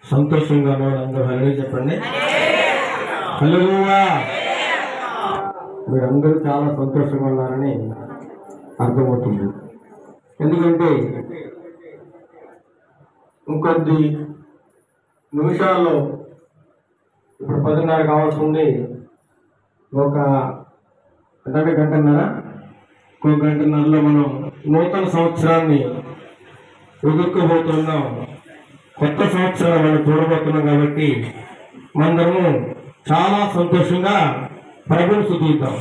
సంతోషంగా అందరూ హల్లెలూయా చెప్పండి. హల్లెలూయా. మీరందరూ చాలా సంతోషంగా ఉన్నారని అర్థమవుతుంది. ఎందుకంటే ఇంకొద్ది నిమిషాల్లో ఇప్పుడు 10:30 కావాల్సి ఉంది. ఒక గంటన్నర, ఇంకో గంటన్నరలో మనం నూతన సంవత్సరాన్ని ఎదుర్కోబోతున్నాం. కొత్త సంవత్సరాలు మనం చూడబోతున్నాం. కాబట్టి మనందరము చాలా సంతోషంగా ప్రభువుని స్తుతిద్దాం.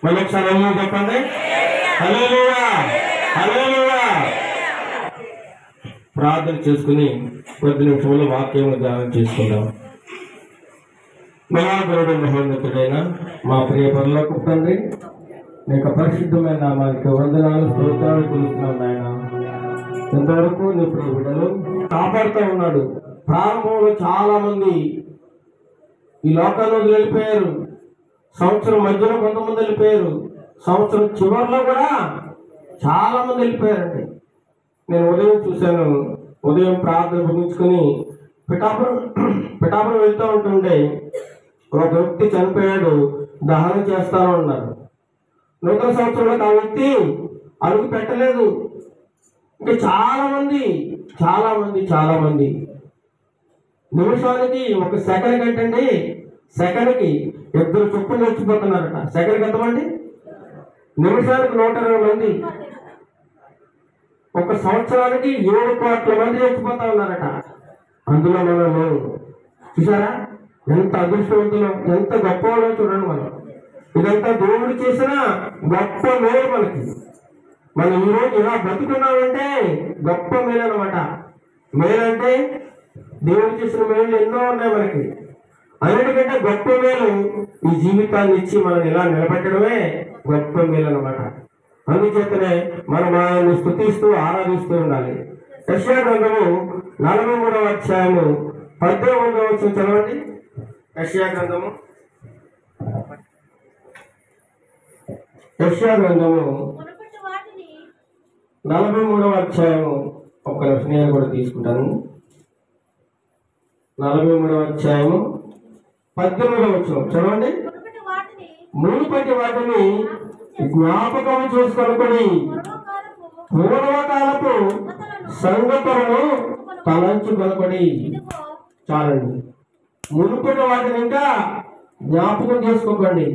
మళ్ళీ ఒకసారి హల్లెలూయా చెప్పండి. హల్లెలూయా, హల్లెలూయా. ప్రార్థన చేసుకుని కొద్ది నిమిషంలో వాక్యం ధ్యానం చేసుకుందాం. మహాగరుడు మహోన్నతుడైన మా ప్రియ పరలోకపు తండ్రి, నీ యొక్క పరిశుద్ధమైన నామానికి వందనాలు స్తోత్రాలు కొలుస్తున్నాం నాయన. ఇంతవరకు నీ ప్రియ బిడ్డలు కాపాడుతూ ఉన్నాడు. ప్రారంభంలో చాలా మంది ఈ లోకాల్లో వెళ్ళిపోయారు. సంవత్సరం మధ్యలో కొంతమంది వెళ్ళిపోయారు. సంవత్సరం చివరిలో కూడా చాలా మంది వెళ్ళిపోయారండి. నేను ఉదయం చూశాను. ఉదయం ప్రార్థన ముగించుకొని పిఠాపురం వెళ్తూ ఉంటుండే ఒక వ్యక్తి చనిపోయాడు, దహనం చేస్తాను అన్నారు. నూతన సంవత్సరంలో ఆ వ్యక్తి అడుగు పెట్టలేదు. ఇంకా చాలా మంది నిమిషానికి ఒక సెకండ్ కంటండి, సెకండ్కి 2 చొప్పున చచ్చిపోతున్నారట. సెకండ్కి ఎంతమంది? నిమిషానికి 120 మంది. ఒక సంవత్సరానికి 7 కోట్ల మంది చచ్చిపోతా ఉన్నారట. అందులో మనం చూసారా ఎంత అదృష్టవంతులు, ఎంత గొప్పవాళ్ళో చూడండి. మనం ఇదంతా దేవుడు చేసిన గొప్ప మేలు మనకి. మనం ఈరోజు ఇలా బతుకున్నామంటే గొప్ప మేలు అనమాట. మేలంటే దేవుడు చేసిన మేలు ఎన్నో ఉన్నాయి మనకి. అన్నిటికంటే గొప్ప మేలు ఈ జీవితాన్ని ఇచ్చి మనం ఇలా నిలబెట్టడమే గొప్ప మేలు అనమాట. అందుచేతనే మనం ఆయన్ని స్తుతిస్తూ ఆరాధిస్తూ ఉండాలి. యెషయా గ్రంథము 43వ అధ్యాయము 18వ వచనం చదవండి. యెషయా గ్రంథము 43వ అధ్యాయము. ఒక్క నిమిషం నేను కూడా తీసుకుంటాను. 43వ అధ్యాయము 18వ వచనం చదవండి. మునుపటి వాటిని జ్ఞాపకం చేసుకొనుకొని పూర్వకాలపు సంగతులను తలంచుకొనుకొని. చాలండి. మునుపటి వాటిని ఇంకా జ్ఞాపకం చేసుకోకండి.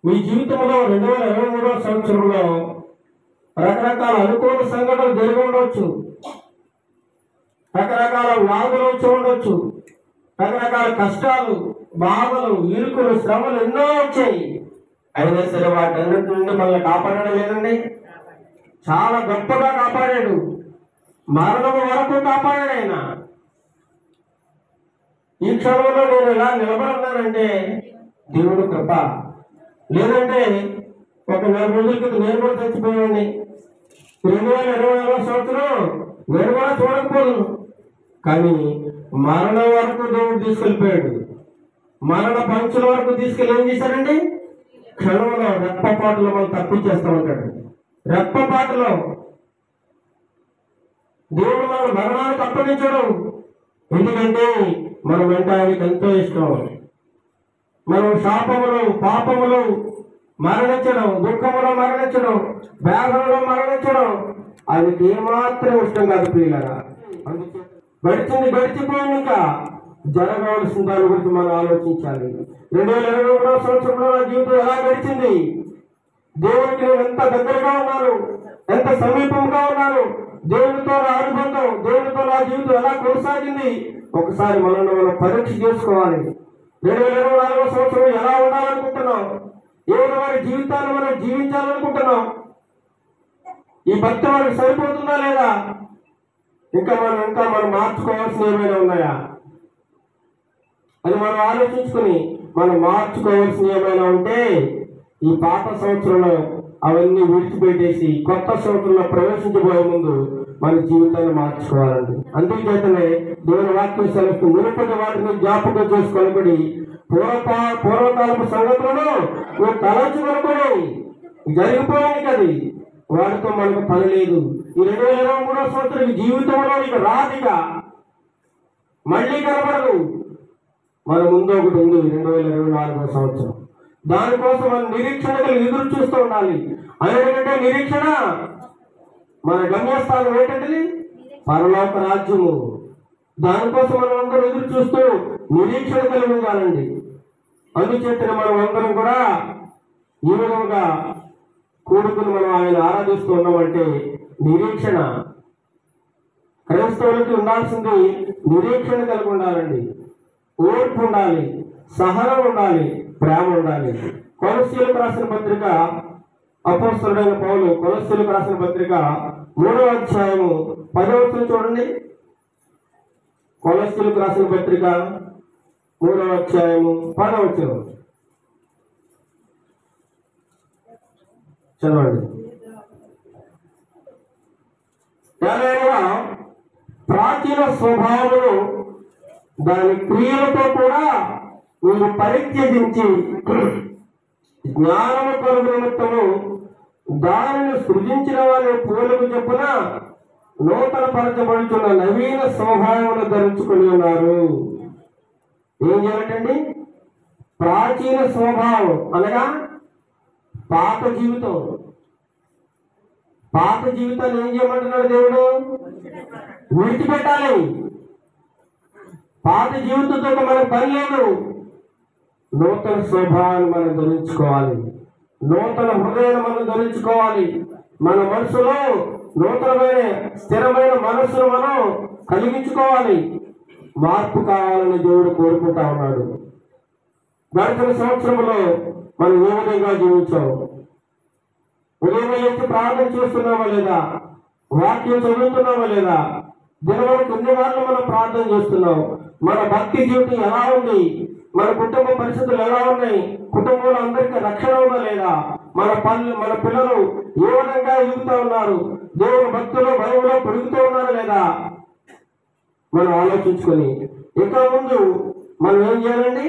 మీ జీవితంలో 2023వ సంవత్సరంలో రకరకాల అనుకూల సంఘటనలు జరిగి ఉండవచ్చు. రకరకాల వ్యాధులు వచ్చి ఉండొచ్చు. రకరకాల కష్టాలు, బాధలు, ఇరుకులు, శ్రమలు ఎన్నో వచ్చాయి. అయినా సరే వాటన్నిటి నుండి మనల్ని కాపాడడం లేదండి. చాలా గొప్పగా కాపాడాడు. మరణం వరకు కాపాడాడు ఆయన. ఈ క్షణంలో నేను ఇలా నిలబడున్నానంటే దేవుడు కృప. లేదంటే ఒక 4 రోజుల క్రితం నేను కూడా చచ్చిపోయానండి. 2024వ సంవత్సరం నేను కూడా చూడకపోదు. కానీ మరణం వరకు దేవుడు తీసుకెళ్ళిపోయాడు. మరణ పంచుల వరకు తీసుకెళ్ళి ఏం చేశాడండి? క్షణంలో రెప్పపాటులో మనం తప్పించేస్తూ ఉంటాడు. రెప్పపాటులో దేవుడు మన మరణాన్ని తప్పనించడం. ఎందుకంటే మనం వెంట ఆయనకి ఎంతో ఇష్టం. మనం శాపములో, పాపములో మరణించడం, దుఃఖములో మరణించడం, వేదనలో మరణించడం ఆయనకి ఏమాత్రం ఇష్టం కాదు ప్రియులారా. గడిచిపోయింది. ఇంకా జరగవలసిన దాని గురించి మనం ఆలోచించాలి. 2023వ సంవత్సరంలో నా జీవితం ఎలా గడిచింది? దేవునికి నేను ఎంత దగ్గరగా ఉన్నాను, ఎంత సమీపంగా ఉన్నాను, దేవునితో నా అనుబంధం, దేవునితో నా జీవితం ఎలా కొనసాగింది? ఒకసారి మనల్ని మనం పరీక్ష చేసుకోవాలి. 2024వ సంవత్సరం ఎలా ఉండాలనుకుంటున్నాం? ఏ విధమైన జీవితాన్ని మనం జీవించాలనుకుంటున్నాం? ఈ భక్తి మనకు సరిపోతుందా లేదా? ఇంకా మనం మార్చుకోవాల్సిన ఏమైనా ఉన్నాయా? అది మనం ఆలోచించుకుని మనం మార్చుకోవాల్సిన ఏమైనా ఉంటే ఈ పాత సంవత్సరంలో అవన్నీ విడిచిపెట్టేసి కొత్త సంవత్సరంలో ప్రవేశించబోయే ముందు మన జీవితాన్ని మార్చుకోవాలండి. అందుచేతనే దేవుని వాక్యం సెలవు మునుపటి వాటిని జ్ఞాపకం చేసుకొనబడి పూర్వకాలపు సంగతులను నువ్వు తలంచుకొనబడి జరిగిపోయానికి అది వాడితో మనకు పని లేదు. ఈ 2023వ సంవత్సరం జీవితంలో ఇక రాదిగా మళ్ళీ కనబడదు. మన ముందు ఒకటి ఉంది 2024వ సంవత్సరం. దానికోసం మనం నిరీక్షణ కలిగి ఎదురు చూస్తూ ఉండాలి. అదేంటంటే నిరీక్షణ మన గమ్యస్థానం ఏంటంటే పరలోక రాజ్యము. దానికోసం మనం అందరూ ఎదురు చూస్తూ నిరీక్షణ కలిగి ఉండాలండి. అందుచేతనే మనం అందరం కూడా ఈ విధంగా కూడుకుని మనం ఆయన ఆరాధిస్తూ ఉన్నామంటే నిరీక్షణ. క్రైస్తవులకి ఉండాల్సింది నిరీక్షణ కలిగి ఉండాలండి. ఓర్పు ఉండాలి, సహనం ఉండాలి, ప్రేమ ఉండాలి. కొలస్సీలకు రాసిన పత్రిక అపోస్తలుడైన పౌలు కొలస్సీలకు రాసిన పత్రిక 3వ అధ్యాయము 10వ వచనం చూడండి. కొలస్సీలకు రాసిన పత్రిక 3వ అధ్యాయము 10వ వచనం చదవండి. ప్రాచీన స్వభావమును దాని క్రియలతో కూడా మీరు పరిత్యజించి జ్ఞానము కలుగు నిమిత్తము దానిని సృజించిన వారి పోలిక చొప్పున నూతన పరచబడుతున్న నవీన స్వభావమును ధరించుకుని ఉన్నారు. ఏం చేయాలంటండి? ప్రాచీన స్వభావం అనగా పాత జీవితం. పాత జీవితాన్ని ఏం చేయమంటున్నాడు దేవుడు? విడిచిపెట్టాలి. పాత జీవితంతో మనకు పని లేదు. నూతన స్వభావాన్ని మనం ధరించుకోవాలి. నూతన హృదయాన్ని మనం ధరించుకోవాలి. మన మనసులో నూతనమైన స్థిరమైన మనస్సును మనం కలిగించుకోవాలి. మార్పు కావాలని దేవుడు కోరుకుంటా ఉన్నాడు. గడిచిన సంవత్సరంలో మనం ఏ విధంగా జీవించాము? ఉదయం లేచి ప్రార్థన చేస్తున్నామా లేదా? వాక్యం చదువుతున్నామా లేదా? దినవరకు ఎన్ని వారాలు మనం ప్రార్థన చేస్తున్నాం? మన భక్తి జీవితం ఎలా ఉంది? మన కుటుంబ పరిస్థితులు ఎలా ఉన్నాయి? కుటుంబంలో అందరికీ రక్షణ ఉందా లేదా? మన పిల్లలు ఏ విధంగా ఎదుగుతూ ఉన్నారు? దేవుని భక్తులు భయంలో పెరుగుతూ ఉన్నారా లేదా? మనం ఆలోచించుకొని ఇక ముందు మనం ఏం చేయాలండి?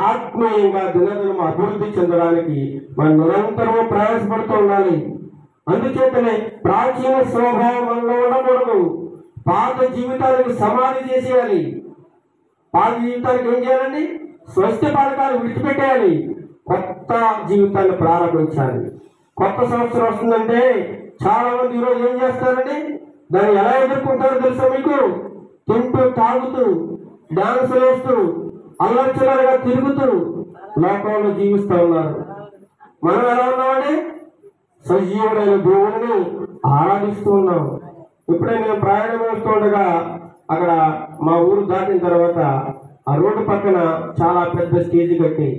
ఆత్మీయంగా దినదినం అభివృద్ధి చెందడానికి మనం నిరంతరము ప్రయాసపడుతూ ఉండాలి. అందుచేతనే ప్రాచీన స్వభావం మనలో ఉండకూడదు. పాత జీవితానికి సమాధి చేసేయాలి. పాత జీవితానికి ఏం చేయాలండి? స్వస్తి పథకాలు విడిచిపెట్టేయాలి. కొత్త జీవితాన్ని ప్రారంభించాలి. కొత్త సంవత్సరం వస్తుందంటే చాలా మంది ఈరోజు ఏం చేస్తారండి? దాన్ని ఎలా ఎదుర్కొంటారో తెలుసా మీకు? తింటూ తాగుతూ డాన్సులు వేస్తూ అల్లర్చిల్లరగా తిరుగుతూ లోకంలో జీవిస్తూ ఉన్నారు. మనం ఎలా ఉన్నామండి? సజీవుడైన దేవుడిని ఆరాధిస్తూ ఉన్నాం. ఇప్పుడే నేను ప్రయాణం వేస్తూ ఉండగా అక్కడ మా ఊరు దాటిన తర్వాత ఆ రోడ్డు పక్కన చాలా పెద్ద స్టేజ్ కట్టి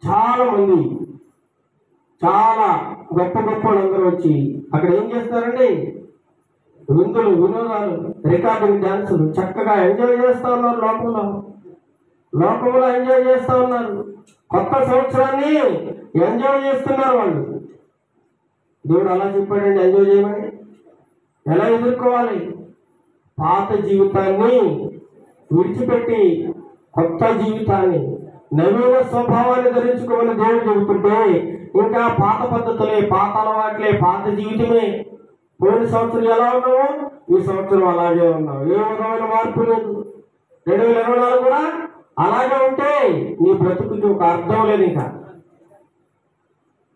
చాలా మంది చాలా గొప్ప గొప్ప వాళ్ళందరూ వచ్చి అక్కడ ఏం చేస్తారండి? విందులు, వినోదాలు, రికార్డింగ్ డాన్సులు చక్కగా ఎంజాయ్ చేస్తూ ఉన్నారు. లోకంలో ఎంజాయ్ చేస్తూ ఉన్నారు. కొత్త సంవత్సరాన్ని ఎంజాయ్ చేస్తున్నారు వాళ్ళు. దేవుడు అలా చెప్పాడండి, ఎంజాయ్ చేయమని. ఎలా ఎదుర్కోవాలి? పాత జీవితాన్ని విడిచిపెట్టి కొత్త జీవితాన్ని నవీన స్వభావాన్ని ధరించుకోమని దేవుడు చెబుతుంటే ఇంకా పాత పద్ధతులే, పాత అలవాట్లే, పాత జీవితమే. పోయిన సంవత్సరం ఎలా ఉన్నామో ఈ సంవత్సరం అలాగే ఉన్నాం. ఏ విధమైన మార్పు లేదు. 2024 కూడా అలాగే ఉంటే నీ బ్రతుకుకి ఒక అర్థం లేదు. ఇంకా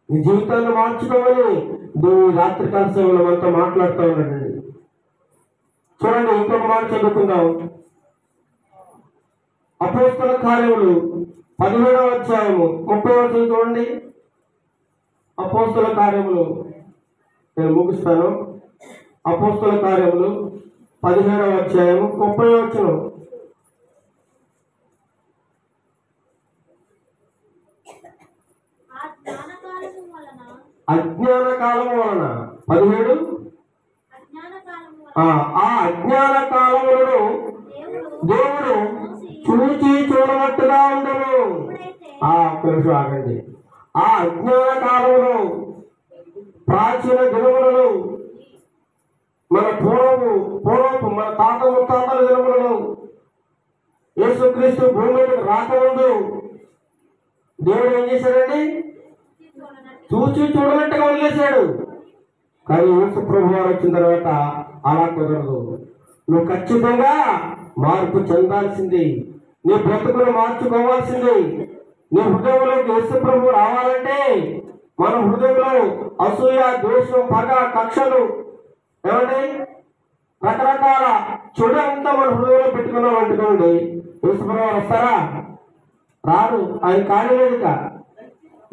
నీ జీవితాన్ని మార్చుకోమని దేవుడు రాత్రికాల సేవలో మనతో మాట్లాడుతూ ఉన్నాడండి. చూడండి, ఇంకొక మాట చదువుకుందాం. అపోస్తల కార్యములు 17వ అధ్యాయము 30వ వచనం చూడండి. అపోస్తల కార్యములు, నేను ముగిస్తాను. అపోస్తల కార్యములు 17వ అధ్యాయము 30వ వచనం. అజ్ఞాన కాలము వలన 17 ఆ అజ్ఞాన కాలములను దేవుడు చూచి చూడనట్టుగా ఉండను. నిమిషం ఆగండి. ఆ అజ్ఞాన కాలంలో ప్రాచీన దినములలో మన పూర్వపు మన తాత ముత్తాతల దినములలో యేసుక్రీస్తు భూమి మీదకి రాకముందు దేవుడు ఏం చేశాడండి? చూచి చూడనట్టుగా వదిలేశాడు. కానీ యేసు ప్రభు వారు వచ్చిన తర్వాత అలా కుదరదు. నువ్వు ఖచ్చితంగా మార్పు చెందాల్సింది, నీ బ్రతుకును మార్చుకోవాల్సింది. నీ హృదయంలోకి యేసు ప్రభు రావాలంటే మన హృదయంలో అసూయ, ద్వేషం, పగ, కక్షలు, ఏమండి రకరకాల చెడు అంతా మన హృదయంలో పెట్టుకున్నాం అనుకోండి, యేసు ప్రభు వస్తారా? రాదు. ఆయన కానిలేదుక.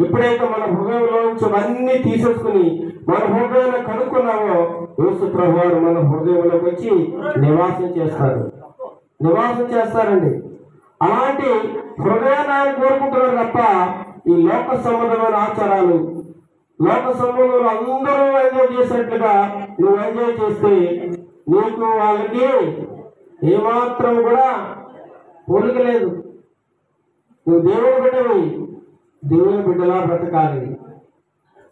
ఎప్పుడైతే మన హృదయంలో నుంచి అవన్నీ తీసేసుకుని మన హృదయంలో కనుక్కున్నామో యేసు ప్రభు వారు మన హృదయంలోకి వచ్చి నివాసం చేస్తారండి. అలాంటి హృదయాన్ని ఆయన కోరుకుంటున్నారు తప్ప ఈ లోక సంబంధమైన ఆచారాలు, లోక సంబంధంలో అందరూ ఎంజాయ్ చేసినట్లుగా నువ్వు ఎంజాయ్ చేస్తే నీకు వాళ్ళకి ఏమాత్రం కూడా పోలిక లేదు. నువ్వు దేవుని బిడ్డవి, దేవుని బిడ్డలా బ్రతకాలి.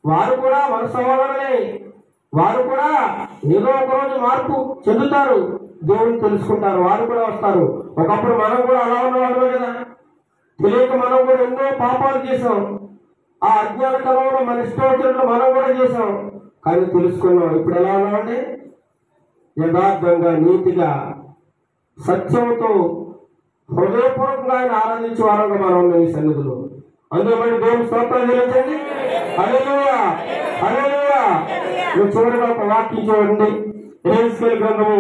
వారు కూడా మన సహోదరులే, వారు కూడా ఏదో ఒకరోజు మార్పు చెందుతారు, దేవుని తెలుసుకుంటారు, వారు కూడా వస్తారు. ఒకప్పుడు మనం కూడా అలా ఉన్నవాళ్ళమే కదా, తెలియక మనం కూడా ఎన్నో పాపాలు చేసాం. ఆ అజ్ఞాన కాలంలో మన ఇష్టం వచ్చినట్లు మనం కూడా చేసాం, కానీ తెలుసుకున్నాం. ఇప్పుడు ఎలా ఉన్నామండి? యథార్థంగా, నీతిగా, సత్యంతో, హృదయపూర్వకంగా ఆయన ఆరాధించే వారంగా మనం ఉన్నాం ఈ సన్నిధిలో. అందుకని దేవుని స్తోత్రం చెల్లించండి. హల్లెలూయా, హల్లెలూయా. నువ్వు చివరిగా ఒక వాక్యం చూడండి. యెహెజ్కేలు గ్రంథము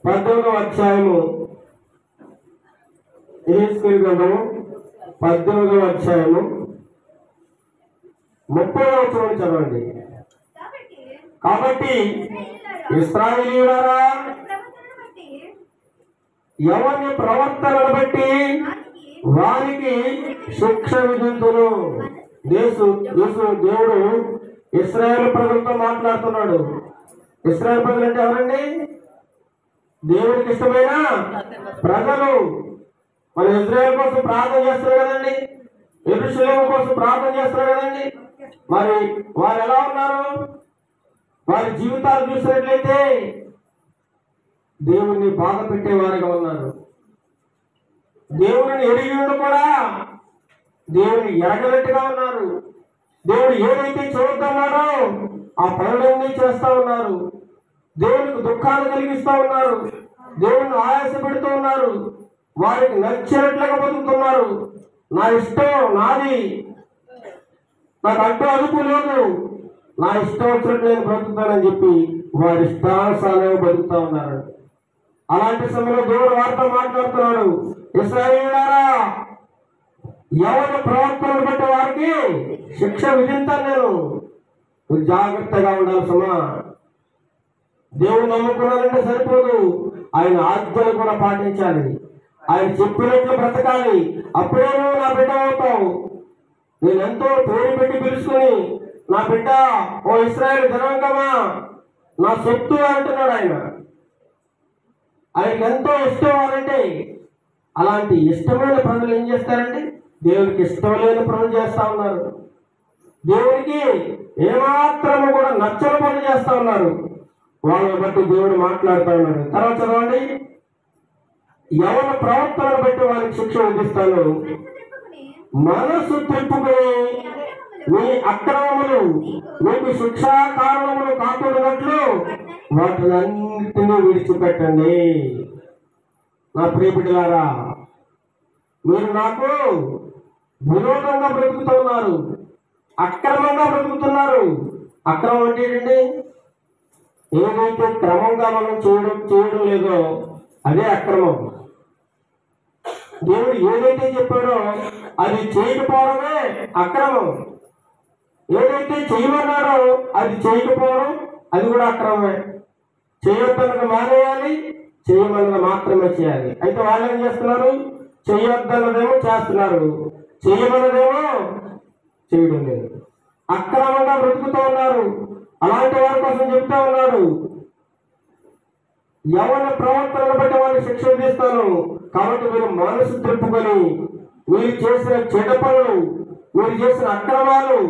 18వ అధ్యాయము. యెహెజ్కేలు గ్రంథము 18వ అధ్యాయము 30వ వచనం చదవండి. కాబట్టి ఇశ్రాయేలీయులారా, ఎవరి ప్రవర్తనను బట్టి వారికి శిక్ష విధించును. దేవుడు ఇశ్రాయేలు ప్రజలతో మాట్లాడుతున్నాడు. ఇశ్రాయేలు ప్రజలు అంటే ఎవరండి? దేవుడికి ఇష్టమైన ప్రజలు. మన ఇశ్రాయేలు కోసం ప్రార్థన చేస్తారు కదండి, యెరూషలేము కోసం ప్రార్థన చేస్తారు కదండి. మరి వారు ఎలా ఉన్నారు? వారి జీవితాలు చూసినట్లయితే దేవుణ్ణి బాధ పెట్టేవారుగా ఉన్నారు. దేవుడిని ఎరిగి కూడా దేవుని ఎరగనట్టుగా ఉన్నారు. దేవుడు ఏదైతే చూద్దామన్నాడో ఆ పనులన్నీ చేస్తా ఉన్నారు. దేవునికి దుఃఖాలు కలిగిస్తూ ఉన్నారు, దేవుని ఆయాస పెడుతూ ఉన్నారు, వారికి నచ్చినట్లుగా బతుకుతున్నారు. నా ఇష్టం నాది, నాకు అడ్డు అదుపు లేదు, నా ఇష్టం వచ్చినట్టు నేను బ్రతుకుతానని చెప్పి వారి ఇష్టానుసారంగా బతుకుతా ఉన్నారు. అలాంటి సమయంలో దేవుడు వారితో మాట్లాడుతున్నాడు. ఇశ్రాయేలీయులారా, ఎవరి ప్రవర్తనను బట్టి వారికి శిక్ష విధించాను నేను. నువ్వు జాగ్రత్తగా ఉండాలి సుమా. దేవుడు నమ్ముకున్నానంటే సరిపోదు, ఆయన ఆజ్ఞలు కూడా పాటించాలి, ఆయన చెప్పినట్లు బ్రతకాలి. అప్పుడే నువ్వు నా బిడ్డ అవుతావు. నేనెంతో పేరు పెట్టి పిలుచుకుని నా బిడ్డ, ఓ ఇశ్రాయేలు జనాంగమా, నా సొత్తు అంటున్నాడు ఆయన. ఆయనకి ఎంతో ఇష్టం వారంటే. అలాంటి ఇష్టమైన పనులు ఏం చేస్తారండి? దేవునికి ఇష్టం లేని పనులు చేస్తా ఉన్నారు. దేవునికి ఏమాత్రము కూడా నచ్చని పనులు చేస్తా ఉన్నారు. వాళ్ళని బట్టి దేవుడు మాట్లాడుతూ ఉన్నాడు. తర్వాత చదవండి. ఎవరి ప్రవర్తనను బట్టి వారికి శిక్ష విధిస్తాను. మనసు తిప్పుకుని మీ అక్రమములు మీకు శిక్షా కారణములు కాకూడనట్లు వాటినన్నిటినీ విడిచిపెట్టండి. నా ప్రియబిడ్డలారా, మీరు నాకు విరోధంగా బ్రతుకుతూ ఉన్నారు, అక్రమంగా బ్రతుకుతున్నారు. అక్రమం అంటే ఏంటండి? ఏదైతే క్రమంగా మనం చేయడం లేదో అదే అక్రమం. దేవుడు ఏదైతే చెప్పాడో అది చేయకపోవడమే అక్రమం. ఏదైతే చేయమన్నాడో అది చేయకపోవడం అది కూడా అక్రమమే. చేయొద్దన్నది మానేయాలి, చేయమన్నది మాత్రమే చేయాలి. అయితే వాళ్ళు ఏం చేస్తున్నారు? చేయొద్దన్నదేమో చేస్తున్నారు, చేయమన్నదేమో చేయడం లేదు. అక్రమంగా బ్రతుకుతూ ఉన్నారు. అలాంటి వారి కోసం చెప్తా ఉన్నాడు, ఎవరి ప్రవర్తనను బట్టి వారిని శిక్ష విధిస్తాను. కాబట్టి మీరు మనసు తిప్పుకొని మీరు చేసిన చెడ్డ పనులు, మీరు చేసిన అక్రమాలు,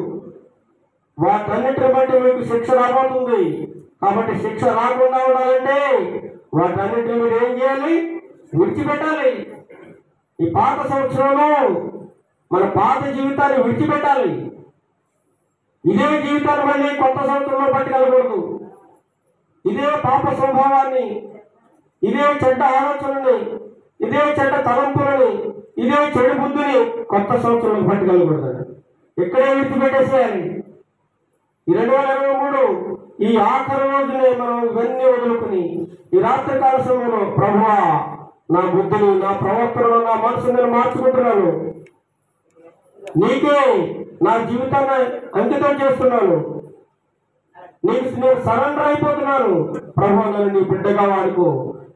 వాటన్నిటిని బట్టి మీకు శిక్ష రాబోతుంది. కాబట్టి శిక్ష రాకుండా ఉండాలంటే వాటన్నిటిని మీరు ఏం చేయాలి? విడిచిపెట్టాలి. ఈ పాత సంవత్సరంలో మన పాత జీవితాన్ని విడిచిపెట్టాలి. ఇదే జీవితాన్ని మళ్ళీ కొత్త సంవత్సరంలో పట్టుకెళ్ళకూడదు. ఇదే పాప స్వభావాన్ని, ఇదే చెడ్డ ఆలోచనని, ఇదే చెడ్డ తలంపులని, ఇదే చెడు బుద్ధిని కొత్త సంవత్సరంలో పట్టుకెళ్ళకూడదు. ఇక్కడే విడిచిపెట్టేసేయాలి. ఈ 2023 ఈ ఆఖరి రోజునే మనం ఇవన్నీ వదులుకుని ఈ రాత్రికాల సమయంలో ప్రభువా నా బుద్ధిని, నా ప్రవర్తనను, నా మనసును నేను మార్చుకుంటున్నాను, నీకే నా జీవితాన్ని అంకితం చేస్తున్నాను, నీకు నేను సరెండర్ అయిపోతున్నాను. ప్రభువా నన్ను నీ బిడ్డగా వాడుకో.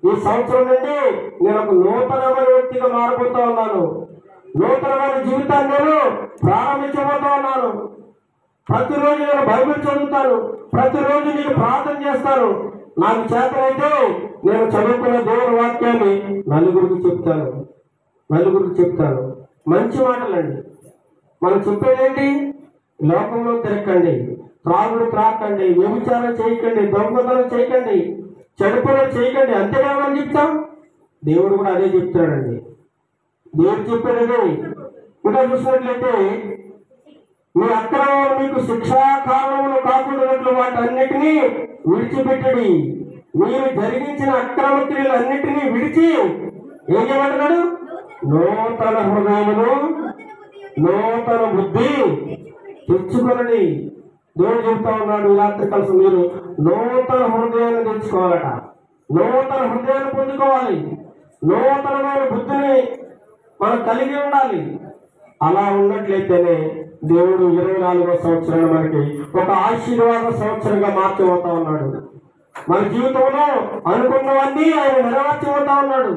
ఈ సంవత్సరం నుండి నేను ఒక నూతనమైన వ్యక్తిగా మారిపోతా ఉన్నాను. నూతనమైన జీవితాన్ని నేను ప్రారంభించబోతా ఉన్నాను. ప్రతిరోజు నేను బైబిల్ చదువుతాను, ప్రతిరోజు నీకు ప్రార్థన చేస్తాను. నాకు చేతనైతే నేను చదువుకున్న దేవుని వాక్యాన్ని నలుగురికి చెప్తాను. మంచి మాటలండి. మనం చెప్పేదేంటి? లోకంలో తిరగండి, త్రాగుడు త్రాకండి, వ్యభిచారం చేయకండి, దొంగతనం చేయకండి, చెడు పనులు చేయకండి, అంతేగా మనం చెప్తాం. దేవుడు కూడా అదే చెప్తాడండి. దేవుడు చెప్పేది ఇంకా చూసినట్లయితే మీ అక్రమం మీకు శిక్షా కారణములు కాకుండా వాటన్నిటినీ విడిచిపెట్టడి. మీరు జరిగించిన అక్రమ క్రియలన్నిటినీ విడిచి ఏం చేయమంటున్నాడు? నూతన హృదయమును, నూతన బుద్ధి తెచ్చుకొనండి. దేవుడు చెప్తా ఉన్నాడు ఈ రాత్రి కలిసి మీరు నూతన హృదయాన్ని తెచ్చుకోవాలట. నూతన హృదయాన్ని పొందుకోవాలి. నూతనమైన బుద్ధిని మనం కలిగి ఉండాలి. అలా ఉన్నట్లయితేనే దేవుడు 24వ సంవత్సరాన్ని మనకి ఒక ఆశీర్వాద సంవత్సరంగా మార్చబోతా ఉన్నాడు. మన జీవితంలో అనుకున్నవన్నీ ఆయన నెరవేర్చబోతా ఉన్నాడు.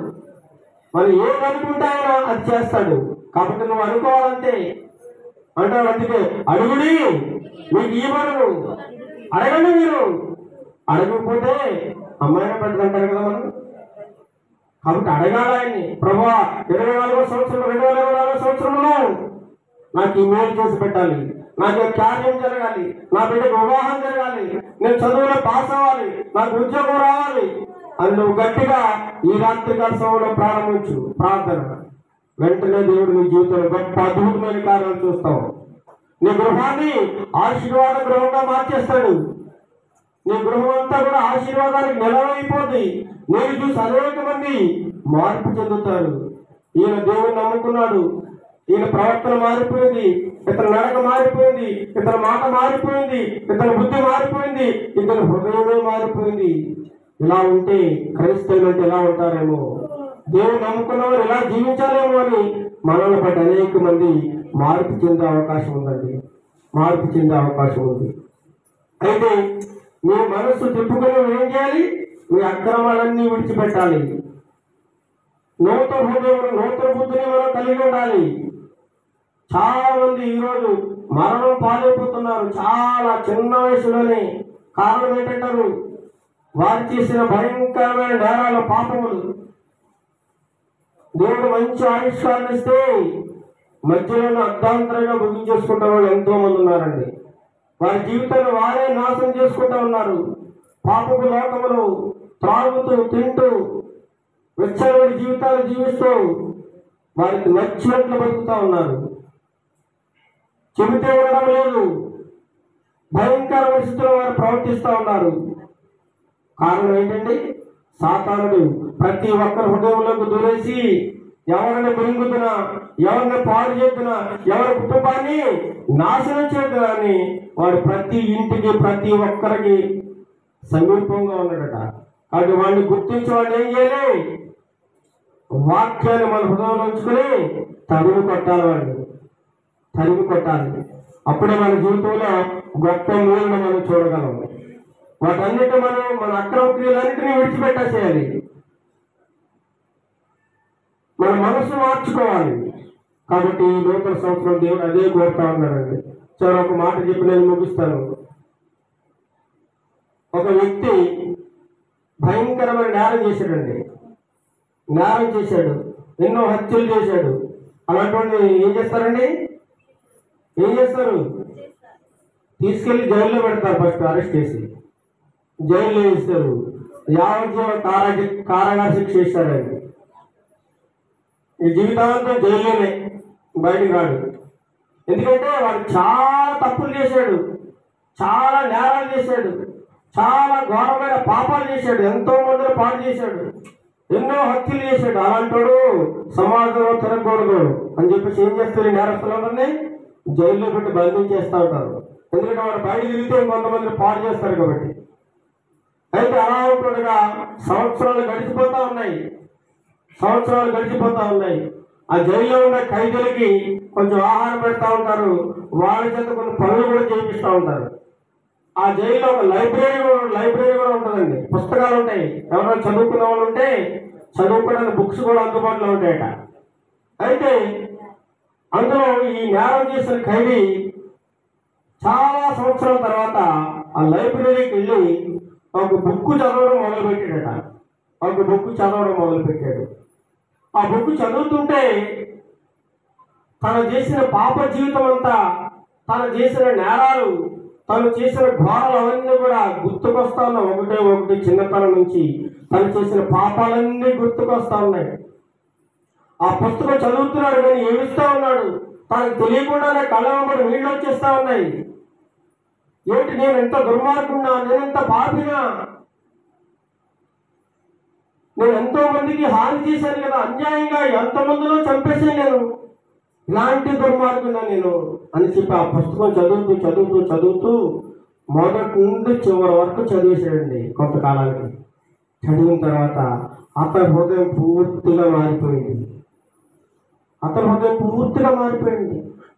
మనం ఏది అనుకుంటే ఆయన అది చేస్తాడు. కాబట్టి నువ్వు అనుకోవాలంటే అంటాడు. అందుకే అడుగుడి మీకు ఇవ్వను, అడగండి. మీరు అడగకపోతే అమ్మాయిని పెట్టదంటారు కదా మనం. కాబట్టి అడగాలి ఆయన్ని. ప్రభువా 24వ సంవత్సరం 2024వ సంవత్సరంలో నాకు ఈ మేలు చేసి పెట్టాలి, నాకు కార్యం జరగాలి, నా బిడ్డకు వివాహం జరగాలి, నేను చదువులో పాస్ అవ్వాలి, నాకు ఉద్యోగం రావాలి అని నువ్వు గట్టిగా ఈ రాత్రికాల సమయంలో ప్రారంభించు ప్రార్థన. వెంటనే దేవుడు నీ జీవితంలో గొప్ప అద్భుతమైన కార్యాలు చూస్తావు. నీ గృహాన్ని ఆశీర్వాద గృహంగా మార్చేస్తాడు. నీ గృహం అంతా కూడా ఆశీర్వాదానికి నిలవైపోతుంది. నేను చూసి అనేక మంది మార్పు చెందుతారు. ఈయన దేవుని నమ్ముకున్నాడు, ఈయన ప్రవర్తన మారిపోయింది, ఇతని నడక మారిపోయింది, ఇతని మాట మారిపోయింది, ఇతని బుద్ధి మారిపోయింది, ఇతని హృదయమే మారిపోయింది. ఇలా ఉంటే క్రైస్తవులు అంటే ఎలా ఉంటారేమో, దేవుడు నమ్ముకున్నవారు ఇలా జీవించాలేమో అని మనల్ని బట్టి అనేక మంది మార్పు చెందే అవకాశం ఉందండి. మార్పు చెందే అవకాశం ఉంది. అయితే మీ మనస్సు తిప్పుకొని ఏం చేయాలి? మీ అక్రమాలన్నీ విడిచిపెట్టాలి. నూతన హృదయం, నూతన బుద్ధిని మనం కలిగి ఉండాలి. చాలా మంది ఈరోజు మరణం పాలైపోతున్నారు చాలా చిన్న వయసులోనే. కారణం ఏంటంటారు? వారు చేసిన భయంకరమైన నేరాలు, పాపములు. దేవుడు మంచి ఆయుష్కాలను ఇస్తే మధ్యలో అర్ధాంతరంగా ముగించేసుకుంటే వాళ్ళు ఎంతో మంది ఉన్నారండి. వారి జీవితాన్ని వారే నాశనం చేసుకుంటూ ఉన్నారు. పాపపు లోకములు త్రాగుతూ, తింటూ, వెచ్చని జీవితాలు జీవిస్తూ వారికి నచ్చినట్లు బతుకుతూ ఉన్నారు. చెబితే ఉండడం లేదు. భయంకరమైన స్థితిలో వారు ప్రవర్తిస్తూ ఉన్నారు. కారణం ఏంటండి? సాతానుడు ప్రతి ఒక్కరి హృదయంలోకి దూరేసి ఎవరిని మృంగుతున్నా, ఎవరిని పాడు చేస్తున్నా, ఎవరి కుటుంబాన్ని నాశనం చేద్దునా అని వాడు ప్రతి ఇంటికి, ప్రతి ఒక్కరికి సమీపంగా ఉన్నాడట. కాబట్టి వాడిని గుర్తించి వాడిని ఏం చేయాలి? వాక్యాన్ని మన హృదయంలో ఉంచుకుని తరిమి కొట్టాలి. వాడిని తరిమి కొట్టాలి. అప్పుడే మన జీవితంలో గొప్ప మేలును మనం చూడగలం. వాటన్నిటి మనం మన అక్రమ క్రియలన్నింటినీ విడిచిపెట్టేసేయాలి. మన మనసు మార్చుకోవాలి. కాబట్టి ఈ నూతన సంవత్సరం దేవుడు అదే కోరుతా ఉన్నాడండి. చాలా ఒక మాట చెప్పి నేను ముగిస్తాను. ఒక వ్యక్తి భయంకరమైన నేరం చేశాడండి. నేరం చేశాడు, ఎన్నో హత్యలు చేశాడు. అలాంటి ఏం చేస్తారండి? ఏం చేస్తారు? తీసుకెళ్లి జైల్లో పెడతారు. ఫస్ట్ అరెస్ట్ చేసి జైల్లో వేస్తారు. యావజ్జీవ కారాగార శిక్ష చేస్తారండి. ఈ జీవితాంతం జైల్లోనే, బయటికి రాడు. ఎందుకంటే వాడు చాలా తప్పులు చేశాడు, చాలా నేరాలు చేశాడు, చాలా ఘోరమైన పాపాలు చేశాడు, ఎంతో మందిని పాడు చేశాడు, ఎన్నో హత్యలు చేశాడు. అలాంటాడు సమాజంలో తిరగకూడదు అని చెప్పేసి ఏం చేస్తారు, నేరస్తులందరినీ జైల్లో పెట్టి బంధించేస్తూ ఉంటారు. ఎందుకంటే వాడు బయట తిరిగితే కొంతమందిని పాడు చేస్తారు కాబట్టి. అయితే అలా ఉంటుండగా సంవత్సరాలు గడిచిపోతూ ఉన్నాయి. ఆ జైల్లో ఉన్న ఖైదీలకి కొంచెం ఆహారం పెడతా ఉంటారు, వాళ్ళ చేత కొన్ని పనులు కూడా చేయిస్తూ ఉంటారు. ఆ జైల్లో ఒక లైబ్రరీ కూడా ఉంటుందండి, పుస్తకాలు ఉంటాయి. ఎవరైనా చదువుకున్న వాళ్ళు ఉంటే చదువుకోవడానికి బుక్స్ కూడా అందుబాటులో ఉంటాయట. అయితే అందులో ఈ నేరం చేసిన ఖైదీ చాలా సంవత్సరాల తర్వాత ఆ లైబ్రరీకి వెళ్ళి ఒక బుక్ చదవడం మొదలుపెట్టాడు. ఆ బుక్ చదువుతుంటే తను చేసిన పాప జీవితం అంతా, తను చేసిన నేరాలు, తను చేసిన ఘోరాలు అవన్నీ కూడా గుర్తుకొస్తా ఉన్నాయి. ఒకటి చిన్నతనం నుంచి తను చేసిన పాపాలన్నీ గుర్తుకొస్తా ఉన్నాయి. ఆ పుస్తకం చదువుతున్నాడు కానీ ఏడుస్తూ ఉన్నాడు. తనకు తెలియకుండానే కళ్ళ వెంబడి నీళ్ళు వచ్చేస్తా ఉన్నాయి. ఏంటి, నేను ఎంత దుర్మార్గున్నా, నేను ఎంత పాపినా, నేను ఎంతో మందికి హాని చేశాను కదా, అన్యాయంగా ఎంతమందిలో చంపేశాను నేను, ఇలాంటి దుర్మార్గున్నా నేను అని చెప్పి ఆ పుస్తకం చదువుతూ మొదటి నుండి చివరి వరకు చదివేశాడండి. కొంతకాలానికి చదివిన తర్వాత అతని హృదయం పూర్తిగా మారిపోయింది.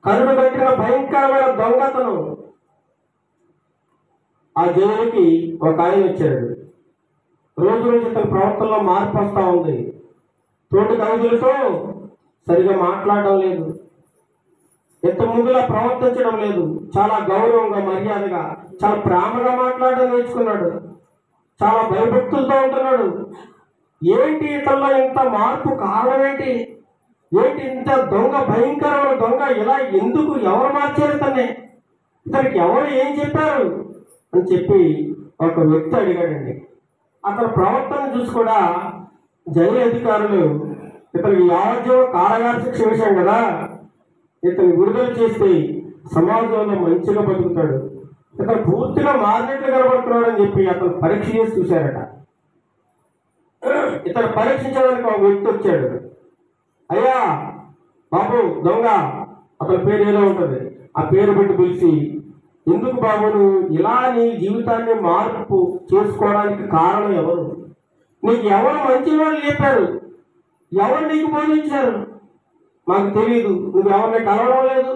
కరుడు కట్టిన భయంకరమైన దొంగతనం. ఆ జైలుకి ఒక ఆయన వచ్చాడు. రోజు తన ప్రవర్తనలో మార్పు వస్తూ ఉంది. తోటి ఖైదీలతో సరిగా మాట్లాడడం లేదు, ఎంత ముందులా ప్రవర్తించడం లేదు. చాలా గౌరవంగా, మర్యాదగా, చాలా ప్రేమగా మాట్లాడడం నేర్చుకున్నాడు. చాలా భయభక్తులతో ఉంటున్నాడు. ఏంటి ఇతనిలో ఇంత మార్పు, కారణం ఏంటి ఇంత భయంకరమైన దొంగ ఇలా ఎందుకు, ఎవరు మార్చారు ఇతనికి ఎవరు ఏం చెప్పారు అని చెప్పి ఒక వ్యక్తి అడిగాడండి. అతని ప్రవర్తన చూసి కూడా జైలు అధికారులు ఇతనికి యావజ్జీవ కారాగార శిక్ష విషయం కదా, ఇతను విడుదల చేస్తే సమాజంలో మంచిగా బతుకుతాడు, ఇతను పూర్తిగా మారినట్లు కనబడుతున్నాడు అని చెప్పి అతను పరీక్ష చేసి చూశారట. ఇతను పరీక్షించడానికి ఒక వ్యక్తి వచ్చాడు. అయ్యా బాబు దొంగ, అతని పేరు ఏదో ఉంటుంది, ఆ పేరు పెట్టి పిలిచి, ఎందుకు బాబు నువ్వు ఇలా నీ జీవితాన్ని మార్పు చేసుకోవడానికి కారణం ఎవరు? నీకు ఎవరు మంచి వాళ్ళు చెప్పారు? ఎవరు నీకు బోధించారు? మాకు తెలియదు, నువ్వు ఎవరిని కలవడం లేదు,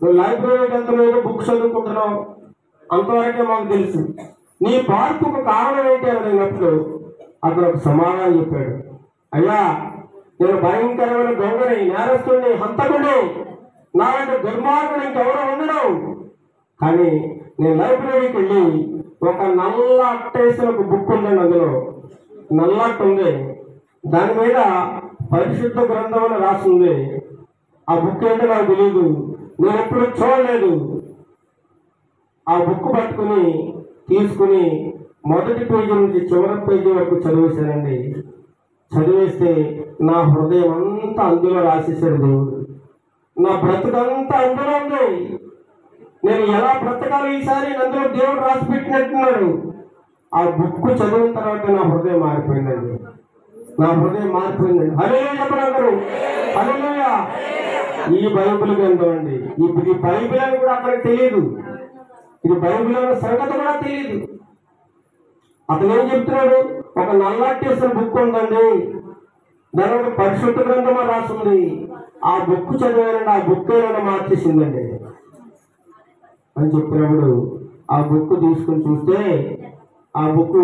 నువ్వు లైబ్రరీకి వెళ్తలేదు, బుక్స్ చదువుకుంటున్నావు, అంతవరకే మాకు తెలుసు. నీ మార్పుకు కారణం ఏంటి అని అడిగినప్పుడు అతను ఒక సమాధానం చెప్పాడు. అయ్యా, నేను భయంకరమైన దొంగని, నేరస్తుడిని, హంతకుడిని, నాలాంటి దుర్మార్గుడు ఇంకెవరో ఉండడం. కానీ నేను లైబ్రరీకి వెళ్ళి ఒక నల్ల అట్టేసిన ఒక బుక్ ఉందండి, అందులో నల్ల అట్ట ఉంది, దాని మీద పరిశుద్ధ గ్రంథం అని రాసింది. ఆ బుక్ ఏంటో నాకు తెలియదు, నేను ఎప్పుడు చూడలేదు. ఆ బుక్ పట్టుకుని తీసుకుని మొదటి పేజీ నుంచి చివరి పేజీ వరకు చదివేశానండి. చదివేస్తే నా హృదయం అంతా అందులో రాసేసాడు దేవుడు. నా బ్రతుకంతా అందులో ఉంది. నేను ఎలా బ్రతకాలి ఈసారి అందులో దేవుడు రాసి పెట్టినట్టున్నాడు. ఆ బుక్ చదివిన తర్వాత నా హృదయం మారిపోయిందండి. హల్లెలూయా చెప్పండి, హల్లెలూయా. ఈ బైబిల్ గ్రంథం అండి, ఇప్పుడు ఈ బైబిల్ అని కూడా అతనికి తెలియదు, ఇది బైబిల్ అనే సంగతి కూడా తెలియదు. అతను ఏం చెప్తున్నాడు, ఒక నల్లట్టేసిన బుక్ ఉందండి, దాని ఒక పరిశుద్ధ గ్రంథం రాసింది, ఆ బుక్ చదివానండి, ఆ బుక్ ఏమైనా మార్చేసిందండి అని చెప్పినప్పుడు ఆ బుక్ తీసుకుని చూస్తే ఆ బుక్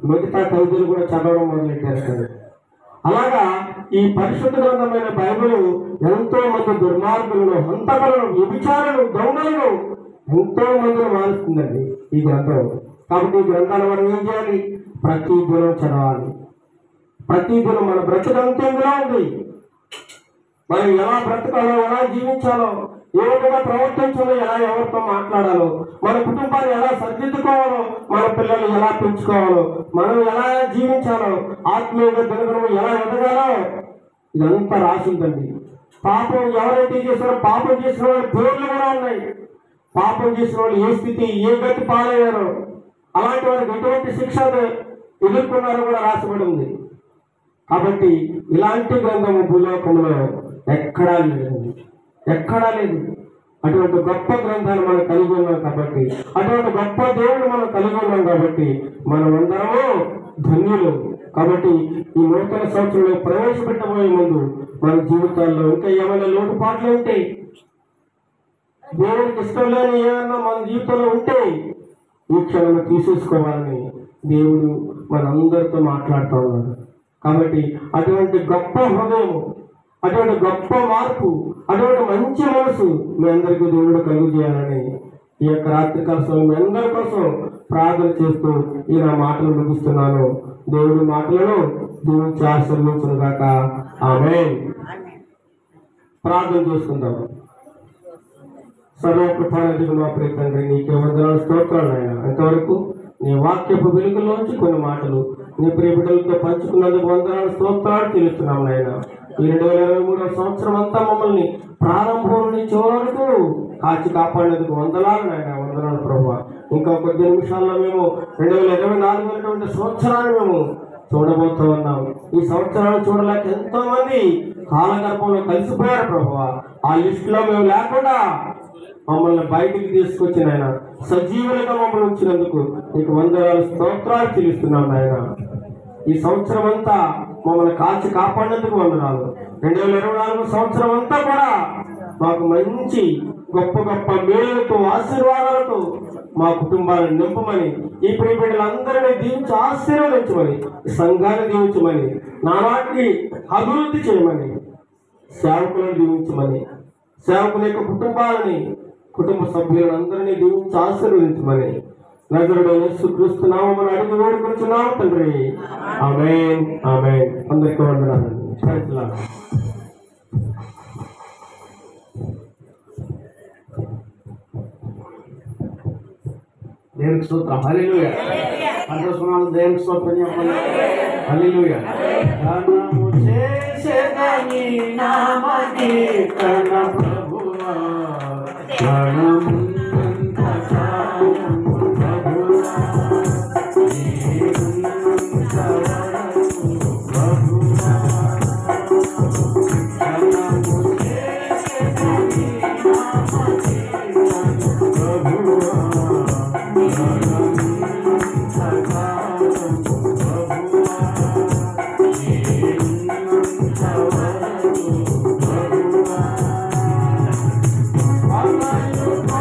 మిగతా ఖైదీలు కూడా చదవడం మొదలెట్టారు. అలాగా ఈ పరిశుద్ధ గ్రంథమైన బైబిల్ ఎంతో మంది దుర్మార్గులను, హంతకులను, వ్యభిచారులను, దొంగలను ఎంతో మందిని మారుస్తుందండి ఈ గ్రంథం. కాబట్టి ఈ గ్రంథాలు మనం ఏం చేయాలి, ప్రతి దినం చదవాలి. ప్రతి దినం మన బ్రతుకంతంగా ఉంది. మనం ఎలా బ్రతకాలో, ఎలా జీవించాలో, ఏ విధంగా ప్రవర్తించాలో, ఎలా ఎవరితో మాట్లాడాలో, మన కుటుంబాన్ని ఎలా సరిదిద్దుకోవాలో, మన పిల్లలు ఎలా పెంచుకోవాలో, మనం ఎలా జీవించాలో, ఆత్మీయంగా దినదినము ఎలా ఎదగాలో, ఇదంతా రాసిందండి. పాపం ఎవరైతే చేశారో పాపం చేసిన వాళ్ళ పేర్లు కూడా ఉన్నాయి. పాపం చేసిన వాళ్ళు ఏ స్థితి, ఏ గతి పాలయ్యారో, అలాంటి వారికి ఎటువంటి శిక్ష ఎదుర్కొన్నారో కూడా రాసిబడి ఉంది. కాబట్టి ఇలాంటి గ్రంథము భూలోకంలో ఎక్కడా లేదు. అటువంటి గొప్ప గ్రంథాన్ని మనం కలిగి ఉన్నాం కాబట్టి, అటువంటి గొప్ప దేవుడు మనం కలిగి ఉన్నాం కాబట్టి మనం అందరము ధన్యులు. కాబట్టి ఈ నూతన సంవత్సరంలో ప్రవేశపెట్టబోయే ముందు మన జీవితాల్లో ఇంకా ఏమైనా లోటుపాట్లు ఉంటే, దేవుడికి ఇష్టం లేని ఏమన్నా మన జీవితంలో ఉంటే ఈ క్షణంలో తీసేసుకోవాలని దేవుడు మనందరితో మాట్లాడుతూ ఉన్నాడు. కాబట్టి అటువంటి గొప్ప హృదయము, అటువంటి గొప్ప మార్పు, అటువంటి మంచి మనసు మీ అందరికీ దేవుడు కలుగు చేయాలని ఈ యొక్క రాత్రికాల సమయం మీ అందరి కోసం ప్రార్థన చేస్తూ ఈ నా మాటలు ముగిస్తున్నాను. దేవుడి మాటలను దీవించి ఆశీర్వదించును గాక. ఆమేన్. ప్రార్థన చేసుకుందాం. సర్వకృపానిధికి మా ప్రియ తండ్రి, నీకే వందనాలు, స్తోత్రాలు నాయన. ఇంతవరకు నీ వాక్యపు వెలుగులోంచి కొన్ని మాటలు నీ ప్రియ బిడ్డలతో పంచుకున్నందుకు వందనాలు, స్తోత్రాలు తెలుస్తున్నాం నాయన. ఈ 2023 సంవత్సరం అంతా మమ్మల్ని ప్రారంభం నుంచి వరకు కాచి కాపాడేందుకు వందనాలు నాయన. వందనాలు ప్రభువా. ఇంకా కొద్ది నిమిషాల్లో మేము 2024 సంవత్సరాన్ని మేము చూడబోతూ ఉన్నాం. ఈ సంవత్సరాన్ని చూడలేక ఎంతో మంది కాలగర్భంలో కలిసిపోయారు ప్రభువా. ఆ లిస్టులో మేము లేకుండా మమ్మల్ని బయటికి తీసుకొచ్చిన ఆయన సజీవులుగా మమ్మల్ని ఉంచినందుకు నీకు వందనాలు, స్తోత్రాలు చెల్లిస్తున్నాం నాయన. ఈ సంవత్సరం అంతా మమ్మల్ని కాచి కాపాడేందుకు వందనాలు. 2024 సంవత్సరం అంతా కూడా మాకు మంచి గొప్ప గొప్ప మేలులతో, ఆశీర్వాదాలతో మా కుటుంబాలను నింపమని, ఈ ప్రియ బిడ్డలందరినీ దీవించి ఆశీర్వదించమని, సంఘాన్ని దీవించమని, నానాటికి అభివృద్ధి చేయమని, సేవకులను దీవించమని, సేవకుల యొక్క కుటుంబాలని, కుటుంబ సభ్యులను అందరినీ దీవించి ఆశీర్వదించమని నజరుడైన యేసుక్రీస్తు నామమున అడిగి వేడుకొనుచున్నాము తండ్రి. ఆమేన్. ఆమేన్. అందరికీ వందనాలు. దేవునికి స్తోత్రం. హల్లెలూయా. అందరూ దేవునికి స్తోత్రం చెప్పండి. హల్లెలూయా. ఘనము చేసేదని నామని కన ప్రభువా, ఘనమున్నంత కాలం ప్రభువా, నీవున్నంత వరకు ప్రభువా, ఘనము చేసేదని నామని కన ప్రభువా, ప్రభువా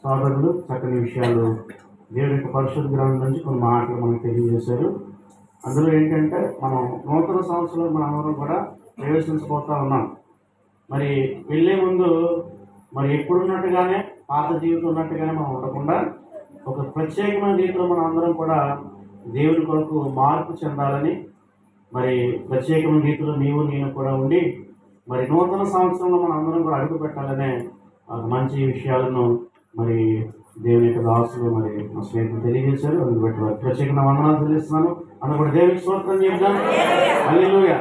సోదరులు చక్కని విషయాలు దేవుని యొక్క పరిశుద్ధ గ్రంథం నుంచి కొన్ని మాటలు మనకు తెలియజేశారు. అందులో ఏంటంటే మనం నూతన సంవత్సరంలో మనం అందరం కూడా ప్రవేశించబోతా ఉన్నాం. మరి వెళ్ళే ముందు మరి ఎప్పుడున్నట్టుగానే పాత జీవితం ఉన్నట్టుగానే మనం ఉండకుండా ఒక ప్రత్యేకమైన రీతిలో మనం అందరం కూడా దేవుని కొరకు మార్పు చెందాలని, మరి ప్రత్యేకమైన రీతిలో నీవు నేను కూడా ఉండి మరి నూతన సంవత్సరంలో మనం అందరం కూడా అడుగు పెట్టాలనే మంచి విషయాలను మరి దేవుని యొక్క దాసులు మరి మా స్నేహితులు తెలియజేశారు. అందుకు బట్టి వారికి ప్రత్యేకంగా వందనాలు చెల్లిస్తున్నాను. అందుకు కూడా దేవునికి స్తోత్రం చెప్తాను. హల్లెలూయా.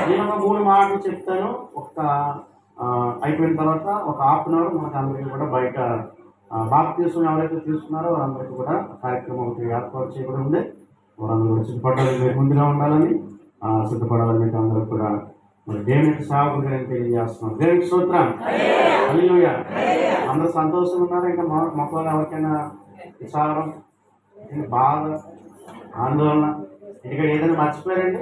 నేను ఒక 3 మాటలు చెప్తాను. అయిపోయిన తర్వాత ఒక హాఫ్ అన్ అవర్ మనకు అందరికీ కూడా బయట బాప్తిస్మం ఎవరైతే తీసుకున్నారో వారందరికీ కూడా కార్యక్రమం ఏర్పాటు చేయబడి ఉంది. వారందరూ కూడా సిద్ధపడాలని, మీరు ముందుగా ఉండాలని, సిద్ధపడాలని మీకు అందరూ కూడా మరి దేవునికి సేవకులుగా నేను తెలియజేస్తున్నాను. దేవునికి స్తోత్రం. హల్లెలూయా. అందరూ సంతోషంగా ఉన్నారు. ఇంకా మొక్కలు ఎవరికైనా విచారం, బాధ, ఆందోళన, ఇక్కడ ఏదైనా మర్చిపోయారండి?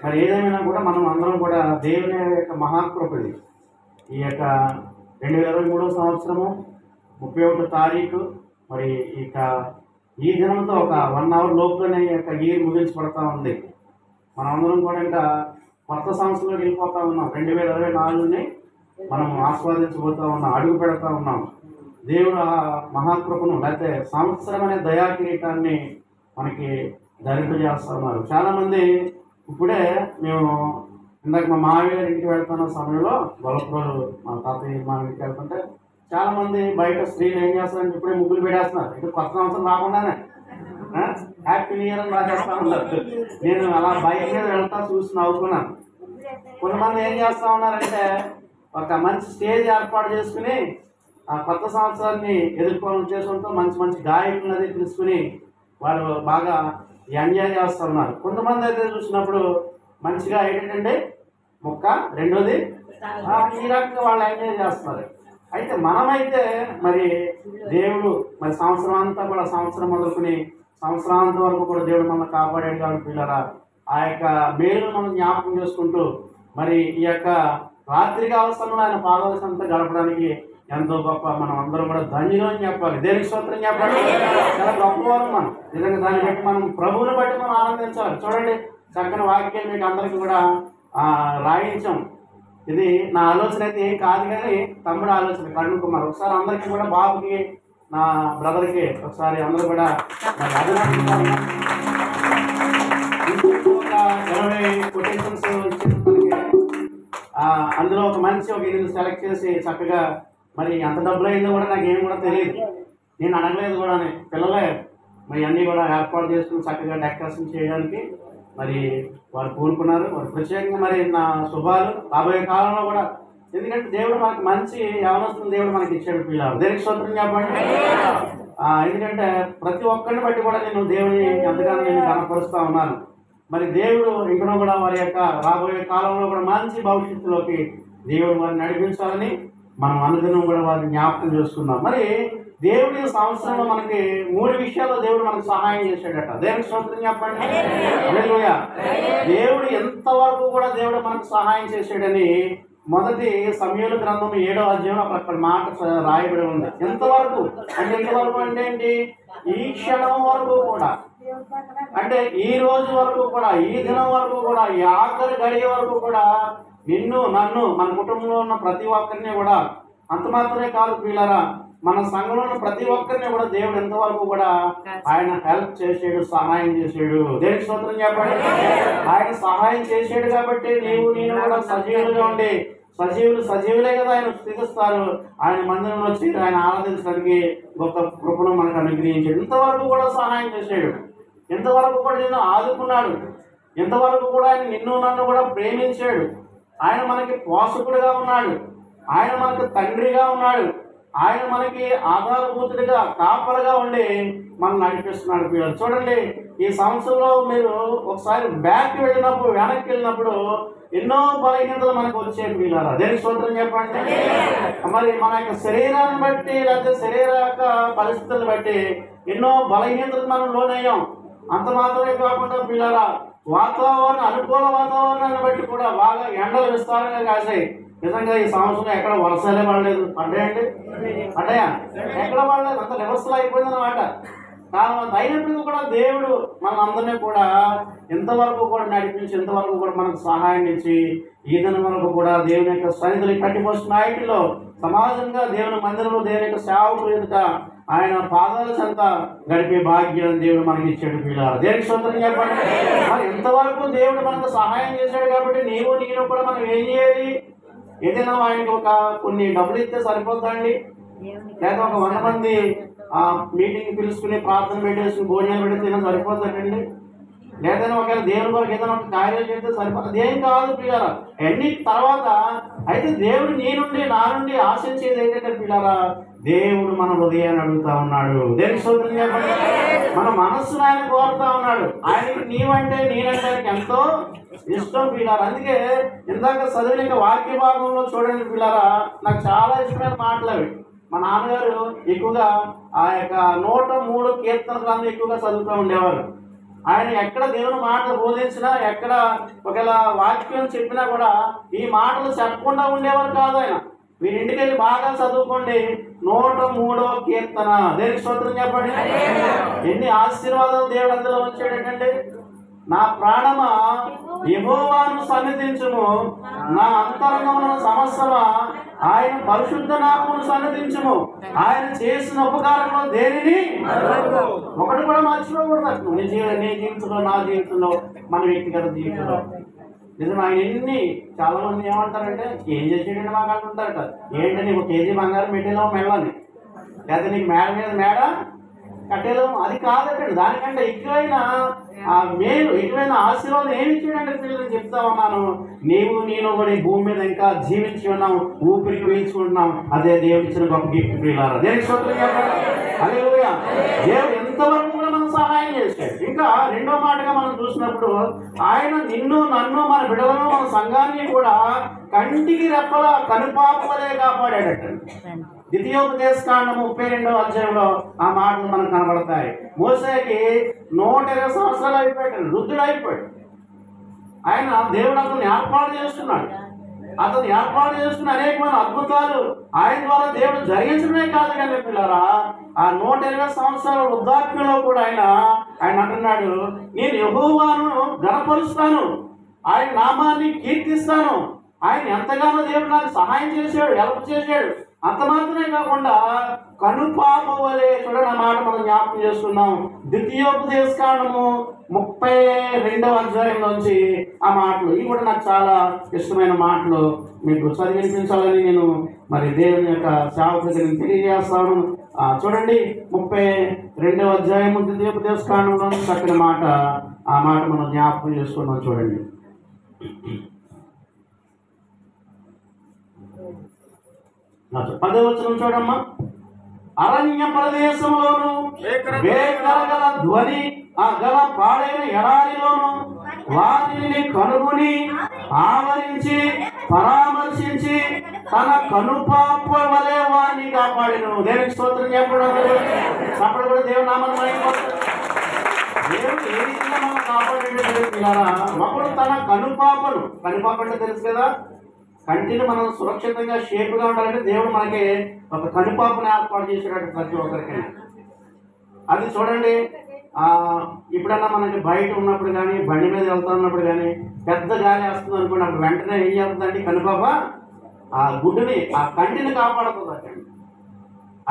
మరి ఏదేమైనా కూడా మనం అందరం కూడా దేవుని యొక్క మహాకృపది ఈ యొక్క 2023 సంవత్సరము 31వ తారీఖు మరి ఇక ఈ దినంతో ఒక 1 అవర్ లోపులోనే ఈ యొక్క ఇయర్ ముగించబడతా ఉంది. మనం అందరం కూడా ఇంకా కొత్త సంవత్సరంలోకి వెళ్ళిపోతా ఉన్నాం. 2024ని మనం ఆస్వాదించబోతా ఉన్నాం, అడుగు పెడతా ఉన్నాం. దేవుడు ఆ మహాకృపను లేకపోతే సంవత్సరం అనే దయా కిరీటాన్ని మనకి ధరింపజేస్తా ఉన్నారు. చాలామంది ఇప్పుడే మేము ఇందాక మా మావయ్య ఇంటికి వెళ్తున్న సమయంలో గొల్లపురం మా తాతయ్య మా ఇంటికి వెళ్తుంటే చాలామంది బయట స్త్రీలు ఏం చేస్తారంటే ఇప్పుడే ముగ్గులు పెట్టేస్తున్నారు. ఇంకా కొత్త సంవత్సరం రాకుండానే హ్యాపీ న్యూ ఇయర్ అని రాసేస్తా ఉన్నారు. నేను అలా బైక్ మీద వెళ్తా చూసి నవ్వుకున్నాను. కొంతమంది ఏం చేస్తా ఉన్నారంటే ఒక మంచి స్టేజ్ ఏర్పాటు చేసుకుని ఆ కొత్త సంవత్సరాన్ని ఎదుర్కోవడం ఉద్దేశంతో మంచి మంచి గాయకులను అది తీసుకుని వారు బాగా ఎంజాయ్ చేస్తూ ఉన్నారు. కొంతమంది అయితే చూసినప్పుడు మంచిగా ఏంటంటే మొక్క రెండోది ఈ రకంగా వాళ్ళు ఎంజాయ్ చేస్తున్నారు. అయితే మనమైతే మరి దేవుడు మరి సంవత్సరం అంతా కూడా సంవత్సరం మొదలుకుని సంవత్సరాంతం వరకు కూడా దేవుడు మనల్ని కాపాడాడు కాబట్టి పిల్లరా ఆ యొక్క మేలును మనం జ్ఞాపకం చేసుకుంటూ మరి ఈ యొక్క రాత్రికి అవసరంలో ఆయన పాదవసంతా గడపడానికి ఎంతో గొప్ప మనం అందరం కూడా ధన్యులు అని చెప్పాలి. దేనికి స్తోత్రం చెప్పాలి. చాలా గొప్పవారు మనం నిజంగా. దాన్ని బట్టి మనం ప్రభువుని బట్టి మనం ఆనందించాలి. చూడండి చక్కని వాక్యం మీకు అందరికీ కూడా రాయించాం. ఇది నా ఆలోచన అయితే ఏం కాదు కానీ తమ్ముడు ఆలోచన కరుణ్ కుమార్. ఒకసారి అందరికీ కూడా బాబుకి నా బ్రదర్కి ఒకసారి అందరూ కూడా మరి అభినందనలు. ఒక 20 కొటేషన్స్ అందులో ఒక మంచి ఒక 8 సెలెక్ట్ చేసి చక్కగా మరి ఎంత డబ్బులు అయిందో కూడా నాకు ఏం కూడా తెలియదు. నేను అడగలేదు కూడా. పిల్లలే మరి అన్నీ కూడా ఏర్పాటు చేసుకుని చక్కగా డెకరేషన్ చేయడానికి మరి వారు కోరుకున్నారు. వారు ప్రత్యేకంగా మరి నా శుభాలు రాబోయే కాలంలో కూడా, ఎందుకంటే దేవుడు మనకి మంచి యవనస్తుని దేవుడు మనకి ఇచ్చాడు పిల్లలు. దేనికి స్తోత్రం చెప్పండి. ఎందుకంటే ప్రతి ఒక్కరిని బట్టి కూడా నేను దేవుని ఎంతగానో నేను కనపరుస్తూ ఉన్నాను. మరి దేవుడు ఇంకనో కూడా వారి యొక్క రాబోయే కాలంలో కూడా మంచి భవిష్యత్తులోకి దేవుడు వారిని నడిపించాలని మనం అనుదినం కూడా వారిని జ్ఞాపకం చేసుకున్నాం. మరి దేవుడి సంవత్సరంలో మనకి 3 విషయాల్లో దేవుడు మనకు సహాయం చేశాడట. దేవునికి స్తోత్రం చెప్పండి. హల్లెలూయా. దేవుడు ఎంతవరకు కూడా దేవుడు మనకు సహాయం చేశాడని మొదటి సమూయేలు గ్రంథం 7వ అధ్యాయంలో అక్కడ మాట రాయబడి ఉంది. ఎంతవరకు అంటే ఎంతవరకు అంటే ఏంటి? ఈ క్షణం వరకు కూడా, అంటే ఈ రోజు వరకు కూడా, ఈ దినం వరకు కూడా, ఈ ఆఖరి గడియ వరకు కూడా నిన్ను నన్ను మన కుటుంబంలో ఉన్న ప్రతి ఒక్కరిని కూడా, అంత మాత్రమే కాదు పిల్లరా, మన సంఘంలో ఉన్న ప్రతి ఒక్కరిని కూడా దేవుడు ఎంతవరకు కూడా ఆయన హెల్ప్ చేసాడు, సహాయం చేసాడు. దేనికి స్తోత్రం చెప్పండి. ఆయన సహాయం చేసాడు కాబట్టి నీవు నేను కూడా సజీవులుగా ఉండి, సజీవులే కదా ఆయన స్థితిస్తారు. ఆయన మందిరంలో వచ్చి ఆయన ఆరాధించడానికి గొప్ప కృపను మనకు అనుగ్రహించాడు. ఇంతవరకు కూడా సహాయం చేశాడు, ఎంతవరకు కూడా నిన్ను ఆదుకున్నాడు, ఎంతవరకు కూడా ఆయన నిన్ను నన్ను కూడా ప్రేమించాడు. ఆయన మనకి పోషకుడిగా ఉన్నాడు, ఆయన మనకు తండ్రిగా ఉన్నాడు, ఆయన మనకి ఆధారభూతుడిగా కాపరగా ఉండి మనం నడిపిస్తున్నాడు పిల్లలు. చూడండి ఈ సంవత్సరంలో మీరు ఒకసారి బ్యాక్ వెళ్ళినప్పుడు, వెనక్కి వెళ్ళినప్పుడు ఎన్నో బలహీనతలు మనకు వచ్చే పిల్లలు. దేనికి స్తోత్రం చెప్పండి. మరి మన యొక్క శరీరాన్ని బట్టి లేకపోతే శరీర యొక్క పరిస్థితులను బట్టి ఎన్నో బలహీనతలు మనం లోనయ్యాం. అంత మాత్రమే కాకుండా పిల్లల అనుకూల వాతావరణాన్ని బట్టి కూడా బాగా ఎండలు విస్తారంగా కాసాయి. నిజంగా ఈ సంవత్సరం ఎక్కడ వర్షాలే పడలేదు. పడ్డాయండి? పడ్డాయా? ఎక్కడ పడలేదు. అంత రివర్సల్ అయిపోయింది అన్నమాట. కారణం అంత అయినప్పటికీ కూడా దేవుడు మన అందరినీ కూడా ఇంతవరకు కూడా నడిపించి, ఇంతవరకు కూడా మనకు సహాయం ఇచ్చి, ఈ దినం వరకు కూడా దేవుని యొక్క సన్నిధిని కట్టిపోస్తున్న ఆయటిలో సమాజంగా దేవుని మందిరంలో దేవుని యొక్క సేవకులు ఎదుట ఆయన పాదాల చెంత గడిపే భాగ్యం దేవుడు మనకి ఇచ్చాడు. పిల్లలు దేనికి సొంతం చెప్పండి. మరి ఎంతవరకు దేవుడు మనకు సహాయం చేశాడు కాబట్టి నేను కూడా మనం ఏం చేయాలి? ఏదైనా ఆయనకి ఒక కొన్ని డబ్బులు ఇస్తే సరిపోతుందండి? లేక ఒక 100 మంది మీటింగ్ పిలుచుకుని ప్రార్థన పెట్టేసుకుని భోజనాలు పెడితే సరిపోతుందండి? లేదైనా ఒకవేళ దేవుని కొరకు ఏదైనా ఒక కార్యాలు చేస్తే సరిపోతుంది? ఏం కాదు పిల్లరా. అన్ని తర్వాత అయితే దేవుడు నా నుండి ఆశించేది ఏంటంటే పిల్లరా, దేవుడు మన హృదయాన్ని అడుగుతా ఉన్నాడు. దేనికి స్తోత్రం చెప్పండి. మన మనస్సును ఆయన కోరుతా ఉన్నాడు. ఆయనకి నీవంటే నేనంటే ఆయనకి ఎంతో ఇష్టం పిల్లరా. అందుకే ఇందాక చదివిన వాక్య భాగంలో చూడండి పిల్లరా, నాకు చాలా ఇష్టమైన మాటలు అవి. మా నాన్నగారు ఎక్కువగా ఆ యొక్క 103 కీర్తన గ్రంథం ఎక్కువగా చదువుతూ ఉండేవారు. ఆయన ఎక్కడ దేవుని మాటలు బోధించినా, ఎక్కడ ఒకవేళ వాక్యం చెప్పినా కూడా ఈ మాటలు చెప్పకుండా ఉండేవారు కాదు. ఆయన మీరు ఇంటికి వెళ్ళి బాగా చదువుకోండి. 103వ కీర్తన. దేనికి స్తోత్రం చెప్పండి. ఎన్ని ఆశీర్వాదాలు దేవుడు అందులో ఉంచాడేటండి. నా ప్రాణమా యెహోవాను సన్నిధించుము, నా అంతరంగమున సమస్తమా ఆయన పరిశుద్ధ నామమును సన్నిధించుము. ఆయన చేసిన ఉపకారంలో దేనిని ఒకటి కూడా మర్చిపోకూడదు. నీ జీవితంలో, నా జీవితంలో, మన వ్యక్తిగత జీవితంలో నిజం. ఆయన ఎన్ని చాలా మంది ఏమంటారంటే ఏం చేసేయండి మాకు అంటుంటారట. ఏంటని ఒక కేజీ బంగారం పెట్టేలో మెళ్ళని, లేదా నీకు మేడ మీద మేడ కట్టేలేము. అది కాదటండి. దానికంటే ఎక్కువైన మేలు, ఎక్కువైన ఆశీర్వాదం ఏమి ఇచ్చాడంటే పిల్లలు చెప్తా ఉన్నాను. నేను కూడా ఈ భూమి మీద ఇంకా జీవించి ఉన్నాం, ఊపిరికి పీల్చుకుంటున్నాం. అదే దేవుడు ఇచ్చిన గొప్ప గిఫ్ట్ పిల్లలు. దేనికి స్తోత్రం చెప్పండి. హల్లెలూయా. దేవుడు ఎంతవరకు కూడా మనం సహాయం చేశాడు. ఇంకా రెండో మాటగా మనం చూసినప్పుడు ఆయన నిన్ను, నన్ను, మన బిడ్డలను, మన సంఘాన్ని కూడా కంటికి రెప్పల కనుపాపలే కాపాడాడటండి. ద్వితీయోపదేశకాండం 32వ అధ్యాయంలో ఆ మాటలు మనకు కనబడతాయి. మోసేకి 120 సంవత్సరాలు అయిపోయాడు, వృద్ధుడు అయిపోయాడు. ఆయన దేవుడు అతను ఏర్పాటు చేస్తున్నాడు. అతను ఏర్పాటు చేసుకున్న అనేకమైన అద్భుతాలు ఆయన ద్వారా దేవుడు జరిగించడమే కాదు కానీ పిల్లరా, ఆ 120 సంవత్సరాల వృద్ధాప్యంలో కూడా ఆయన అంటున్నాడు, నేను యెహోవాను ఘనపరుస్తాను, ఆయన నామాన్ని కీర్తిస్తాను. ఆయన ఎంతగానో దేవుడు నాకు సహాయం చేశాడు, హెల్ప్ చేశాడు. అంత మాత్రమే కాకుండా కనుపాప వలె చూడండి ఆ మాట మనం జ్ఞాపకం చేసుకున్నాం. ద్వితీయోపదేశకాండము 32వ అధ్యాయం నుంచి ఆ మాటలు. ఇవి కూడా నాకు చాలా ఇష్టమైన మాటలు. మీకు చదివినిపించాలని నేను మరి దేవుని యొక్క సేవకుడిని తెలియజేస్తాను. చూడండి 32వ అధ్యాయము ద్వితీయోపదేశకాండంలో చక్కని మాట. ఆ మాట మనం జ్ఞాపకం చేసుకున్నాం. చూడండి 10వ వచనం చూడమ్మా. అరణ్య ప్రదేశంలోను వేగల ధ్వని గల పాడైన ఎడారిలోను వారిని కనుగొని ఆవరించి పరామర్శించి తన కనుపాప వలె వారిని కాపాడిను. దేనికి స్తోత్రం చెప్పడం. అప్పుడు కూడా దేవుని నామం దేవుడు ఏ రీతిగా మనం కాపాడినారా. ఒకడు తన కనుపాపను, కనుపాప అంటే తెలుసు కదా, కంటిని మనం సురక్షితంగా షేప్గా ఉండాలంటే దేవుడు మనకి ఒక కనుపాపను ఏర్పాటు చేసేటట్టు ప్రతి ఒక్కరికి. అది చూడండి, ఇప్పుడన్నా మనకి బయట ఉన్నప్పుడు కానీ, బండి మీద వెళ్తున్నప్పుడు కానీ పెద్ద గాలి వస్తుంది అనుకోండి, అప్పుడు వెంటనే ఏం చేస్తుందండి కనుపాప ఆ గుడ్డుని, ఆ కంటిని కాపాడుతుంది.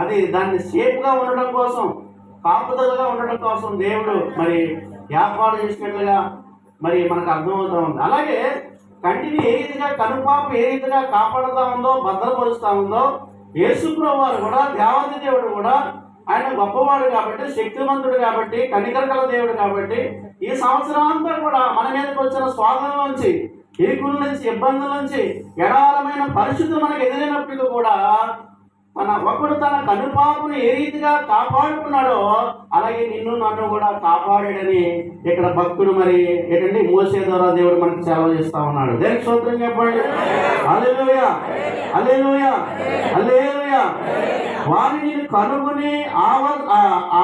అది దాన్ని షేప్గా ఉండడం కోసం, కాపుదలుగా ఉండడం కోసం దేవుడు మరి ఏర్పాటు చేసినట్లుగా మరి మనకు అర్థమవుతా ఉంది. అలాగే కంటిని ఏ రీతిగా, కనుపాప ఏ రీతిగా కాపాడుతూ ఉందో, భద్రపరుస్తూ ఉందో, యేసుప్రభువు వారు కూడా, దేవాది దేవుడు కూడా ఆయన గొప్పవాడు కాబట్టి, శక్తివంతుడు కాబట్టి, కనికరగల దేవుడు కాబట్టి ఈ సంవత్సరం అంతా కూడా మన మీదకి వచ్చిన స్వాధీనం నుంచి, ఇరుకుల నుంచి, ఇబ్బందుల నుంచి, ఎడారమైన పరిస్థితులు మనకు ఎదురైనప్పటికీ కూడా ఒకడు తన కనుపాపను ఏ రీతిగా కాపాడుకున్నాడో అలాగే నిన్ను నన్ను కూడా కాపాడాడని ఇక్కడ భక్తుడు మరి ఏంటంటే మోసే ద్వారా దేవుడు మనకు సేవ చేస్తా ఉన్నాడు. దేనికి స్తోత్రం చెప్పండి. హల్లెలూయా, హల్లెలూయా, హల్లెలూయా. వారిని కనుగొని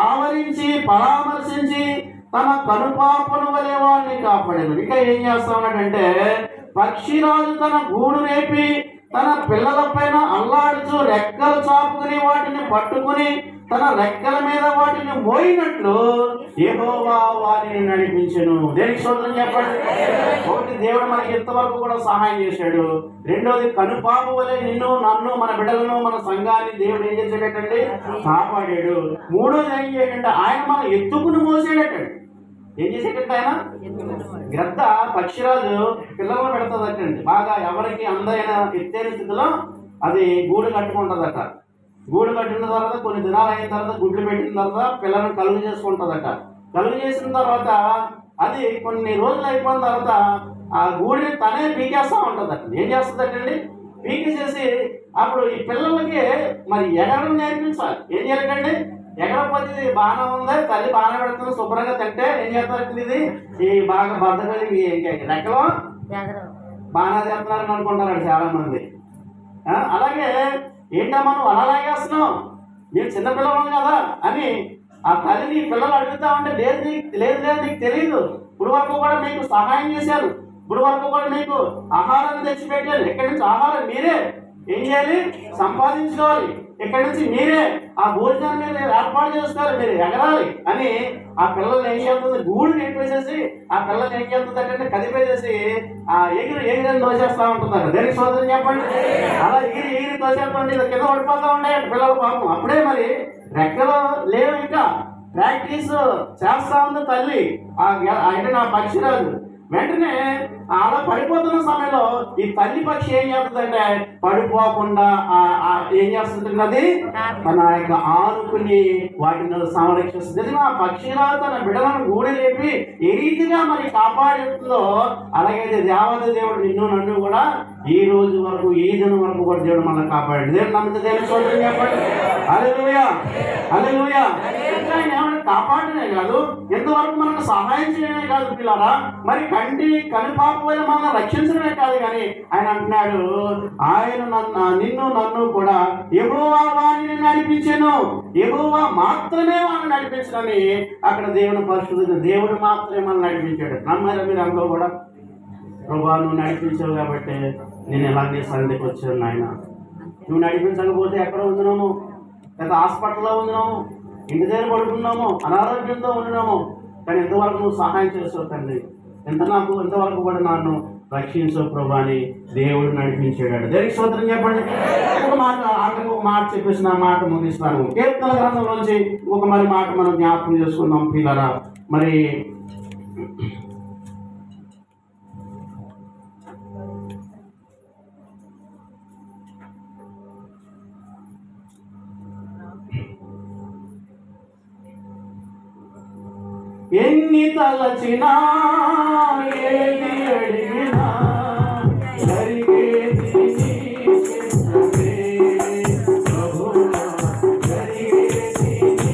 ఆవరించి పరామర్శించి తన కనుపాపను వలె వారిని కాపాడాడు. ఇంకా ఏం చేస్తా ఉన్నాడంటే, పక్షిరాజు తన గూడు రేపి తన పిల్లల పైన అల్లాడుచు రెక్కలు చాపుకుని వాటిని పట్టుకుని తన రెక్కల మీద వాటిని మోయినట్లు యెహోవా వారిని నడిపించెను. దేనికి స్తోత్రం చెప్పండి. ఒకటి, దేవుడు మనకి ఇంతవరకు కూడా సహాయం చేశాడు. రెండోది, కనుపాపు వలె నిన్ను, నన్ను, మన బిడ్డలను, మన సంఘాన్ని దేవుడు ఏం చేశాడటండి? కాపాడాడు. మూడోది ఏం చేశాడంటే ఆయన మనం ఎత్తుకుని మోసాడటండి. ఏం చేసేటట్టు ఆయన? గ్రద్ద పక్షిరాజు పిల్లలను పెడతాదటండి. బాగా ఎవరికి అందరైన ఎత్తైన స్థితిలో అది గూడు కట్టుకుంటుందట. గూడు కట్టిన తర్వాత కొన్ని దినాలు అయిన తర్వాత గుడ్లు పెట్టిన తర్వాత పిల్లలను కలుగు చేసుకుంటుందట. కలుగు చేసిన తర్వాత అది కొన్ని రోజులు అయిపోయిన తర్వాత ఆ గూడిని తనే పీకేస్తూ ఉంటుందట. ఏం చేస్తుందటండి? పీకేసేసి అప్పుడు ఈ పిల్లలకి మరి ఎగరడం నేర్పించాలి. ఏం చేయాలండి? ఎగరపోతే బాగా ఉంది, తల్లి బాగా పెడుతుంది, శుభ్రంగా తింటే ఏం చేస్తారంటే ఇది ఈ బాగా బద్దకలి రెక్కలో బాగా చేస్తున్నారని అనుకుంటారు చాలా మంది. అలాగే ఏంటమ్మా నువ్వు అలా లాగేస్తున్నావు, నేను చిన్నపిల్లలు కదా అని ఆ తల్లిని పిల్లలు అడుగుతా ఉంటే లేదు నీకు తెలియదు, ఇప్పుడు వరకు కూడా మీకు సహాయం చేశారు, ఇప్పుడు వరకు కూడా మీకు ఆహారాన్ని తెచ్చిపెట్టారు, ఎక్కడి నుంచి ఆహారం మీరే ఏం చేయాలి? సంపాదించుకోవాలి. ఇక్కడి నుంచి మీరే ఆ భోజనాన్ని మీరు ఏర్పాటు చేసుకోవాలి, మీరు ఎగరాలి అని ఆ పిల్లల్ని ఏం చేస్తుంది? గూడు నేర్పేసేసి ఆ పిల్లల్ని ఏం చేస్తుంది అంటే కదిపేసేసి ఆ ఎగిరి దోచేస్తూ ఉంటున్నారు. దేనికి స్తోత్రం చెప్పండి. అలా ఎగిరి దోచేస్తుంటే కింద పడిపోతూ ఉంటాయి పిల్లల పాపం. అప్పుడే మరి రెక్కలు లేవు, ఇంకా ప్రాక్టీస్ చేస్తా ఉంది తల్లి. అంటే నా పక్షిరాజు వెంటనే అలా పడిపోతున్న సమయంలో ఈ తల్లి పక్షి ఏం చేస్తుందంటే పడిపోకుండా ఏం చేస్తుంటున్నది? తన యొక్క ఆనుకుని వాటిని సంరక్షిస్తుంది. ఆ పక్షిరాజు తన బిడ్డలను గూడి లేపి ఏ రీతిగా మరి కాపాడుతుందో అలాగైతే దేవాది దేవుడు నిన్ను నన్ను కూడా ఈ రోజు వరకు, ఈ దినం వరకు కూడా దేవుడు మనల్ని కాపాడు. దేవుడు నమ్మితే దేవుని స్తోత్రం చెప్పండి. హల్లెలూయా, హల్లెలూయా. ఆయన ఏమైనా కాపాడనే కాదు, ఎంతవరకు మనకు సహాయం చేయడమే కాదు పిల్లరా, మరి కనుపాపు వల్ల మనల్ని రక్షించడమే కాదు. కానీ ఆయన అంటున్నాడు, ఆయన నిన్ను నన్ను కూడా యెహోవా వారిని నడిపించెను. యెహోవా మాత్రమే వారిని నడిపించడని అక్కడ దేవుని పరిశుద్ధ దేవుడు మాత్రమే మనల్ని నడిపించాడు. నమ్మారా మీరు అందరూ కూడా? ప్రభువా నువ్వు నడిపించావు కాబట్టి నేను ఎలాంటి సంధికి వచ్చాను నాయన. నువ్వు నడిపించకపోతే ఎక్కడ ఉంటున్నాము? లేదా హాస్పిటల్లో ఉంటున్నాము, ఇంటి దగ్గర పడుకున్నాము, అనారోగ్యంతో ఉంటున్నాము. కానీ ఎంతవరకు నువ్వు సహాయం చేస్తావు తండ్రి, ఎంతవరకు కూడా నన్ను రక్షించు ప్రభు అని దేవుడు నడిపించాడు. దేనికి స్తోత్రం చెప్పండి. ఒక మాట చెప్పేసి నా మాట ముగిస్తాను. కీర్తన గ్రంథంలోంచి ఒక మాట మనం జ్ఞాపకం చేసుకుందాం పిల్లరా. మరి ఎన్ని తలచినా ఏది అడిగినా జరిగేది నీ చిత్తమే ప్రభువా, జరిగేది నీ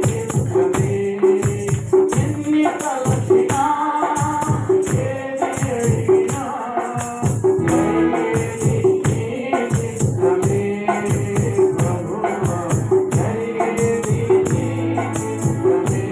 చిత్తమే. ఎన్ని తలచినా ఏది అడిగినా జరిగేది నీ చిత్తమే ప్రభువా, జరిగేది నీ చిత్తమే.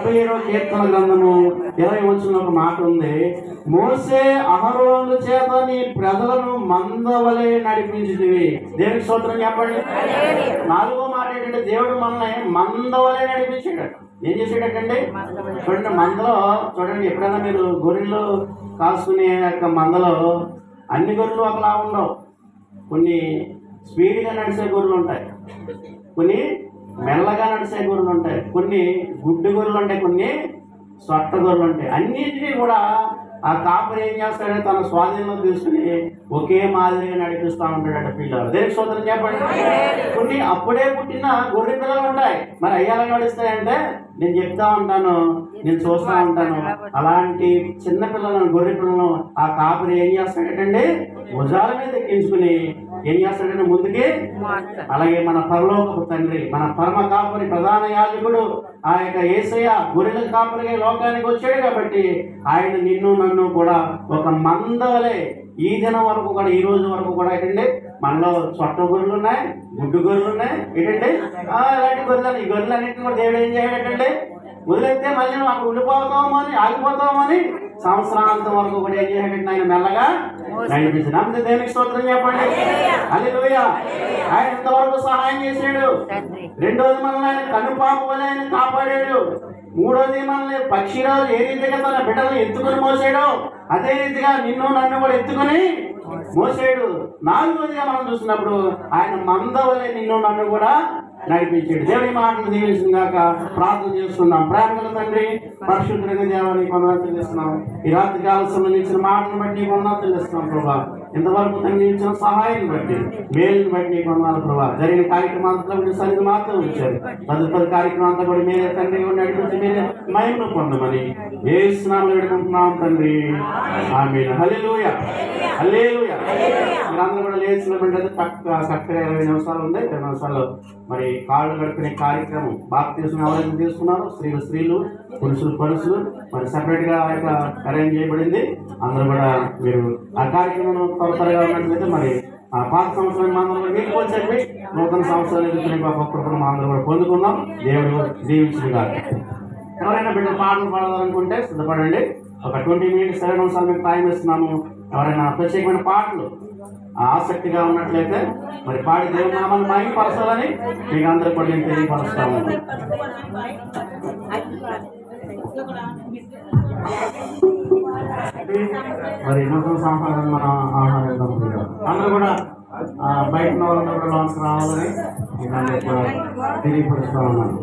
77వ కీర్తన గ్రంథము 20 ఒక మాట ఉంది. మోసే అహరోనుల చేత నీ ప్రజలను మందవలే నడిపించితివి. దేవునికి స్తోత్రం చెప్పండి. 4వ మాట ఏంటంటే దేవుడు మనల్ని మందవలే నడిపించాడు. ఏం చేసాడటండి? చూడండి, మందలో చూడండి, ఎప్పుడైనా మీరు గొర్రెలు కాసుకునే యొక్క మందలో అన్ని గొర్రెలు ఒకలా ఉండవు. కొన్ని స్పీడ్గా నడిచే గొర్రెలు ఉంటాయి, కొన్ని మెల్లగా నడిచే గొర్రెలు ఉంటాయి, కొన్ని గుడ్డు గొర్రెలు ఉంటాయి, కొన్ని సొట్ట గొర్రెలు ఉంటాయి. అన్నింటినీ కూడా ఆ కాపరి ఏం చేస్తాడంటే తన స్వాధీనంలో తీసుకుని ఒకే మాదిరిగా నడిపిస్తూ ఉంటాడట పిల్లలు. దేనికి స్తోత్రం చెప్పండి. కొన్ని అప్పుడే పుట్టిన గొర్రె పిల్లలు ఉంటాయి, మరి అయ్యాలా నడుస్తాయంటే నేను చెప్తా ఉంటాను, నేను చూస్తూ ఉంటాను. అలాంటి చిన్న పిల్లలను, గొర్రె పిల్లలను ఆ కాపరి ఏం చేస్తాడటండి? భుజాల మీద ఎక్కించుకుని ఏం చేస్తాడంటే ముందుకి. అలాగే మన పరలోకపు తండ్రి, మన పరమ కాపరి, ప్రధాన యాజకుడు ఆ యొక్క యేసయ్య గొర్రెల కాపరిగా లోకానికి వచ్చాడు కాబట్టి ఆయన నిన్ను నన్ను కూడా ఒక మందవలే ఈ దినం వరకు కూడా, ఈ రోజు వరకు కూడా ఏంటండి మనలో చొట్ట గొర్రెలు ఉన్నాయి, గుడ్డు గొర్రెలు ఉన్నాయి. ఏంటంటే ఇలాంటి గొర్రెలు, ఈ గొర్రెలు అన్నింటినీ కూడా దేవుడు ఏం చేయడంటే వదిలేస్తే మళ్ళీ నువ్వు అక్కడ ఉండిపోతామో అని, ఆగిపోతామో అని సంవత్సరాంతం వరకు కూడా ఏం చేయకండి ఆయన మెల్లగా నడిపించాడు. అంతే దేవునికి స్తోత్రం చెప్పండి. హల్లెలూయా. ఆయన ఇంతవరకు సహాయం చేశాడు. రెండోది మనల్ని ఆయన కనుపాప వలె ఆయన కాపాడాడు. మూడోది మనల్ని పక్షిరాజు ఏ రీతిగా తన బిడ్డలను ఎత్తుకుని మోసాడో అదే రీతిగా నిన్ను నన్ను కూడా ఎత్తుకుని మోసాడు. నాలుగోదిగా మనం చూసినప్పుడు ఆయన మందవలే నిన్ను నన్ను కూడా నడిపించాడు. దేవుని మాటలు దీవించిందాక ప్రార్థన చేస్తున్నాం. ప్రేమగల తండ్రి, పరిశుద్ధులైన దేవానికి వందనాలు చెల్లిస్తున్నాం. ఈ రాత్రి కాలం సంబంధించిన మాటను బట్టి వందనాలు చెల్లిస్తున్నాం ప్రభా. ఇంతవరకు తండ్రి ఇచ్చిన సహాయం బట్టి, మేలుని బట్టి నీకు వందనాలు ప్రభా. జరిగిన కార్యక్రమాంతా కూడా సరిగ్గా మాత్రం ఇచ్చారు. తదుపరి కార్యక్రమం అంతా కూడా మీరే తండ్రి నడిపించి మీరే మహిమను పొందమని యేసు నామములో వేడుకుంటున్నాం తండ్రి. ఆమేన్. హల్లెలూయా, హల్లెలూయా. మీరందరూ కూడా లేచిన వెంటనే చక్కగా 20 నిమిషాలు ఉంది. 20 నిమిషాల్లో మరి కాళ్ళు గడుపుకునే కార్యక్రమం బాప్తిస్మం ఎవరైతే తీసుకున్నారో స్త్రీలు, పురుషులు మరి సెపరేట్గా అరేంజ్ చేయబడింది. అందరూ కూడా మీరు ఆ కార్యక్రమం త్వరగా ఉన్నట్లయితే మరి ఆ పాత సంవత్సరాన్ని అందరూ కూడా మీకు వచ్చి నూతన సంవత్సరాలు ఎదుర్కొనే ఒక్కొక్కరు మా అందరూ కూడా పొందుకుందాం. దేవుడు దీవించింది కాదు. ఎవరైనా బిడ్డ పాటలు పాడాలనుకుంటే సిద్ధపడండి. ఒక 20 మినిట్స్ 7 నిమిషాలు మీకు టైం ఇస్తున్నాము. ఎవరైనా ప్రత్యేకమైన పాటలు ఆసక్తిగా ఉన్నట్లయితే మరి పాడి దేవుని నామాన్ని మహిమపరచాలని మీకు అందరూ కూడా నేను తెలియపరుస్తాము. మరి నూతన సంవత్సరం మన ఆహారం అందరూ కూడా బయట వాళ్ళందరూ కూడా లోనికి రావాలని మీకు అందరూ కూడా తెలియపరుస్తా ఉన్నాను.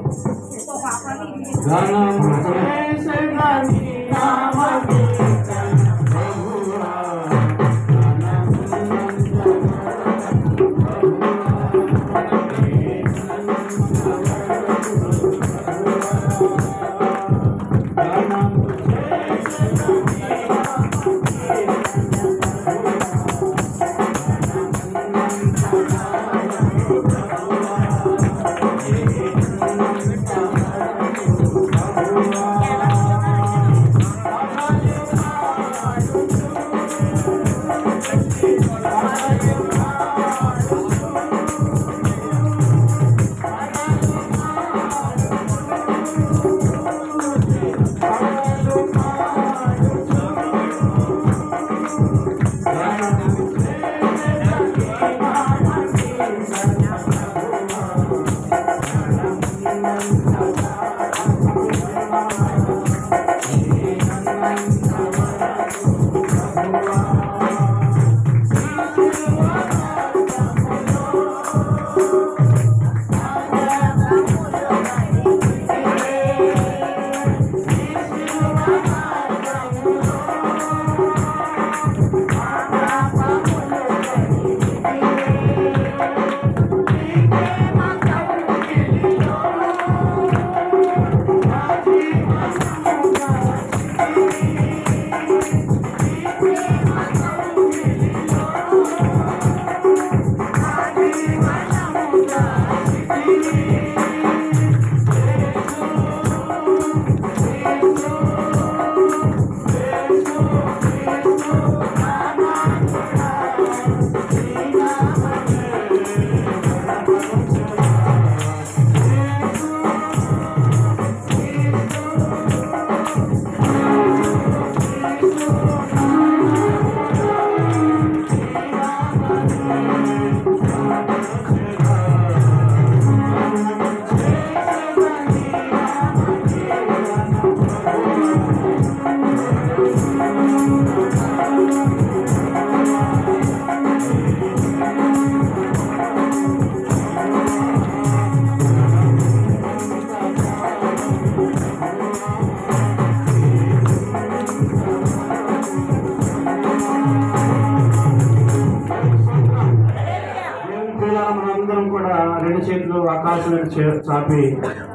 చాపి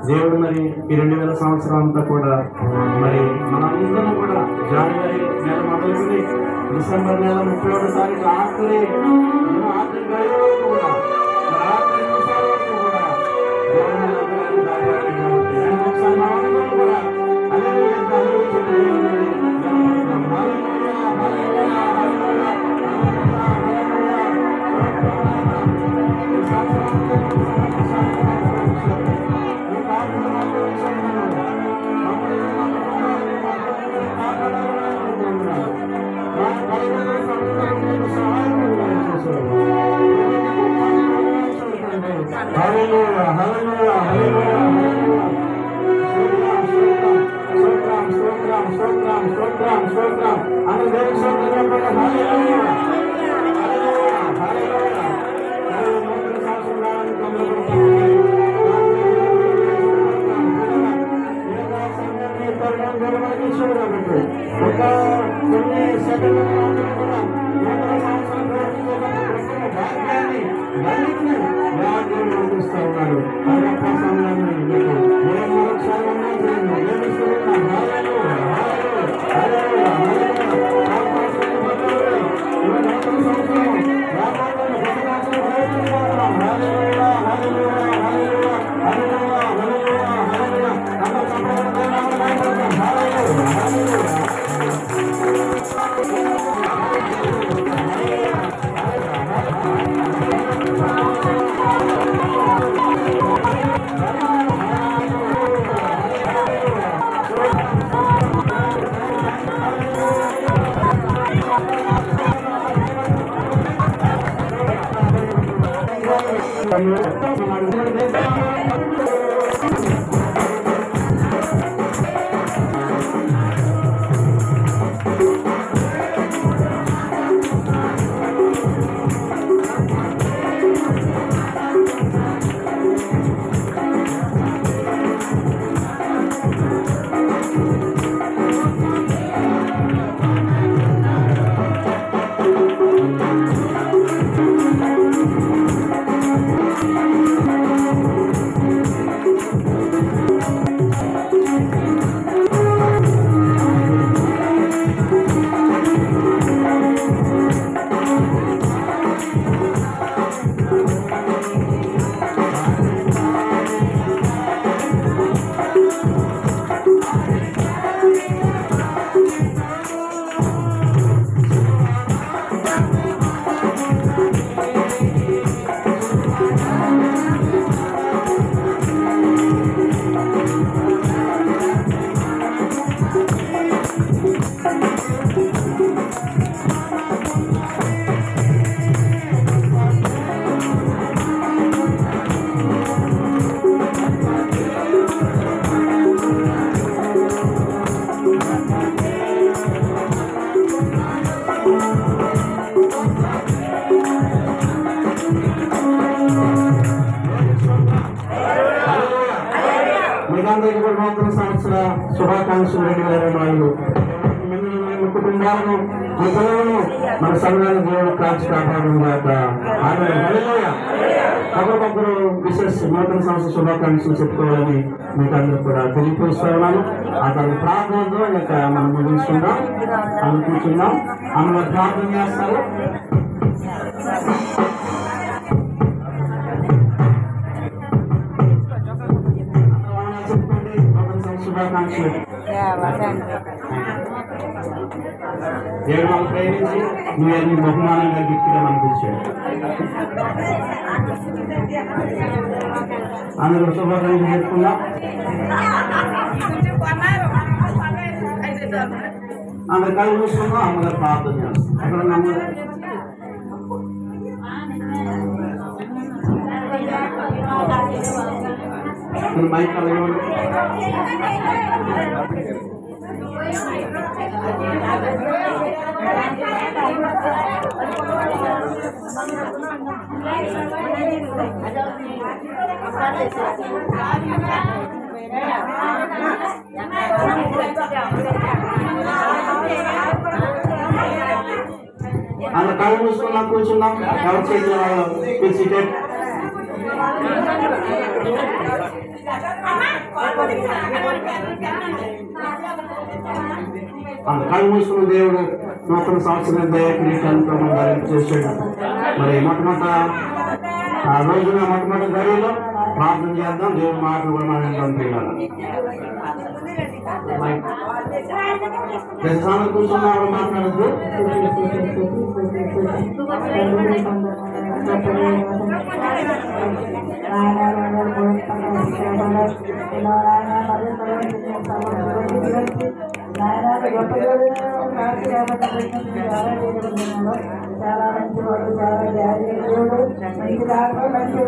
దేవుడు మరి ఈ 2000 సంవత్సరం అంతా కూడా మరి మనందరం కూడా జనవరి నెల మొదలుకొని డిసెంబర్ నెల 31వ తారీఖు ఆఖరి గడియ వరకు కూడా ఆఖరి నిమిషాల వరకు కూడా దేవుడు మనందరినీ కాపాడాడు కాబట్టి ఒకసారి మనందరం కూడా హల్లెలూయా ఒక కొన్ని సెకండ్ల అందిస్తూ ఉన్నాడు ఆ గొప్ప సమయాన్ని మీకు నేను మరొకసారి సంవత్సర శుభాకాంక్షలు 2025 మీ కుటుంబాలను మీ పిల్లలను మన సంఘాన్ని దేవుడు కాచి కాపాడడం కాక ఒకరికొకరు విశేష నూతన సంవత్సర శుభాకాంక్షలు చెప్పుకోవాలని మీకు అందరూ కూడా తెలియపరుస్తూ ఉన్నాను. ఆ తర్వాత ప్రార్థనతో ఇంకా మనం ముగించుకుందాం, అన్ని కూర్చుందాం. అందులో ప్రార్థన చేస్తారు. శుభాకాంక్షలు దేవుడు మనం ప్రేమించి నువ్వు బహుమానంగా గిఫ్ట్గా మనకు ఇచ్చాడు. అందరూ శుభాకాంక్షలు చెప్పుకుందాం. అందరు కళ్ళు చూసుకుందాం. అమ్మగారు ప్రార్థన చేస్తాం. అక్కడ మైక్ కలగండి. అలా కళ్ళు మూసుకున్నాం, కూర్చున్నాం. ఎవరి చేతిలో కళ్ళు మూసుకున్న దేవుడు నూతన సంవత్సరం దయకీకంతో మనం చేసాడు. మరి మొట్టమొదట ఆ రోజున మొట్టమొదటి గడిలో ప్రార్థన చేద్దాం. దేవుని మాటలు కూడా మనం వింటాం పిల్లలు. ప్రతిసారి కూర్చున్నారు మాట్లాడద్దు. చాలా మంచి వాళ్ళు, చాలా జాగ్రత్తలు, మంచి దాకా మంచి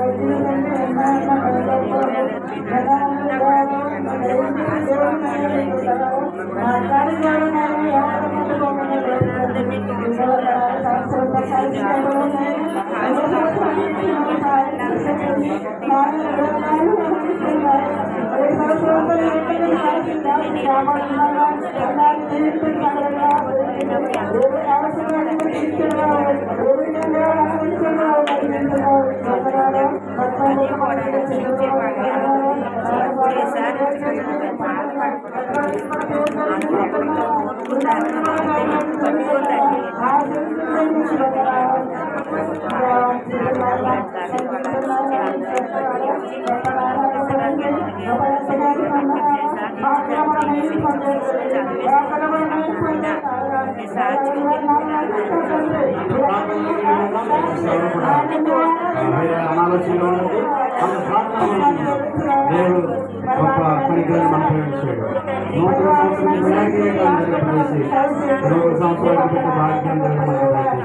అనాలోచనలో ఉన్నది దేవుడు గొప్ప పనికిరాని మనం ప్రేమించాడు. నూతన సంవత్సరం వినాయకుడిగా జరిపేసి 20 సంవత్సరాలు పెట్టి భాగ్యం మనకు దయచేశాడు.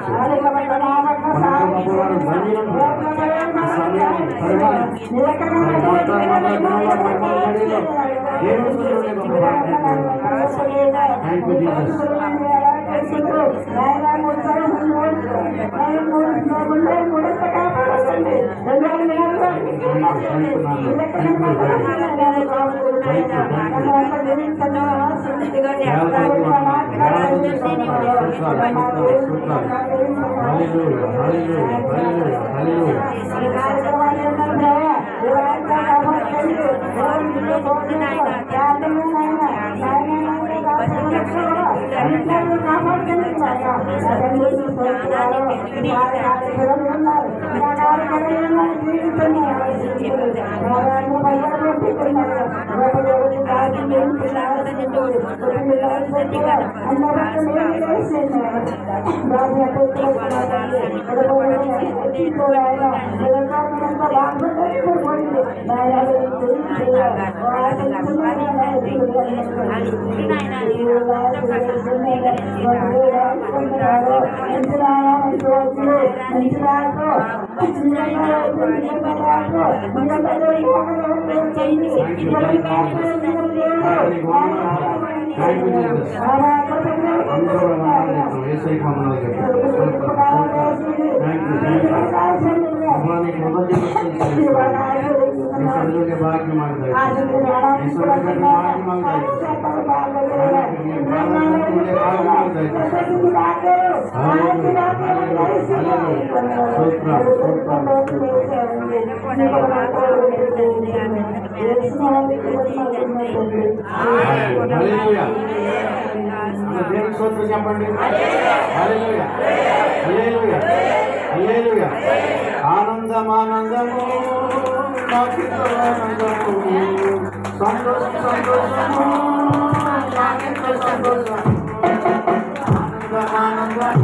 చెప్పండి. ఆనందం ఆనందము సంతోషం సంతోషము సంతోషం ఆనందం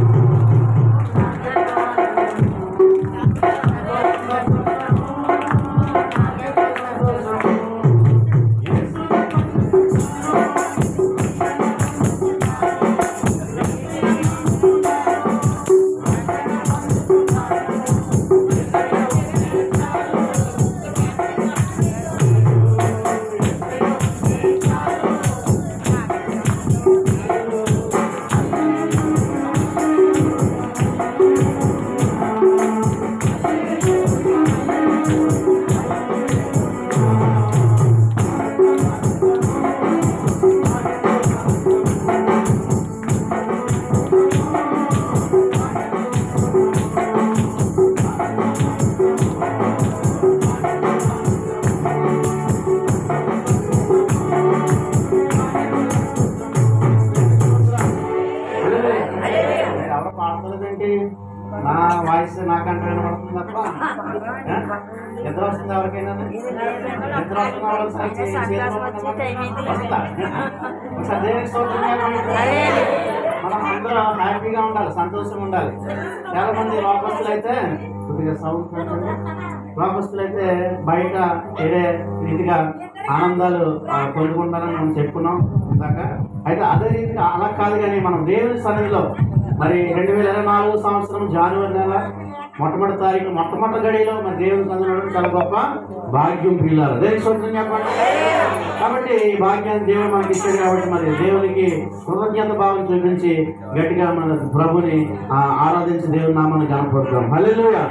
వాయిస్ నాకంటే వినబడుతుంది తప్ప నిద్ర వస్తుంది ఎవరికైనా? నిద్ర వస్తున్న వాళ్ళు ఒకసారి వస్తుందా? ఒకసారి దేవునికి స్తోత్రం చెప్పండి. మనం అందరం హ్యాపీగా ఉండాలి, సంతోషంగా ఉండాలి. చాలా మంది లోకస్తులు అయితే కొద్దిగా సౌండ్ పెట్టండి. లోకస్తులు అయితే బయట వేరే రీతిగా ఆనందాలు పొందుకుంటారని మనం చెప్పుకున్నాం ఇందాక. అయితే అదే రీతిగా అలా కాదు, కానీ మనం దేవుని సన్నిధిలో మరి 2024 సంవత్సరం జనవరి నెల మొట్టమొదటి తారీఖు మొట్టమొదటి గడిలో మరి దేవుని సన్నిధిలో చాలా గొప్ప భాగ్యం పిల్లలు. దేవుని స్తోత్రం చెప్పండి. కాబట్టి ఈ భాగ్యాన్ని దేవుడు మనకి ఇచ్చాడు కాబట్టి మరి దేవునికి కృతజ్ఞత భావం చూపించి గట్టిగా మన ప్రభుని ఆరాధించి దేవుని నామాన్ని కనపడుతాం. హల్లెలూయా.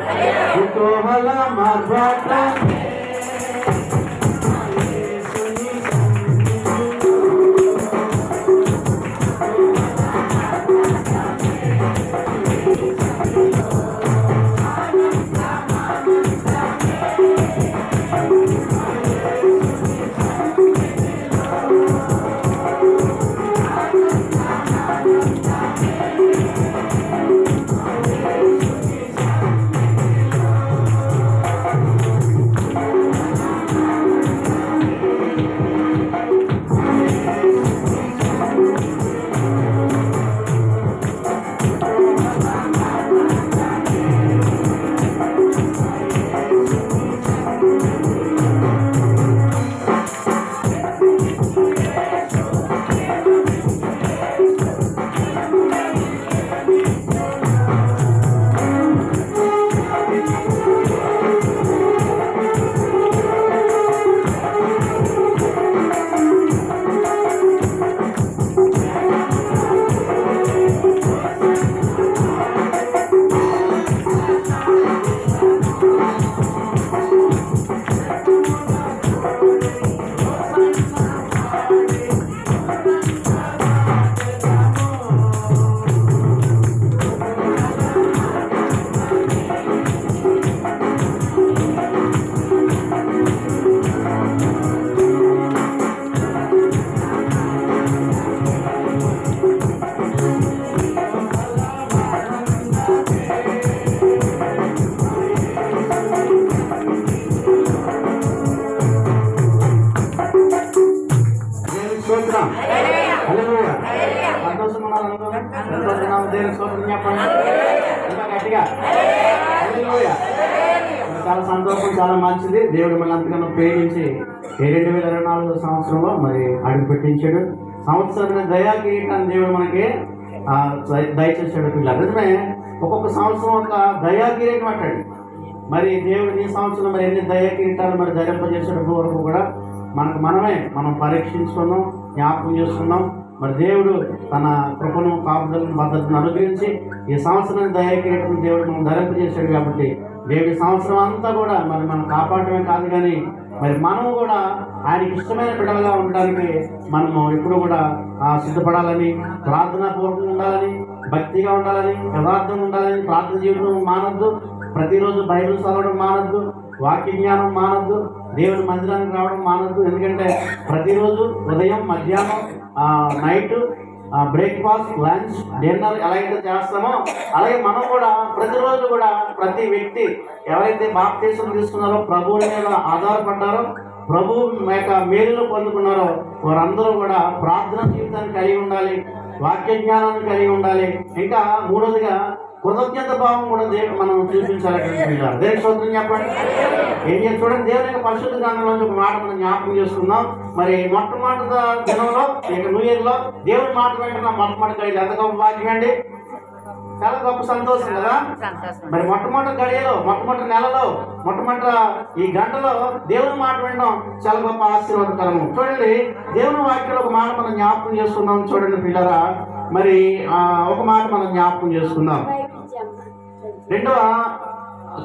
చాలా సంతోషం, చాలా మంచిది. దేవుడు మళ్ళీ అంతకన్నా ప్రేమించి 2024 సంవత్సరంలో మరి అడుగు పెట్టించాడు. సంవత్సరం దయా కిరీటాన్ని దేవుడు మనకి దయచేసాడు పిల్లలు. నిజమే, ఒక్కొక్క సంవత్సరం ఒక దయా కిరీటం అంటాడు. మరి దేవుడు ఈ సంవత్సరం మరి ఎన్ని దయా కిరీటాలు మరి ధరింపజేసేటప్పుడు వరకు కూడా మనం పరీక్షించుకున్నాం, జ్ఞాపకం చేసుకున్నాం. మరి దేవుడు తన కృపను, కాపుదలను, భద్రతను అనుగ్రహించి ఈ సంవత్సరాన్ని దయా కిరీటం దేవుడు మనం ధరింపజేశాడు. కాబట్టి దేవుడి సంవత్సరం అంతా కూడా మరి మనం కాపాడమే కాదు, కానీ మరి మనము కూడా ఆయనకి ఇష్టమైన బిడ్డలుగా ఉండడానికి మనము ఎప్పుడు కూడా సిద్ధపడాలని, ప్రార్థనాపూర్వకంగా ఉండాలని, భక్తిగా ఉండాలని, యథార్థంగా ఉండాలని, ప్రార్థన జీవితం మానద్దు, ప్రతిరోజు బైబిల్ చదవడం మానద్దు, వాక్య జ్ఞానం మానద్దు, దేవుని మందిరానికి రావడం మానద్దు. ఎందుకంటే ప్రతిరోజు ఉదయం, మధ్యాహ్నం, నైట్, బ్రేక్ఫాస్ట్, లంచ్, డిన్నర్ ఎలా అయితే చేస్తామో అలాగే మనం కూడా ప్రతిరోజు కూడా ప్రతి వ్యక్తి ఎవరైతే బాప్తీసం తీసుకున్నారో, ప్రభువుని మీద ఆధారపడ్డారో, ప్రభు యొక్క మేలును పొందుకున్నారో వారందరూ కూడా ప్రార్థన జీవితాన్ని కలిగి ఉండాలి, వాక్య జ్ఞానాన్ని కలిగి ఉండాలి. ఇంకా మూడోదిగా కృతజ్ఞత భావం కూడా మనం చూపించాలి. దేవుని స్తోత్రం చెప్పండి. ఏం చేసి చూడండి, దేవుని యొక్క పరిశుద్ధ గ్రంథంలో ఒక మాట మనం జ్ఞాపకం చేసుకుందాం. మరి మొట్టమొదటి దినంలో ఇక న్యూ ఇయర్ లో దేవుని మాట వెంటనే మొట్టమొదటి గడియలు ఎంత గొప్ప భాగ్యం అండి, చాలా గొప్ప సంతోషం కదా. మరి మొట్టమొదటి గడియలో, మొట్టమొదటి నెలలో, మొట్టమొదటి ఈ గంటలో దేవుని మాట వినడం చాలా గొప్ప ఆశీర్వాదకరము. చూడండి, దేవుని వాక్యంలో ఒక మాట మనం జ్ఞాపకం చేసుకుందాం. చూడండి పిల్లరా, మరి ఒక మాట మనం జ్ఞాపకం చేసుకుందాం. 2వ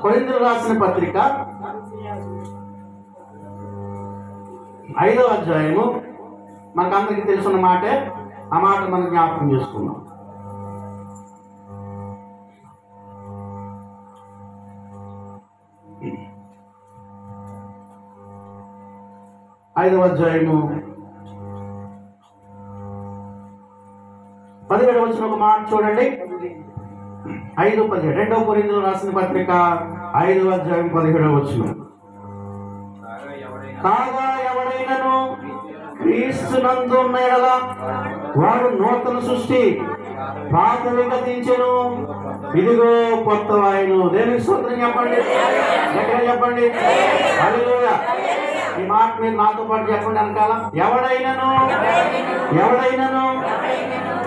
కొరింథీయులకు రాసిన పత్రిక 5వ అధ్యాయము, మనకందరికీ తెలుసున్న మాటే. ఆ మాట మనం జ్ఞాపకం చేసుకుందాం. ఐదవ అధ్యాయము 17వ వచనం ఒక మాట చూడండి. 5:17 2వ కొరింథీయులకు రాసిన పత్రిక 5:17 కాగా ఎవడైనను క్రీస్తునందు ఉన్న యెడల వాడు నూతన సృష్టి, పాతవి గతించెను, ఇదిగో కొత్త వాయును. దేనికి స్తోత్రం చెప్పండి, ఎక్కడ చెప్పండి. హల్లెలూయా. ఈ మాట మీరు నాతో పాటు చెప్పండి వెనకాల. ఎవడైనను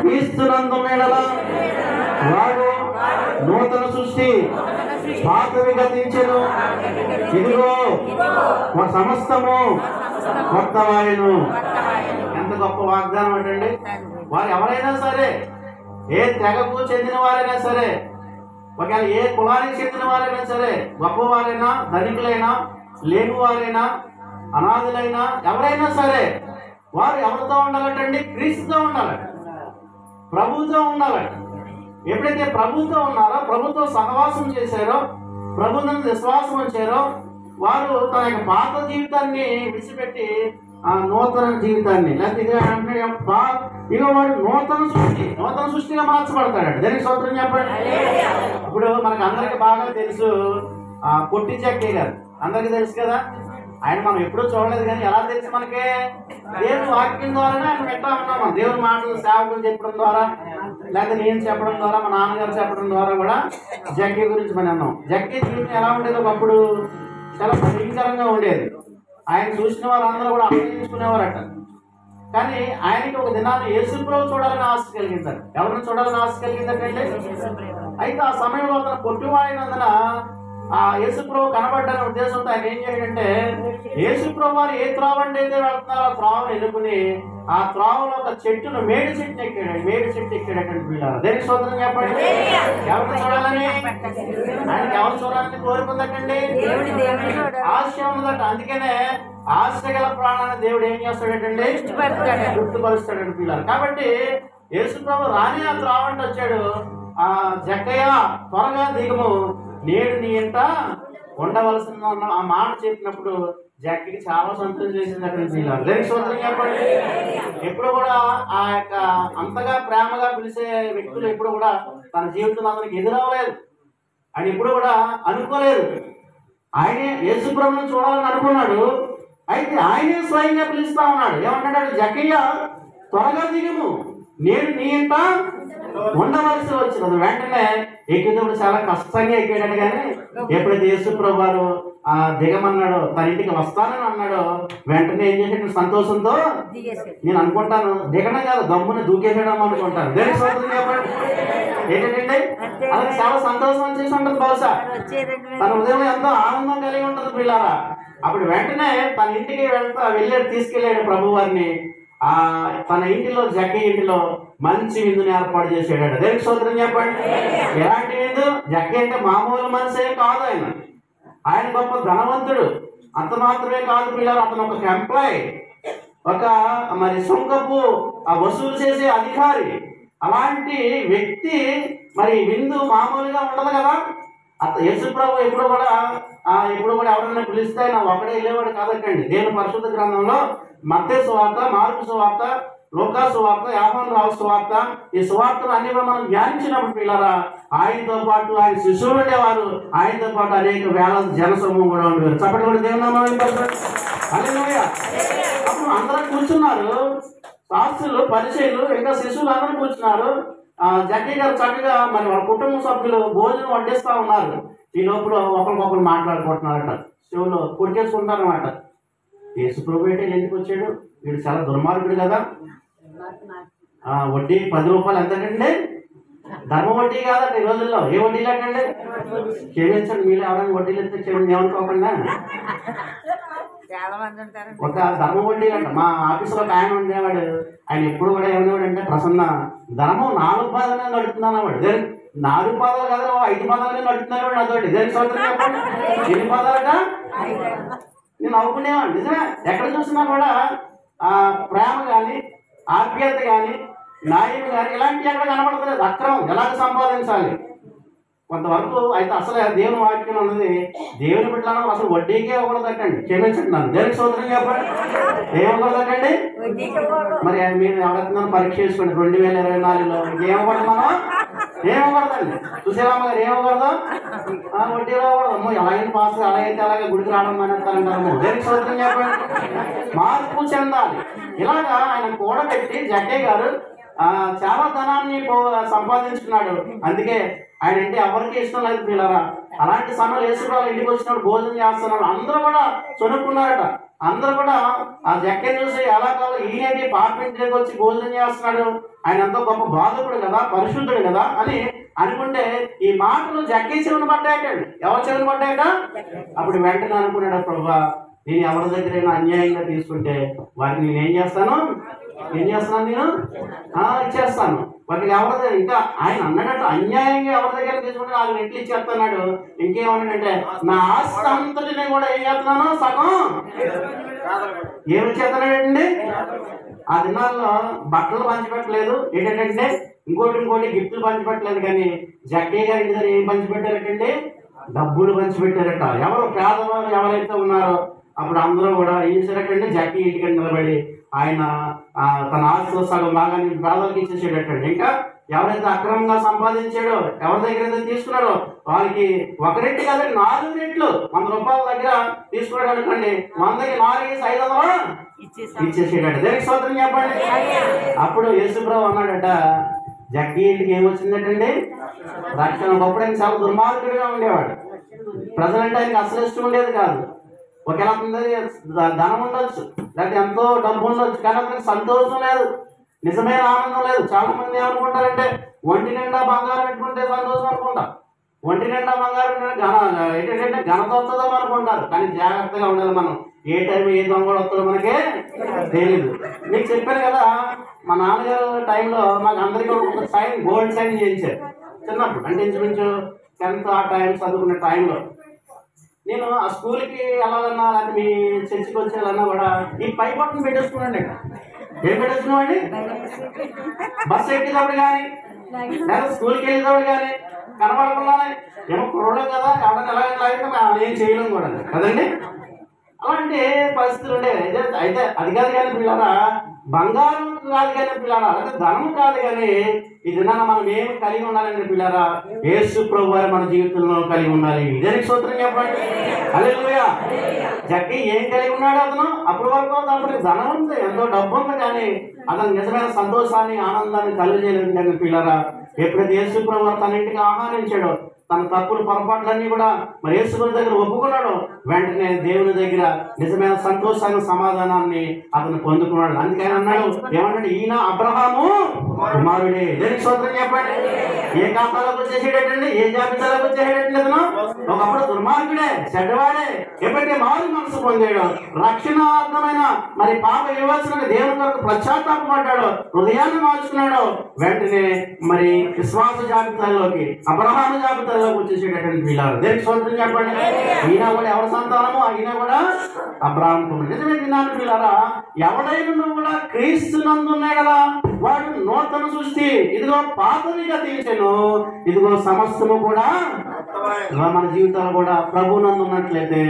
క్రీస్తునందు ఉన్న యెడల వాడు నూతన సృష్టి, పాతవి గతించెను, ఇదిగో సమస్తము కొత్త వాయును. ఎంత గొప్ప వాగ్దానం అంటండి. వారు ఎవరైనా సరే, ఏ తెగకు చెందిన వారైనా సరే, ఒకవేళ ఏ కులానికి చెందిన వారైనా సరే, గొప్పవారైనా ధనికులైనా లేని వారైనా అనాథులైనా ఎవరైనా సరే, వారు ఎవరితో ఉండాలంటండి? క్రీస్తుతో ఉండాలంట, ప్రభుతో ఉండాలంట. ఎప్పుడైతే ప్రభుతో ఉన్నారో, ప్రభుతో సహవాసం చేశారో, ప్రభుత్వం విశ్వాసం ఉంచారో, వారు తన యొక్క పాత జీవితాన్ని విడిచిపెట్టి ఆ నూతన జీవితాన్ని, లేకపోతే ఇక వాడు నూతన సృష్టిగా మార్చబడతాడు. దానికి స్తోత్రం చెప్పండి. ఇప్పుడు మనకు అందరికి బాగా తెలుసు పొట్టి జక్కయ్య గారు, అందరికీ తెలుసు కదా. ఆయన మనం ఎప్పుడూ చూడలేదు, కానీ ఎలా తెలుసు మనకి? దేవుని వాక్యం ద్వారానే ఆయన ఎట్లా ఉన్నాము. దేవుని మాటలు సేవకులు చెప్పడం ద్వారా, లేకపోతే నేను చెప్పడం ద్వారా, మా నాన్నగారు చెప్పడం ద్వారా కూడా జక్కయ్య గురించి మనం అన్నాం. జక్కయ్య జీవితం ఎలా ఉండేది? ఒకప్పుడు చాలా భయంకరంగా ఉండేది. ఆయన చూసిన వారందరూ కూడా ఆశ్రయించుకునేవారట. కానీ ఆయనకి ఒక దినాన్ని యేసుప్రభు చూడాలని ఆశ కలిగిందట. ఎవరిని చూడాలని ఆశ కలిగిందంటే, అయితే ఆ సమయంలో అతను పొట్టివాడినందున ఆ యేసుప్రభు కనబడ్డానే ఉద్దేశంతో ఆయన ఏం చేయాడంటే, యేసుప్రభు వారు ఏ త్రోవండి అయితే వెళ్తున్నారో ఆ త్రోవను ఎన్నుకుని ఆ త్రోవలో ఒక చెట్టును, మేడి చెట్టు ఎక్కాడంటే పిల్లలు. దేనికి స్తోత్రం చెప్పండి. ఎవరిని చూడాలని? ఆయనకి ఎవరు చూడాలని కోరుకుందటండి? ఆశ ఉన్నదట. అందుకనే ఆశ గల ప్రాణాన్ని దేవుడు ఏం చేస్తాడటండి? గుర్తుపరుస్తాడండి పిల్లలు. కాబట్టి యేసుప్రభు రాని ఆ త్రోవంటి వచ్చాడు. ఆ జక్కయ్య త్వరగా దిగము, నేడు నీ ఇంట ఉండవలసిన ఆ మాట చెప్పినప్పుడు జక్కకి చాలా సంతోషం చేసింది అక్కడ పిల్లలు. దేనికి స్తోత్రం చెప్పండి. ఎప్పుడు కూడా ఆ యొక్క అంతగా ప్రేమగా పిలిచే వ్యక్తులు ఎప్పుడు కూడా తన జీవితంలో అతనికి ఎదురవ్వలేదు. ఆయన ఎప్పుడు కూడా అనుకోలేదు. ఆయనే యేసుప్రభుని చూడాలని అనుకున్నాడు. అయితే ఆయనే స్వయంగా పిలుస్తా ఉన్నాడు. ఏమంటాడు? జక్కయ్య త్వరగా దిగము, నేను నీ ఇంట ఉండవలసి వచ్చినది. వెంటనే ఎక్కేటప్పుడు చాలా కష్టంగా ఎక్కాడట. కానీ ఎప్పుడైతే యేసుప్రభు వారు దిగమన్నాడో, తన ఇంటికి వస్తానని అన్నాడో, వెంటనే ఏం చేసాడు? సంతోషంతో, నేను అనుకుంటాను దిగడం కాదు, గమ్ముని దూకేసేయడం అనుకుంటాను. దేనికి స్తోత్రం చెప్పండి. ఏంటంటే అది చాలా సంతోషం వచ్చేసి ఉంటుంది. బహుశా తన హృదయంలో ఎంతో ఆనందం కలిగి ఉంటుంది పిల్లారా. అప్పుడు వెంటనే తన ఇంటికి వెళ్ళాడు, తీసుకెళ్ళాడు ప్రభు వారిని. తన ఇంటిలో, జక్కయ్య ఇంటిలో మంచి విందుని ఏర్పాటు చేసాడు. దేనికి స్తోత్రం చెప్పండి. ఎలాంటి విందు? జక్కయ్య అంటే మామూలు మనిషే కాదు. ఆయన గొప్ప ధనవంతుడు. అంత మాత్రమే కాదు పిల్లలు, అతను ఒక ఎంప్లాయ్, ఒక మరి సుంకపు వసూలు చేసే అధికారి. అలాంటి వ్యక్తి మరి విందు మామూలుగా ఉండదు కదా. యేసుప్రభు ఎప్పుడు కూడా ఎవరైనా పిలిస్తే నా ఒకడే వెళ్ళేవాడు కాదటండి. దేవుని పరిశుద్ధ గ్రంథంలో మత్తయి సువార్త, మార్కు సువార్త, లూకా సువార్త, యోహాను రావు సువార్త, ఈ సువార్తలు అన్ని మనం ధ్యానించినప్పుడు పిల్లరా, ఆయనతో పాటు ఆయన శిష్యులు ఉండేవారు, ఆయనతో పాటు అనేక వేల జనసమూహం కూడా ఉండేవారు. చప్పటి కూడా దేవుని నామమున హల్లెలూయా. అప్పుడు అందరూ కూర్చున్నారు, శాస్త్రులు, పరిచయులు, ఇంకా శిష్యులు అందరూ కూర్చున్నారు. జక్కయ్య గారు చక్కగా మరి వాళ్ళ కుటుంబ సభ్యులు భోజనం వడ్డిస్తా ఉన్నారు. ఈ లోపల ఒకరికొకరు మాట్లాడుకుంటున్నారట, చెవులో కొరికేసుకుంటారన్నమాట. యేసుప్రభు అంటే ఎందుకు వచ్చాడు? వీడు చాలా దుర్మార్గుడు కదా. వడ్డీ 10 రూపాయలు ఎంతకండి? ధర్మ వడ్డీ కాదండి ఈ రోజుల్లో. ఏ వడ్డీ లేకండి? క్షమించండి, మీరు ఎవరైనా వడ్డీలు ఇస్తే క్షమించి ఏమనుకోకుండా. ఒక ధర్మ వడ్డీ అంట. మా ఆఫీసులో ఒక ఆయన ఉండేవాడు. ఆయన ఎప్పుడు కూడా ఏమనేవాడు అంటే, ప్రసన్న ధర్మం 4 పాదాలుగా నడుపుతున్నాను అన్నవాడు. 4 పాదాలు కదా, 5 పాదాలుగా నడుపుతున్నాడు నాతోటి. దేనికి స్తోత్రం చెప్పండి. ఎన్ని పాదాలుగా? నేను నవ్వుకునేవాడిని. నిజమే, ఎక్కడ చూసినా కూడా ప్రేమ కానీ, ఆప్యాయత కానీ, న్యాయం కానీ ఇలాంటివి ఎక్కడ కనబడతలేదు. అక్రమం ఎలాగ సంపాదించాలి కొంతవరకు. అయితే అసలు దేవుని వాక్యం ఉన్నది, దేవుని బిడ్డలను అసలు వడ్డీకే ఇవ్వకూడదటండి. క్షమించండి నన్ను. దేనికి స్తోత్రం చెప్పండి. ఏమకూడదటండి? మరి మీరు ఎవరైనా పరీక్ష చేసుకోండి 2024లో. ఇంకేమకూడదు మనం? ఏమవ్వకూడదండి. చూసేరామ్మ గారు ఏమవ్వకూడదు, వడ్డీ రాకూడదు. అమ్మో ఎలాగైనా పాస్ అలాగైతే అలాగే గుడికి రావడం మానేస్తారంటారు. దేనికి సూత్రం చెప్పండి, మార్పు చెందాలి. ఇలాగా ఆయన కూడబెట్టి జక్కయ్య గారు చాలా ధనాన్ని సంపాదించుకున్నాడు. అందుకే ఆయన అంటే ఎవరికి ఇష్టం లేదు పిల్లరా. అలాంటి సమయంలో యేసుప్రభు ఇంటికి వచ్చినప్పుడు భోజనం చేస్తున్నారు. అందరూ కూడా చొనుక్కున్నారట. అందరూ కూడా ఆ జక్కయ్య చూసి ఎలా కాదు ఈయనేది పాపింటికి వచ్చి భోజనం చేస్తున్నాడు, ఆయన ఎంతో గొప్ప బాధకుడు కదా, పరిశుద్ధుడు కదా అని అనుకుంటే ఈ మాటలు జక్కయ్య చెవిని పడ్డాయటండి. ఎవరి చెవిని పడ్డాయట? అప్పుడు వెంటనే అనుకున్నాడు, ప్రభా నేను ఎవరి దగ్గరైనా అన్యాయంగా తీసుకుంటే వాటిని నేను ఏం చేస్తాను నేను ఇచ్చేస్తాను. వాటికి ఎవరి దగ్గర ఇంకా ఆయన అన్నాడట, అన్యాయంగా ఎవరి దగ్గర తీసుకుంటే 4 రెట్లు ఇచ్చేస్తున్నాడు. ఇంకేమన్నాడంటే నా ఆస్తి అంతటిని కూడా ఏం చేస్తున్నాను, సగం ఏమి చేస్తున్నాడండి. ఆ దినాల్లో బట్టలు పంచిపెట్టలేదు, ఏంటంటే ఇంకోటి గిఫ్ట్లు పంచిపెట్టలేదు. కానీ జక్కయ్య గారి ఇంటి దగ్గర ఏం పంచిపెట్టారటండి, డబ్బులు పంచిపెట్టారట. ఎవరు పేదవారు ఎవరైతే ఉన్నారో అప్పుడు అందరూ కూడా ఏం చేశారటండి, జక్కయ్య ఇంటికి నిలబడి ఆయన తన ఆస్తిలో సగం భాగాన్ని పేదలకు ఇచ్చేసేటండి. ఇంకా ఎవరైతే అక్రమంగా సంపాదించాడో, ఎవరి దగ్గర అయితే తీసుకున్నాడో వాళ్ళకి 1 రెట్టు కాదండి 4 రెట్లు. 100 రూపాయల దగ్గర తీసుకున్నాడు అనుకోండి, 100కి 4 వేసి 500 ఇచ్చేసేటట్టు. దేనికి స్తోత్రం చెప్పండి. అప్పుడు యేసుప్రభు అన్నాడట, జక్కయ్య ఇంటికి ఏమొచ్చిందటండి, రక్షణ. ఒకప్పుడు ఆయన చాలా దుర్మార్గుడిగా ఉండేవాడు. ప్రజలంటే ఆయనకి అసలు ఇష్టం ఉండేది కాదు. ఒకవేళ ధనం ఉండొచ్చు, లేకపోతే ఎంతో డబ్బు ఉండొచ్చు, కానీ అతనికి సంతోషం లేదు, నిజమైన ఆనందం లేదు. చాలా మంది ఏమనుకుంటారంటే ఒంటి నిండా బంగారం పెట్టుకుంటే సంతోషం అనుకుంటారు. ఒంటి నిండా బంగారం ఏంటంటే ఘనత వస్తుందో అనుకుంటారు. కానీ జాగ్రత్తగా ఉండాలి. మనం ఏ టైం ఏ దొంగ కూడా వస్తుందో మనకే తెలియదు. మీకు చెప్పాను కదా, మా నాన్నగారు టైంలో మాకు అందరికీ ఒక సైన్, గోల్డ్ సైన్ చేయించారు చిన్నప్పుడు. అంటే ఇంచుమించు 10th ఆ టైం చదువుకునే టైంలో నేను ఆ స్కూల్కి వెళ్ళాలన్నా లేకపోతే మీ చర్చికి వచ్చేయాలన్నా కూడా ఈ పై బట్టను పెట్టేసుకున్నాండి. ఏం పెట్టేసుకున్నామండి, బస్సు ఎక్కేటప్పుడు కానీ లేదా స్కూల్కి వెళ్ళేటప్పుడు కానీ కనబడకుండానే ఏమో కుర్రడం కదా, ఎవరైనా ఎలాగైతే ఏం చేయలేం కూడా కదండి. అలాంటి పరిస్థితులు ఉండేవి. అయితే అది కాదు కానీ పిల్లరా, బంగారం కాదు కానీ పిల్లరా, అంటే ధనం కాదు కానీ ఈ దినాన మనం ఏమి కలిగి ఉండాలంటే పిల్లరా, యేసు ప్రభువు వారు మన జీవితంలో కలిగి ఉండాలి. ఇదేనికి స్తోత్రం చెప్పండి. హల్లెలూయా. జక్కయ్య ఏం కలిగి ఉన్నాడు అతను? అప్పటి వరకు అతనికి ధనం ఉంది, ఎంతో డబ్బు ఉంది, కానీ అతను నిజమైన సంతోషాన్ని ఆనందాన్ని కలిగజేయలేదు. కానీ పిల్లరా, ఎప్పుడైతే యేసు ప్రభువు తన ఇంటికి ఆహ్వానించాడో, తన తప్పులు పొరపాట్లన్నీ కూడా మరి యేసుని దగ్గర ఒప్పుకున్నాడు, వెంటనే దేవుని దగ్గర నిజమైన సంతోషాన్ని సమాధానాన్ని అతను పొందుకున్నాడు. అందుకని అన్నాడు, ఏమన్నాడు, ఈయన అబ్రహాము కుమారుడే. దేనికి స్తోత్రం చెప్పండి. ఏ ఖాతాలోకి వచ్చేసేటండి, ఏ జాబితాలోకి వచ్చేసేటండి అతను? ఒకప్పుడు దుర్మార్గుడే, చెడ్డవాడే, ఎప్పటికే మారు మనసు పొందాడు, రక్షణార్థమైన మరి పాప విమోచన దేవుని కొరకు పశ్చాత్తాపడ్డాడు, హృదయాన్ని మార్చుకున్నాడు. వెంటనే మరి విశ్వాస జాబితాలోకి, అబ్రహాము జాబితాలోకి వచ్చేసేటటువంటి వీళ్ళారు. దేనికి స్తోత్రం చెప్పండి. ఈయన కూడా ఎవరి సంతానము? ఈయన కూడా అబ్రహాము కుమారుడు. నిజమే విన్నాను పిల్లారా, ఎవడైనా కూడా క్రీస్తునందున్నాడు కదా, వాడు నూతన సృష్టి. ఇదిగో పాతవిగా తీర్చెను, ఇదిగో సమస్తము కూడా. మన జీవితాలు కూడా ప్రభునందు ఉన్నట్లయితే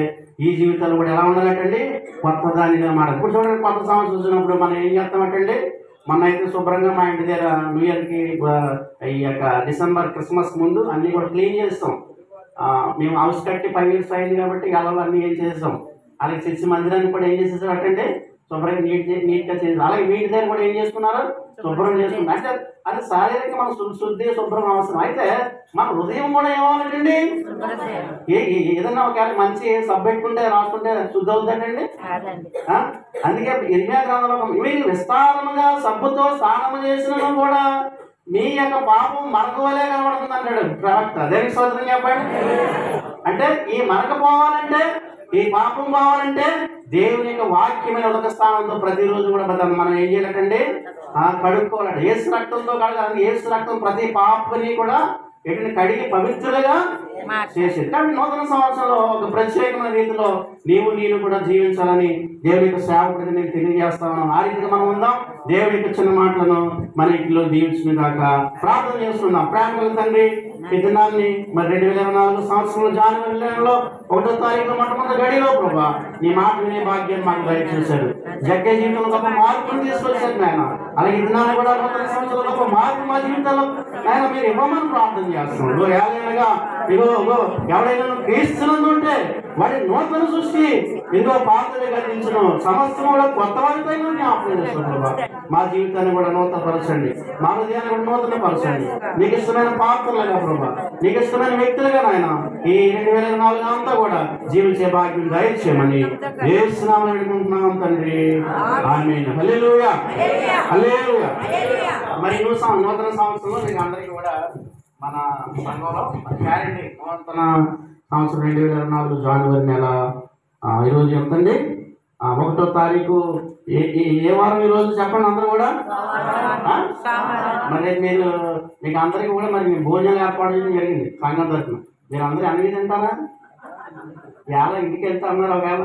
ఈ జీవితాలు కూడా ఎలా ఉండాలంటండి, కొత్త దానిగా మాట. ఇప్పుడు చూడండి, కొత్త సంవత్సరం వచ్చినప్పుడు మనం ఏం చేస్తామంటండి, మొన్న అయితే శుభ్రంగా మా ఇంటి దగ్గర న్యూ ఇయర్కి ఈ యొక్క డిసెంబర్ క్రిస్మస్ ముందు అన్నీ కూడా క్లీన్ చేస్తాం. మేము హౌస్ కట్టి 5 years అయింది కాబట్టి అలా అన్నీ ఏం చేస్తాం. అలాగే చర్చి మందిరాన్ని కూడా ఏం చేసేసాం అంటే శుభ్రంగా నీట్గా చేస్తాం. అలాగే వీటి దగ్గర కూడా ఏం చేసుకున్నారు, శుభ్రం చేసుకుంటాం. అంటే అది శారీరక మన శుద్ధి శుభ్రం అవసరం. అయితే మన హృదయం కూడా ఏమవుతుందండి, ఏదన్నా ఒక మంచి సబ్బు పెట్టుకుంటే రాసుకుంటే శుద్ధి అవుతుందండి. అందుకే ఇర్మియా గ్రంథంలో మీరు విస్తారముగా సబ్బుతో స్నానము చేసినా కూడా మీ యొక్క పాపం మరక వలే కనబడుతుంది అంటాడు ప్రవక్త. దేనికి స్తోత్రం చెప్పండి. అంటే ఈ మరక పోవాలంటే, ఈ పాపం పోవాలంటే దేవుని యొక్క వాక్యమైన ఉదక స్థానంతో ప్రతిరోజు కూడా మనం ఏం చేయాలంటే కడుక్కోవాలంటే. యేసు రక్తంతో కడగాలి. యేసు రక్తం ప్రతి పాపని కూడా ఎటువంటి కడిగి పవిత్రులుగా చేసేది. కాబట్టి నూతన సంవత్సరంలో ఒక ప్రత్యేకమైన రీతిలో నేను కూడా జీవించాలని దేవుని యొక్క సేవకుడికి నేను తెలియజేస్తాను. ఆ రీతిగా మనం ఉందాం. దేవుని యొక్క చిన్న మాటలను మన ఇంట్లో దీవించిన దాకా ప్రార్థన చేస్తున్నాం. ప్రేమ తండ్రి, ఈ దినాన్ని మరి 2024 సంవత్సరంలో జనవరి నెలలో 1వ తారీఖు మొట్టమొదటి గడిలో ప్రభా నీ మాట వినే భాగ్యం మాకు దయచేశారు. జగ్గే జీవితంలో గొప్ప మార్పును తీసుకొచ్చారు నాయన. అలాగే ఇదినాన్ని కూడా నూతన సంవత్సరంలో గొప్ప మార్పు మా జీవితంలో నాయన మీరు ఇవ్వమని ప్రార్థన చేస్తున్నాడు. ఏదైనా ఇగో ఎవడైనా క్రీస్తునందు ఉంటే వాడి నూతన సృష్టి ఇంకో పాత్రలు గతించడం సమస్తం కూడా కొత్త వారిపై జ్ఞాపకం చేస్తున్నాడు. మా జీవితాన్ని కూడా నూతన పరచండి, మా హృదయాన్ని కూడా నూతన పరచండి. నీకు ఇష్టమైన పాత్రలుగా ప్రభా, నీకు ఇష్టమైన వ్యక్తులుగా నాయన ఈ 2024 అంతా కూడా జీవించే భాగ్యం దయచేయమని యేసు నామములో వేడుకుంటున్నాం తండ్రి. ఆమేన్. హల్లెలూయా హల్లెలూయా. మరి నూతన సంవత్సరంలో మీకు అందరికీ కూడా మన సంఘంలో గ్యారెంటీ నూతన సంవత్సరం 2024 జనవరి నెల ఈరోజు ఎంతండి 1వ తారీఖు. ఏ వారం ఈరోజు చెప్పండి అందరూ కూడా. మరి మీకు అందరికీ కూడా మరి భోజనాలు ఏర్పాటు చేయడం జరిగింది సంఘం తరఫున. మీరు అందరూ అన్ని తింటారా? ఎలా ఇంటికి వెళ్తా అన్నారు, ఒకవేళ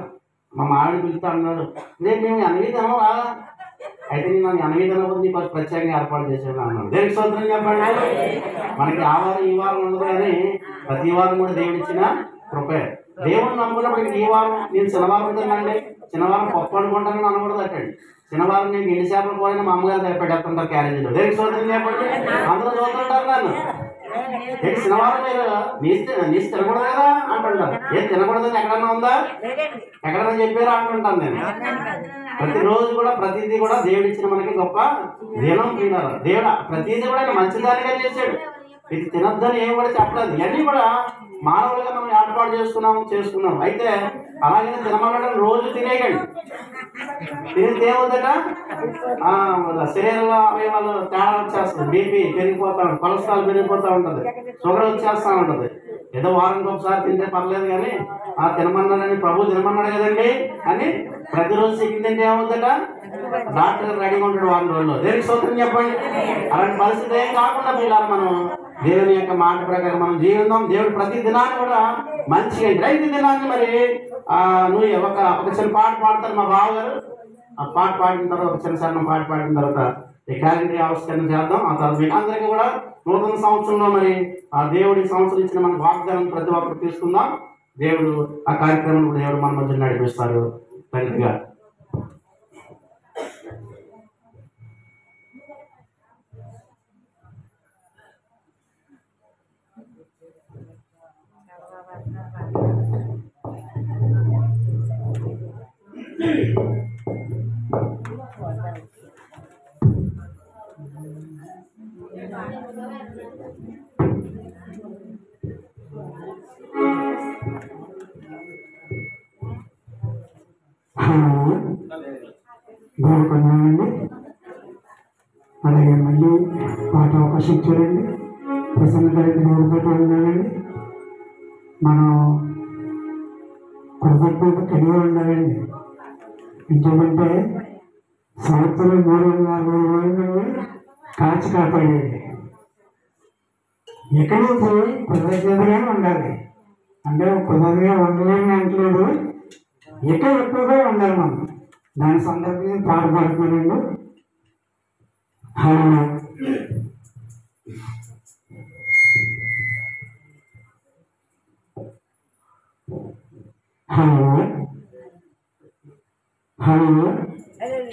మా మామిడి పిలుస్తా అన్నాడు, రేపు మేము అన్ని తినము రాదా, అయితే నేను అన్ని తినకపోతే నీకు ప్రత్యేకంగా ఏర్పాటు చేసాను అన్నాడు. దేనికి స్తోత్రం చెప్పండి. మనకి ఆ వారం ఈ వారం ఉండదు, కానీ ప్రతి వారం కూడా దేవుడు ఇచ్చిన కృపే. దేవుని నమ్ముకున్నప్పటికీ ఈ వారం నేను శనివారం తినండి, శనివారం పప్పు అనుకుంటానని అనకూడదు అట్టండి. శనివారం నేను ఎండి చేపలు పోయినా మా అమ్మగారు పెట్టేస్తుంటారు క్యారేజీలో. దేనికి స్తోత్రం చెప్పండి. అందరూ చూస్తుంటారు నన్ను, ఏంటి శనివారం మీరు నీ తినకూడదు కదా అంటుంటారు. ఏం తినకూడదని ఎక్కడన్నా ఉందా, ఎక్కడన్నా చెప్పారా అంటుంటాను నేను. ప్రతిరోజు కూడా ప్రతిదీ కూడా దేవుడు ఇచ్చిన మనకి గొప్ప దినం తిన్నారు. దేవుడు ప్రతిదీ కూడా మంచిదానిగా చేశాడు. ఇది తినొద్దని ఏం కూడా చెప్పలేదు. ఇవన్నీ కూడా మానవులుగా మనం ఏర్పాటు చేసుకున్నాం. అయితే అలాగే తినమనడం రోజు తినేయండి. తినేది ఏముందట, శరీరంలో అవయవాలు తేడా వచ్చేస్తుంది, బీపీ పెరిగిపోతా ఉంటుంది, కొలెస్ట్రాల్ పెరిగిపోతూ ఉంటుంది, షుగర్ వచ్చేస్తూ ఉంటుంది. ఏదో వారానికి ఒకసారి తింటే పర్లేదు, కానీ తినమన్నాడని ప్రభు తినమన్నాడు కదండి అని ప్రతిరోజు చికెన్ తింటే ఏముందట, డాక్టర్ రెడీగా ఉంటాడు వారం రోజుల్లో. దేనికి స్తోత్రం చెప్పండి. అలాంటి పరిస్థితి ఏం కాకుండా పిల్లలు మనం దేవుని యొక్క మాట ప్రకారం మనం జీవిద్దాం. దేవుడు ప్రతి దినాన్ని కూడా మంచిగా ప్రతి దినాన్ని మరి నువ్వు ఒక చిన్న పాట పాడతారు మా బావగారు. ఆ పాట పాడిన తర్వాత ఒక చిన్న పాట పాడిన తర్వాత ఈ క్యాలెండర్ ఆవిష్కరణ చేద్దాం. ఆ తర్వాత మీకు అందరికీ కూడా నూతన సంవత్సరంలో మరి ఆ దేవుడి సంవత్సరం ఇచ్చిన మన వాగ్దానం ప్రతి ఒక్కరు తీసుకుందాం. దేవుడు ఆ కార్యక్రమం దేవుడు మన మధ్య నడిపిస్తారు తండ్రిగా. గోరుకున్నానండి. అలాగే మళ్ళీ పాట అవకాశం ఇచ్చారండి. ప్రసన్న గారికి గోరుపెట్టుకున్నానండి. మనం కృతజ్ఞత కలిగి ఉండాలండి. ఎందుకంటే సంవత్సరం 360 రోజులు కాచి కాపాడండి. ఎక్కడి నుంచి కృతజ్ఞతగానే ఉండాలి. అంటే కృతజ్ఞతగా ఉండలేని అంటలేదు, ఎక్కువగా ఉండాలి మనం. దాని సందర్భంగా పాట పాడుతున్నానండి. Hello hello hello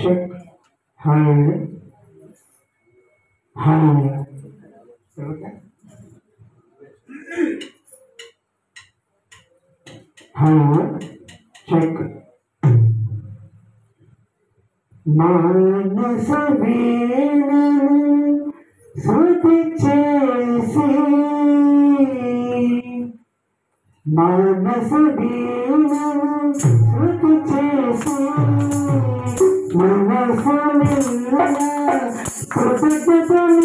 check hello hello hello check. మానస వీణను శృతి చేసి, మానస వీణను శృతి చేసి, మనసు కృతజ్ఞతలు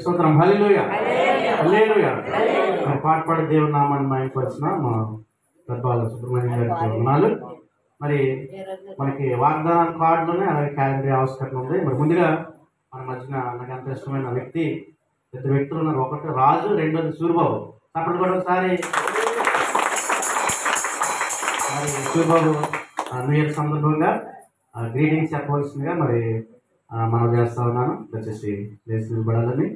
స్తోత్రం. హల్లెలూయా హల్లెలూయా. పాట పాడి దేవుని నామాన్ని మహిమపరిచిన మా గర్భాల సుబ్రహ్మణ్యం గారికి వందనాలు. మరి మనకి వాగ్దాన కార్డులోనే అలాగే క్యాలెండర్ ఆవశ్యకత ఉంది. మరి ముందుగా మన మధ్యన నాకు ఎంత ఇష్టమైన వ్యక్తి, ఇద్దరు వ్యక్తులు ఉన్నారు. ఒకటి రాజు, రెండోది సూరిబాబు. అప్పుడు కూడా ఒకసారి మరి సూరిబాబు న్యూ ఇయర్ సందర్భంగా గ్రీటింగ్స్ చెప్పవలసిందిగా మరి మనం చేస్తా ఉన్నాను. వచ్చేసి లేచి నిలబడాలని,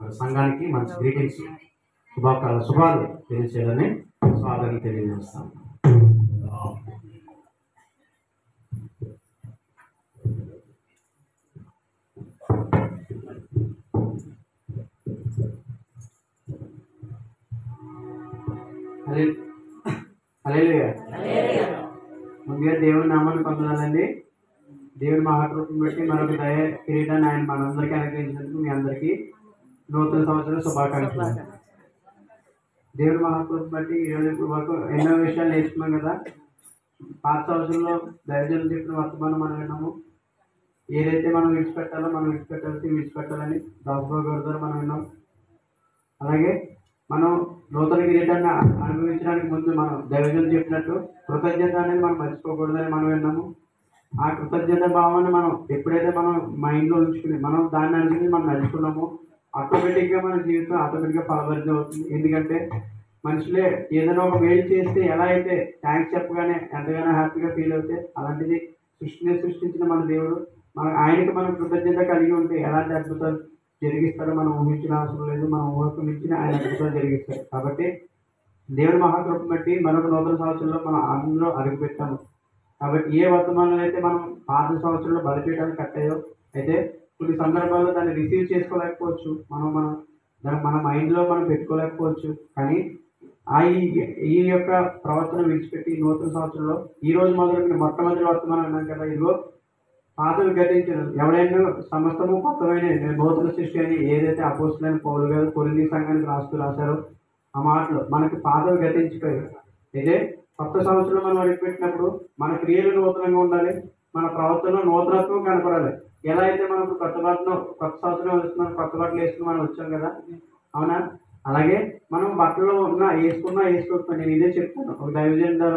మరి సంఘానికి మంచి గ్రీటింగ్స్ శుభాలు తెలియచేయాలని స్వాగతం తెలియజేస్తాను. హల్లెలూయా. ముందుగా దేవుని నామాన్ని పొందాలండి. దేవుని మహాకృపను బట్టి మరొక దయ కిరీటాన్ని ఆయన మనందరికీ అనుగ్రహించినందుకు మీ అందరికీ నూతన సంవత్సర శుభాకాంక్షలు. దేవుని మహాకృపను బట్టి ఈరోజు వరకు ఎన్నో విషయాలు నేర్చుకున్నాం కదా. పాత సంవత్సరంలో దైవజనులు చెప్పిన వర్తమానం మనం విన్నాము. ఏదైతే మనం విడిచిపెట్టాలో మనం విడిచిపెట్టాలని దాసుబాబు గారి ద్వారా మనం విన్నాం. అలాగే మనం నూతన కిరీటాన్ని అనుభవించడానికి ముందు మనం దైవజనులు చెప్పినట్టు కృతజ్ఞత అనేది మనం మర్చిపోకూడదని మనం విన్నాము. ఆ కృతజ్ఞత భావాన్ని మనం ఎప్పుడైతే మనం మైండ్లో ఉంచుకుని మనం దాన్ని అనుకుని మనం నడుచుకున్నామో ఆటోమేటిక్గా మన జీవితం ఆటోమేటిక్గా ఫలభరితం అవుతుంది. ఎందుకంటే మనుషులే ఏదైనా ఒక మేలు చేస్తే ఎలా అయితే థ్యాంక్స్ చెప్పగానే ఎంతగానో హ్యాపీగా ఫీల్ అవుతే, అలాంటిది సృష్టించిన మన దేవుడు ఆయనకి మనం కృతజ్ఞత కలిగి ఉంటే ఎలాంటి అద్భుతాలు జరిగిస్తాడు. మనం ఊహించిన అవసరం లేదు, మనం ఊహకు మించిన ఆయన అద్భుతాలు జరిగిస్తాడు. కాబట్టి దేవుని మహాకృప బట్టి మరొక నూతన సంవత్సరంలో మనం అందులో అడుగుపెట్టాము. కాబట్టి ఏ వర్తమానాలు అయితే మనం పాత సంవత్సరంలో బలిపీఠాలు కట్టాయో అయితే కొన్ని సందర్భాల్లో దాన్ని రిసీవ్ చేసుకోలేకపోవచ్చు, దాన్ని మన మైండ్లో మనం పెట్టుకోలేకపోవచ్చు. కానీ ఈ యొక్క ప్రవర్తన విడిచిపెట్టి నూతన సంవత్సరంలో ఈ రోజు మొదలుకొని మొట్టమొదటి వర్తమానం అన్నాం కదా, ఇదిగో పాతవి గతించను, ఎవడైనా సమస్తము కొత్తమైన నూతన సృష్టి అని ఏదైతే అపోస్తులైన పౌలు గారు కొరింథీ సంఘానికి రాశారో ఆ మాటలు మనకి పాతవి గతించిపోయాయి. అయితే కొత్త సంవత్సరంలో మనం అడుగుపెట్టినప్పుడు మన క్రియలు నూతనంగా ఉండాలి, మన ప్రవర్తనలో నూతనత్వం కనపడాలి. ఎలా అయితే మనం కొత్త సంవత్సరం వస్తున్నాం, కొత్త బట్టలు వేసుకుని మనం వచ్చాం కదా, అవునా? అలాగే మనం బట్టలు వేసుకోకపోతే నేను ఇదే చెప్తాను. ఒక దైవజన్ ద్వారా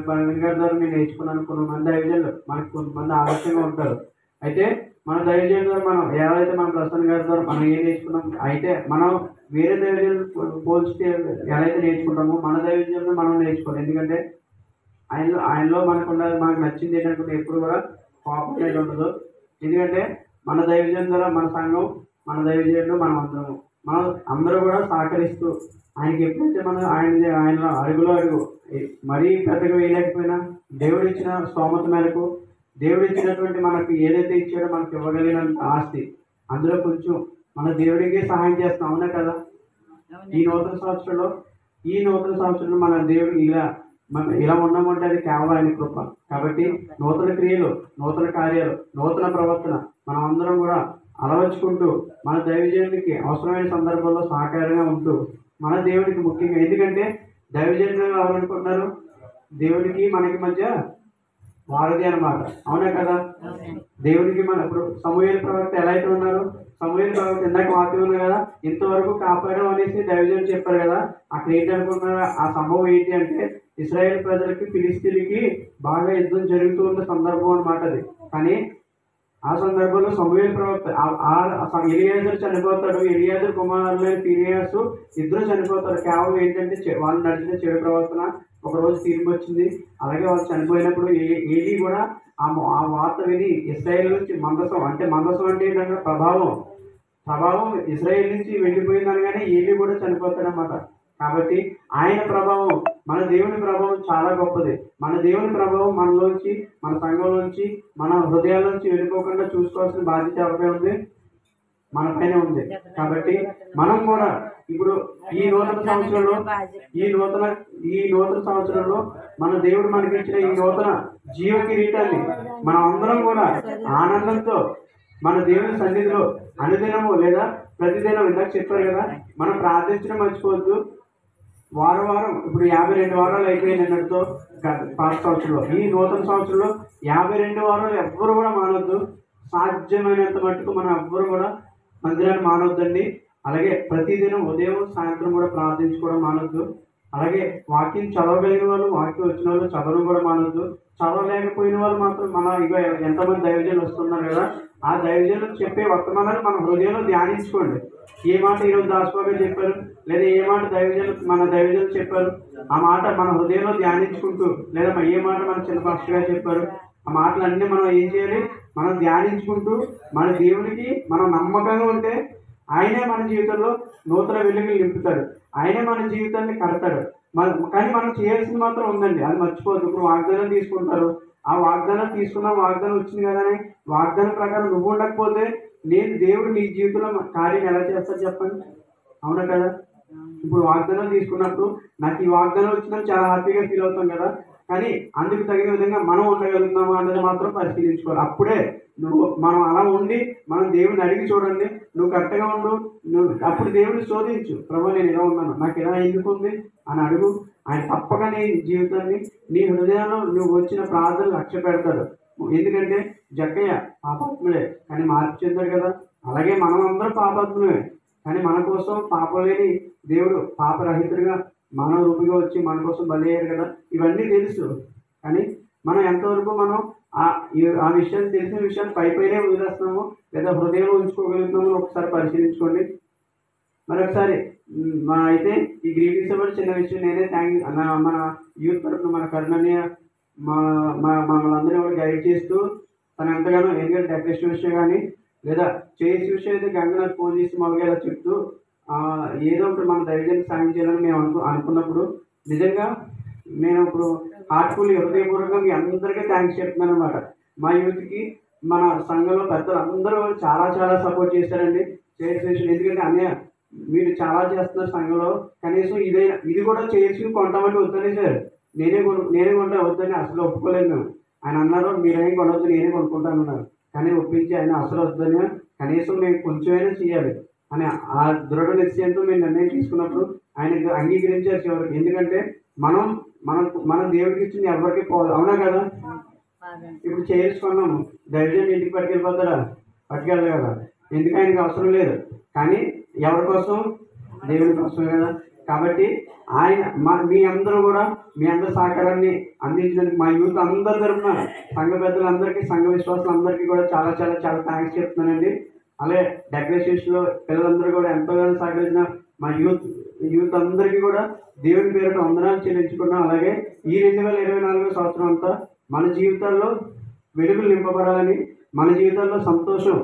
ప్రవీణ్ గారి ద్వారా నేను నేర్చుకున్నాను. కొంతమంది దైవజన్లు మనకు కొంతమంది ఆలస్యంగా ఉంటారు. అయితే మన దైవజన్ ద్వారా మనం ఎవరైతే మన ప్రసన్న గారి ద్వారా మనం ఏం నేర్చుకున్నాం, అయితే మనం వేరే దైవజన్లు పోల్చితే ఎలా అయితే నేర్చుకుంటామో మన దైవజన్లు మనం నేర్చుకోవాలి. ఎందుకంటే ఆయనలో మనకు నచ్చింది ఏంటంటే ఎప్పుడు కూడా కోపం అనేది ఉండదు. ఎందుకంటే మన దైవజన్ ద్వారా మన సంఘం, మన దైవజన్లు మనం అందరూ కూడా సహకరిస్తూ ఆయనకి ఎప్పుడైతే మనం ఆయనలో అడుగులో అడుగు మరీ పెద్దగా వేయలేకపోయినా దేవుడు ఇచ్చిన స్తోమత మేరకు దేవుడు ఇచ్చినటువంటి మనకు ఏదైతే ఇచ్చాడో మనకు ఇవ్వగలిగినంత ఆస్తి అందులో కొంచెం మన దేవుడికి సహాయం చేస్తాం, అవునా కదా? ఈ నూతన సంవత్సరంలో మన దేవుడు ఇలా ఉన్నామంటే అది కేవలం ఆయన కృప. కాబట్టి నూతన క్రియలు, నూతన కార్యాలు, నూతన ప్రవర్తన మనం అందరం కూడా అలవర్చుకుంటూ మన దైవజనుడికి అవసరమైన సందర్భంలో సహకారంగా ఉంటూ మన దేవుడికి ముఖ్యంగా, ఎందుకంటే దైవజనులు ఎవరనుకుంటున్నారు, దేవుడికి మనకి మధ్య వారధి అన్నమాట, అవునా కదా? దేవుడికి మన ఇప్పుడు సమూయేలు ప్రవక్త ఎలా అయితే ఉన్నారు, సమూయేలు ప్రవక్త ఇందాక వాక్యం ఉంది కదా, ఇంతవరకు కాపాడం అనేసి దైవజనులు చెప్పారు కదా. అక్కడ ఏంటి అనుకుంటున్నారు, ఆ సంభవం ఏంటి అంటే ఇశ్రాయేల్ ప్రజలకి ఫిలిస్తీన్లకి బాగా యుద్ధం జరుగుతూ ఉన్న సందర్భం అన్నమాట అది. కానీ ఆ సందర్భంలో సమూయేలు ప్రవక్త ఎలియాజరు చనిపోతాడు, ఎలియాజరు కుమారులైన ఫినియాసు ఇద్దరు చనిపోతారు. కేవలం ఏంటంటే వాళ్ళు నడిచిన చెడు ప్రవర్తన ఒకరోజు తీర్పు వచ్చింది. అలాగే వాళ్ళు చనిపోయినప్పుడు ఏలీ కూడా ఆ వార్త విని ఇశ్రాయేల్ నుంచి మందసం అంటే ఏంటంటే ప్రభావం ఇశ్రాయేల్ నుంచి వెళ్ళిపోయింది అనగానే ఏలీ కూడా చనిపోతాడనమాట. కాబట్టి ఆయన ప్రభావం, మన దేవుని ప్రభావం చాలా గొప్పది. మన దేవుని ప్రభావం మనలోంచి, మన సంఘంలోంచి, మన హృదయాల్లోంచి వెళ్ళిపోకుండా చూసుకోవాల్సిన బాధ్యత ఎవరిపై ఉంది, మన పైన ఉంది. కాబట్టి మనం కూడా ఇప్పుడు ఈ నూతన సంవత్సరంలో మన దేవుడు మనకి ఇచ్చిన ఈ నూతన జీవ కిరీటాన్ని మనం అందరం కూడా ఆనందంతో మన దేవుని సన్నిధిలో అనుదినము లేదా ప్రతిదినం ఇందాక చెప్పారు కదా, మనం ప్రార్థించడం మర్చిపోవద్దు. వారం ఇప్పుడు 52 వారాలు అయిపోయింది అన్నట్టుతో పాత సంవత్సరంలో. ఈ నూతన సంవత్సరంలో 52 వారాలు ఎవ్వరు కూడా మానవద్దు. సాధ్యమైనంత మట్టుకు మనం ఎవ్వరు కూడా మందిరాన్ని మానవద్దండి. అలాగే ప్రతిదినం ఉదయం సాయంత్రం కూడా ప్రార్థించుకోవడం మానవద్దు. అలాగే వాక్యం చదవగలిగిన వాళ్ళు, వాక్యం వచ్చిన వాళ్ళు చదవడం కూడా మానవద్దు. చదవలేకపోయిన వాళ్ళు మాత్రం ఎంతమంది దైవజనులు వస్తున్నారు కదా, ఆ దైవజనులు చెప్పే వర్తమానాలు మన హృదయంలో ధ్యానించుకోండి. ఏ మాట ఈరోజు దాసుబాబు చెప్పారు, లేదా ఏ మాట మన దైవజనులు చెప్పారు, ఆ మాట మన హృదయంలో ధ్యానించుకుంటూ, లేదా ఏ మాట మన చిన్న పక్షిగా చెప్పారు, ఆ మాటలన్నీ మనం ఏం చేయాలి, మనం ధ్యానించుకుంటూ మన దేవునికి మనం నమ్మకంగా ఉంటే ఆయనే మన జీవితంలో నూతన వెలుగులు నింపుతాడు, ఆయనే మన జీవితాన్ని కడతాడు. కానీ మనం చేయాల్సింది మాత్రం ఉందండి, అది మర్చిపోవద్దు. ఇప్పుడు వాగ్దానం తీసుకుంటారు, ఆ వాగ్దానం వాగ్దానం వచ్చింది కదా అని వాగ్దానం ప్రకారం నువ్వు ఉండకపోతే దేవుడు నీ జీవితంలో కార్యం ఎలా చేస్తాడు చెప్పండి, అవునా కదా? ఇప్పుడు వాగ్దానం తీసుకున్నప్పుడు నాకు ఈ వాగ్దానం వచ్చిందని చాలా హ్యాపీగా ఫీల్ అవుతాం కదా, కానీ అందుకు తగిన విధంగా మనం ఉండగలుగుతున్నామా అన్నది మాత్రం పరిశీలించుకోవాలి. అప్పుడే మనం అలా ఉండి మనం దేవుడిని అడిగి చూడండి, నువ్వు కరెక్ట్గా ఉండు, అప్పుడు దేవుడిని శోధించు, ప్రభు నేను ఇలా ఉన్నాను, నాకు ఇలా ఎందుకు ఉంది అని అడుగు. ఆయన తప్పక నీ జీవితాన్ని, నీ హృదయంలో నువ్వు వచ్చిన ప్రార్థనలు లక్ష్య పెడతాడు. ఎందుకంటే జక్కయ్య పాపాత్ముడే కానీ మార్పు చెందాడు కదా, అలాగే మనం అందరం పాపాత్ములే కానీ మన కోసం పాపం లేని దేవుడు పాపరహితుడిగా మన రూపిగా వచ్చి మన కోసం బలి అయ్యారు కదా. ఇవన్నీ తెలుసు, కానీ మనం ఎంతవరకు మనం ఆ విషయాన్ని, తెలిసిన విషయాన్ని పైనే వదిలేస్తున్నాము లేదా హృదయంలో ఉంచుకోగలుగుతున్నాము ఒకసారి పరిశీలించుకోండి. మరొకసారి అయితే ఈ గ్రీటింగ్స్ కూడా చిన్న విషయం, నేనే మన యూత్ తరఫున మన కరుణని మమ్మల్ని అందరినీ కూడా గైడ్ చేస్తూ తను ఎంతగానో, ఎందుకంటే డెకరేషన్ విషయం కానీ లేదా చేసి విషయం అయితే గంగ నాకు ఫోన్ చేసి మామూలుగా ఇలా చెప్తూ ఏదో ఒకటి మన దైవజానికి సాయం చేయాలని మేము అనుకున్నప్పుడు నిజంగా నేను ఇప్పుడు హార్ట్ఫుల్ హృదయపూర్వకంగా మీ అందరికీ థ్యాంక్స్ చెప్తున్నాను అనమాట. మా యూత్కి మన సంఘంలో పెద్దలు అందరూ చాలా చాలా సపోర్ట్ చేశారండి చైర్స్ విషయం. ఎందుకంటే అన్నయ్య మీరు చాలా చేస్తున్నారు సంఘంలో, కనీసం ఇది కూడా చైర్స్ కొంటామంటే వద్దని సార్, నేనే కొంటా వద్దని అసలు ఒప్పుకోలేదు మేము. ఆయన అన్నారు మీరేం కొనవద్దు నేనే కొనుక్కుంటాను అన్నారు. కానీ ఒప్పించి ఆయన అసలు వద్దని కనీసం మేము కొంచెమైనా చేయాలి అని ఆ దృఢ నిశ్చయంతో మేము నిర్ణయం తీసుకున్నప్పుడు ఆయన అంగీకరించారు చివరికి. ఎందుకంటే మనం మనం మనం దేవుడికి ఇచ్చింది ఎవరికి పోదు, అవునా కదా? ఇప్పుడు చైర్స్ కొన్నాము, దైవజన్ ఇంటికి పట్టుకెళ్ళిపోతారా? పట్టుకెళ్ళదు కదా, ఎందుకు ఆయనకి అవసరం లేదు. కానీ ఎవరి కోసం? దేవుడి కోసమే కదా. కాబట్టి ఆయన మీ అందరూ కూడా మీ అందరి సహకారాన్ని అందించడానికి మా యూత్ అందరి తరఫున సంఘ పెద్దలందరికీ సంఘ విశ్వాసులందరికీ కూడా చాలా చాలా చాలా థ్యాంక్స్ చెప్తున్నానండి. అలాగే డెకరేషన్స్లో పిల్లలందరూ కూడా ఎంతగానో సహకరించిన మా యూత్ అందరికీ కూడా దేవుని పేరుట వందనాలు చెల్లించుకున్నాం. అలాగే ఈ 2024 సంవత్సరం అంతా మన జీవితాల్లో వెలుగులు నింపబడాలని, మన జీవితాల్లో సంతోషం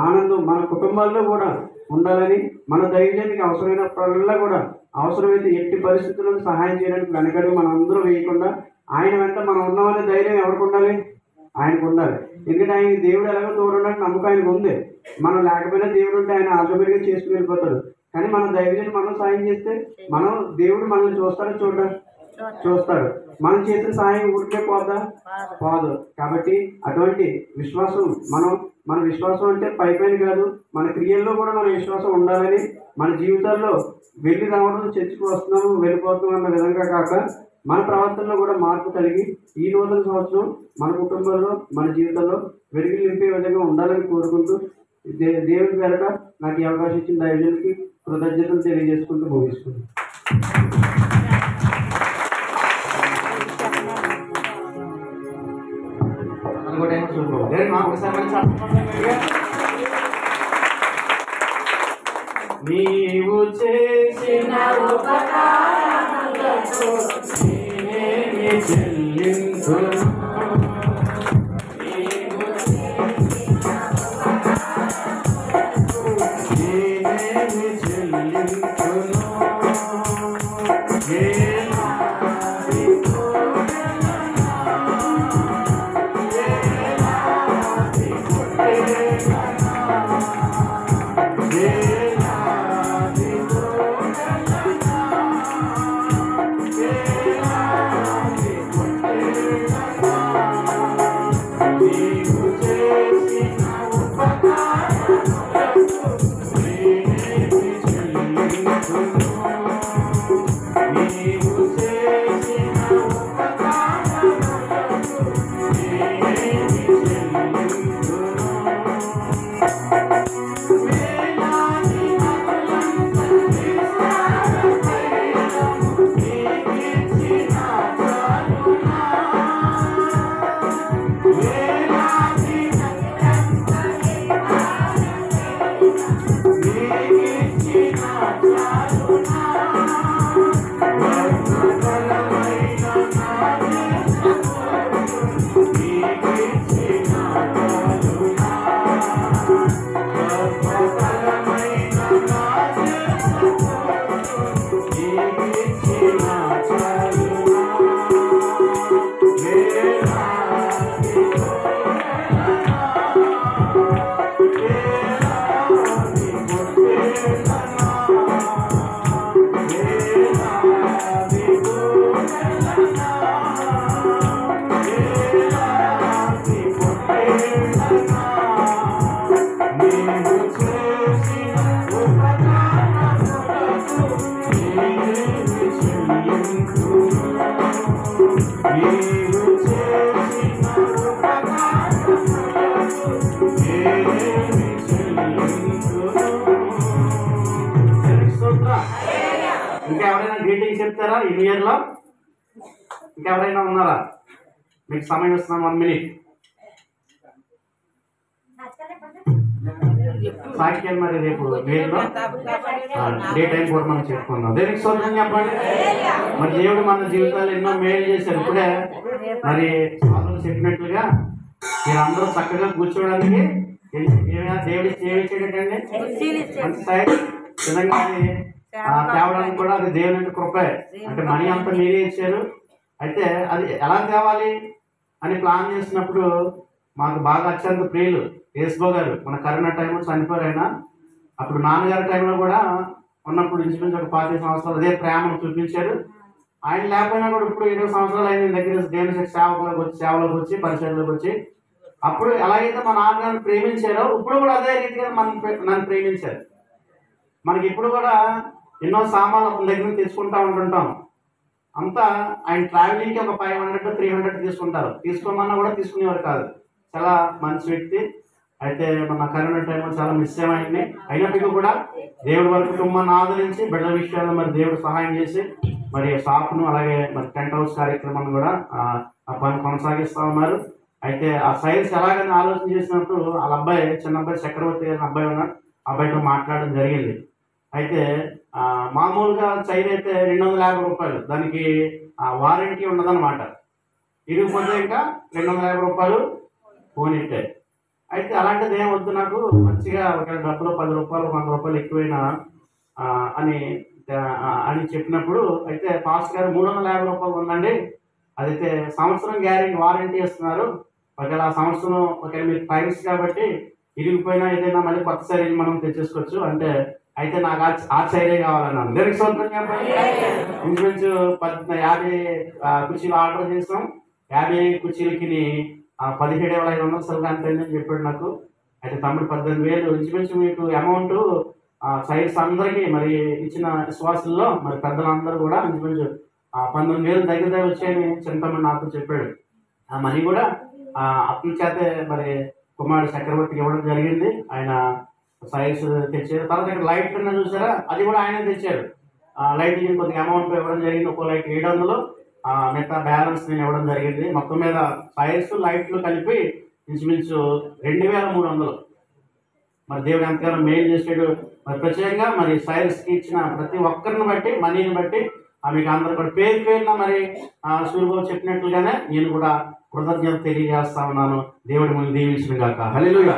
ఆనందం మన కుటుంబాల్లో కూడా ఉండాలని, మన దైవజానికి అవసరమైనప్పుడల్లా కూడా అవసరమైతే ఎట్టి పరిస్థితులను సహాయం చేయడానికి వెనకడు మనం అందరూ వేయకుండా ఆయన వెంట మనం ఉన్నామనే ధైర్యం ఎవరికి ఉండాలి? ఆయనకు ఉండాలి. ఎందుకంటే ఆయన దేవుడు ఎలాగో తోడుండడానికి నమ్మకం ఆయనకు ఉంది. మనం లేకపోయినా దేవుడు ఉంటే ఆయన ఆటోమేటిక్గా చేసుకుని వెళ్ళిపోతాడు. కానీ మన దైవజాన్ని మనం సాయం చేస్తే దేవుడు మనల్ని చూస్తాడు. మనం చేసిన సాయం ఊరికే పోదు. కాబట్టి అటువంటి విశ్వాసం మన విశ్వాసం అంటే పైపైన కాదు, మన క్రియల్లో కూడా మన విశ్వాసం ఉండాలని, మన జీవితాల్లో వెళ్ళి రావడం, చర్చకు వస్తున్నాము వెళ్ళిపోతున్నాం అన్న విధంగా కాక మన ప్రవర్తనలో కూడా మార్పు కలిగి ఈ నూతన సంవత్సరం మన కుటుంబంలో మన జీవితంలో వెలుగులు నింపే విధంగా ఉండాలని కోరుకుంటూ దేవుని పేరట నాకు ఈ అవకాశం ఇచ్చిన దైవజనుడికి కృతజ్ఞతలు తెలియజేసుకుంటూ ముగిస్తున్నాను. నీవు చేసిన ఉపకారములకు నేనేమి చెల్లింతును? నీవు చేసిన ఉపకారములకు నేనేమి చెల్లింతును? ఏలాది కోటలనా, ఏలాది కోటలనా, ఏలాది కోటలనా, ఏలాది కోటలనా, నీవు చేసిన ఉపకారములకు నేనేమి చెల్లింతును? నీవు చేసిన ఉపకారములకు నేనేమి చెల్లింతును? వేలాది నదులంత విస్తారమైనము నీకిచ్చిన చాలునా? వేలాది నదులంత విస్తారమైనము నీకిచ్చిన చాలునా? వర్ణబలమైన నా దేశమును నీకిచ్చిన చాలునా? వర్ణబలమైన నా దేశమును నీకిచ్చిన చాలునా? వేలాది కోటలనా, వేలాది కోటలనా, వేలాది కోటలనా, వేలాది కోటలనా, నీవు చేసిన ఉపకారములకు నేనేమి చెల్లింతును? నీవు చేసిన ఉపకారములకు నేనేమి చెల్లింతును? ఇంకా ఎవరైనా గ్రీటింగ్ చెప్తారా ఈ ఇయర్లో? ఇంకెవరైనా ఉన్నారా? మీకు సమయం ఇస్తున్నాం 1 minute. సాయంకాలం మరి రేపు వేరులో డే టైం కూడా మనం చెప్పుకుందాం. దేనికి సొంతం చెప్పండి. మరి దేవుడు మన జీవితాలు ఎన్నో మేలు చేశారు. ఇప్పుడే మరి సాధులు చెప్పినట్లుగా మీరందరూ చక్కగా కూర్చోవడానికి ఏమైనా దేవుడి ఏమిచ్చేటండి మంచి సైడ్ నిజంగా అది తేవడానికి కూడా అది దేవుని కృపే. అంటే మనీ అంతా మీరే ఇచ్చారు. అయితే అది ఎలా తేవాలి అని ప్లాన్ చేసినప్పుడు మాకు బాగా అత్యంత ప్రియులు యేసుబాబు గారు మన కరోనా టైంలో చనిపోయారు ఆయన. అప్పుడు నాన్నగారి టైంలో కూడా ఉన్నప్పుడు ఇంచుమించు ఒక 25 సంవత్సరాలు అదే ప్రేమను చూపించారు. ఆయన లేకపోయినా కూడా ఇప్పుడు 20 సంవత్సరాలు ఆయన దగ్గర దేవుని సేవలోకి వచ్చి పరిచయంలోకి వచ్చి అప్పుడు ఎలాగైతే మా నాన్నగారిని ప్రేమించారో ఇప్పుడు కూడా అదే రీతిగా నన్ను ప్రేమించారు. మనకి ఇప్పుడు కూడా ఎన్నో సామాన్లు అతని దగ్గర నుంచి తీసుకుంటా ఉంటుంటాం. అంతా ఆయన ట్రావెలింగ్కి ఒక 500 300 తీసుకుంటారు. తీసుకోమన్నా కూడా తీసుకునేవారు కాదు. చాలా మంచి వ్యక్తి. అయితే మన కరోనా టైంలో చాలా మిస్ అయ్యింది. అయినప్పటికీ కూడా దేవుడి వారి కుటుంబాన్ని ఆదరించి బిడ్డల విషయాల్లో మరి దేవుడు సహాయం చేసి మరి షాప్ను అలాగే మరి టెంట్ హౌస్ కార్యక్రమాన్ని కూడా ఆ పని కొనసాగిస్తూ ఉన్నారు. అయితే ఆ సైన్స్ ఎలాగని ఆలోచన చేసినప్పుడు వాళ్ళ అబ్బాయి చిన్న అబ్బాయి చక్రవర్తి అనే అబ్బాయి ఉన్నాడు. అబ్బాయితో మాట్లాడడం జరిగింది. అయితే మామూలుగా చైన్ అయితే 250 రూపాయలు, దానికి వారంటీ ఉండదన్నమాట. ఇరిగిపోతే ఇంకా 250 రూపాయలు ఫోన్ ఇట్టే. అయితే అలాంటిది ఏం వద్దు, నాకు మంచిగా ఒకవేళ డబ్బులు 10 రూపాయలు 100 రూపాయలు ఎక్కువైనా అని చెప్పినప్పుడు అయితే పాస్ గారు 350 రూపాయలు ఉందండి, అదైతే సంవత్సరం గ్యారెంటీ వారంటీ ఇస్తున్నారు. ఒకవేళ ఆ సంవత్సరం ఒకవేళ మీరు టైమ్స్ కాబట్టి ఇరిగిపోయినా ఏదైనా మళ్ళీ కొత్త సైరీ మనం తెచ్చేసుకోవచ్చు అంటే. అయితే నాకు ఆ సైరే కావాలన్నాను. దేనికి సూత్రం చెప్పండి. ఇంచుమించు 50 కుర్చీలు ఆర్డర్ చేసాం. 50 కుర్చీలకి 17,500 సరిగ్గా అంతే అని చెప్పాడు నాకు. అయితే తమ్ముడు 18,000 ఇంచుమించు మీకు అమౌంట్ సైడ్స్ అందరికీ మరి ఇచ్చిన విశ్వాసుల్లో మరి పెద్దలందరూ కూడా ఇంచుమించు 19,000 దగ్గర వచ్చాయని చిన్నతమ్ముడు నాతో చెప్పాడు. ఆ మనీ కూడా అతని చేతే మరి కుమారుడు చక్రవర్తికి ఇవ్వడం జరిగింది. ఆయన సైడ్స్ తెచ్చారు. తర్వాత ఇక్కడ లైట్ కింద చూసారా, అది కూడా ఆయన తెచ్చారు. లైట్ కొద్దిగా అమౌంట్ ఇవ్వడం జరిగింది. ఒక్కో లైట్ 700, మిగతా బ్యాలెన్స్ నేను ఇవ్వడం జరిగింది. మొత్తం మీద సైడ్స్ లైట్లు కలిపి ఇంచుమించు 2,300. మరి దేవుడు ఎంతగానో మెయిల్ చేసాడు. మరి ప్రత్యేకంగా మరి సైడ్స్కి ఇచ్చిన ప్రతి ఒక్కరిని బట్టి మనీని బట్టి మీకు అందరూ కూడా పేరు పేరున మరి సూర్యబాబు చెప్పినట్లుగానే నేను కూడా కృతజ్ఞత తెలియజేస్తా ఉన్నాను. దేవుడి ముందు దీవించిన గాక. హల్లెలూయా.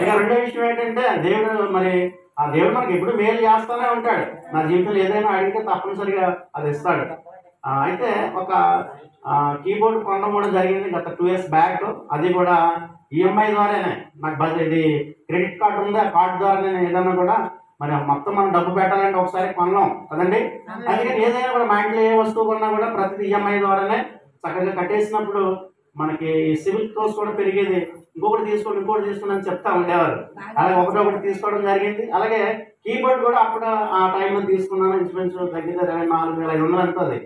ఇక రెండో విషయం ఏంటంటే దేవుడు మరి ఆ దేవుడు మనకి ఎప్పుడు మేలు చేస్తూనే ఉంటాడు. నా జీవితంలో ఏదైనా అడిగితే తప్పనిసరిగా అది ఇస్తాడు. అయితే ఒక కీబోర్డ్ కొనడం కూడా జరిగింది గత 2 years బ్యాక్. అది కూడా ఈఎంఐ ద్వారానే. నాకు ఇది క్రెడిట్ కార్డు ఉంది, ఆ కార్డు ద్వారా నేను ఏదైనా కూడా మరి మొత్తం మనం డబ్బు పెట్టాలంటే ఒకసారి కొన్నాం కదండి. అందుకని ఏదైనా కూడా మా ఇంట్లో ఏ వస్తువు కొన్నా కూడా ప్రతిదీ ఈఎంఐ ద్వారానే చక్కగా కట్టేసినప్పుడు మనకి సివిల్ స్కోర్స్ కూడా పెరిగేది. ఇంకొకటి తీసుకోండి అని చెప్తా ఉండేవారు. అలాగే ఒకటి తీసుకోవడం జరిగింది. అలాగే కీబోర్డ్ కూడా అప్పుడు ఆ టైంలో తీసుకున్నాను. ఇంచుమించు దగ్గర 24,500 అంత. అది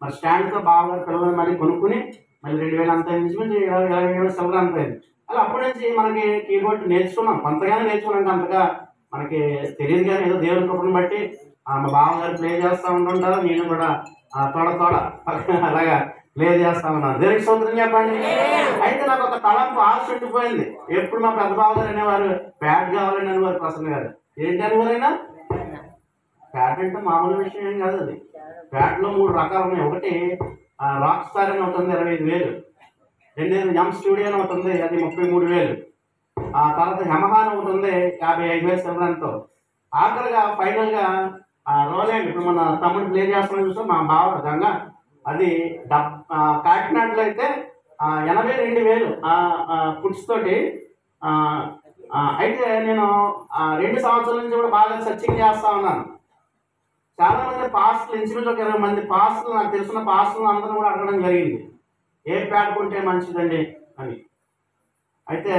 మరి స్టాండ్తో బాగా పిల్లలు మరి కొనుక్కుని మళ్ళీ 2,000 అంత, ఇంచుమించు 20,000 సెలవులు అంత అయింది. అలా అప్పటి నుంచి మనకి కీబోర్డ్ నేర్చుకున్నాం. కొంతగానే నేర్చుకున్నాం. అంతగా మనకి తెలియదు కానీ ఏదో దేవుని కృపను బట్టి మా బావగారు ప్లే చేస్తూ ఉంటుంటారు. నేను కూడా తోడ అలాగా ప్లే చేస్తా ఉన్నాను. దేవునికి స్తోత్రం చెప్పండి. అయితే నాకు ఒక తలంపు ఆశ ఉండిపోయింది. ఎప్పుడు మా పెద్ద బావగారు అనేవారు ప్యాడ్ కావాలని అనేవారు. ప్రసన్న గారు ఏంటి అనేవారైనా ప్యాడ్ అంటే మామూలు విషయం ఏం కాదు. అది ప్యాడ్లో 3 రకాలు ఉన్నాయి. ఒకటి రాక్ స్టార్ అని అవుతుంది 25,000. రెండేది ఎం స్టూడియో అని అవుతుంది, అది 33,000. ఆ తర్వాత యమహాన్ ఒకటి ఉంది 55,000 సెలవులతో. ఆఖరిగా ఫైనల్గా రోలాండ్, ఇప్పుడు మన తమ్ముడు ప్లే చేస్తామని చూస్తాం మా బావ గంగా, అది కాకినాడలో అయితే 82,000 ఫుట్స్ తోటి. అయితే నేను 2 సంవత్సరాల నుంచి కూడా బాగా సర్చింగ్ చేస్తా ఉన్నాను. చాలా మంది పాస్టులు ఇంచుమించు ఒక 20 మంది పాస్టులు నాకు తెలిసిన పాస్టులు అందరూ కూడా అడగడం జరిగింది ఏ ప్యాడ్ కొంటే మంచిదండి అని. అయితే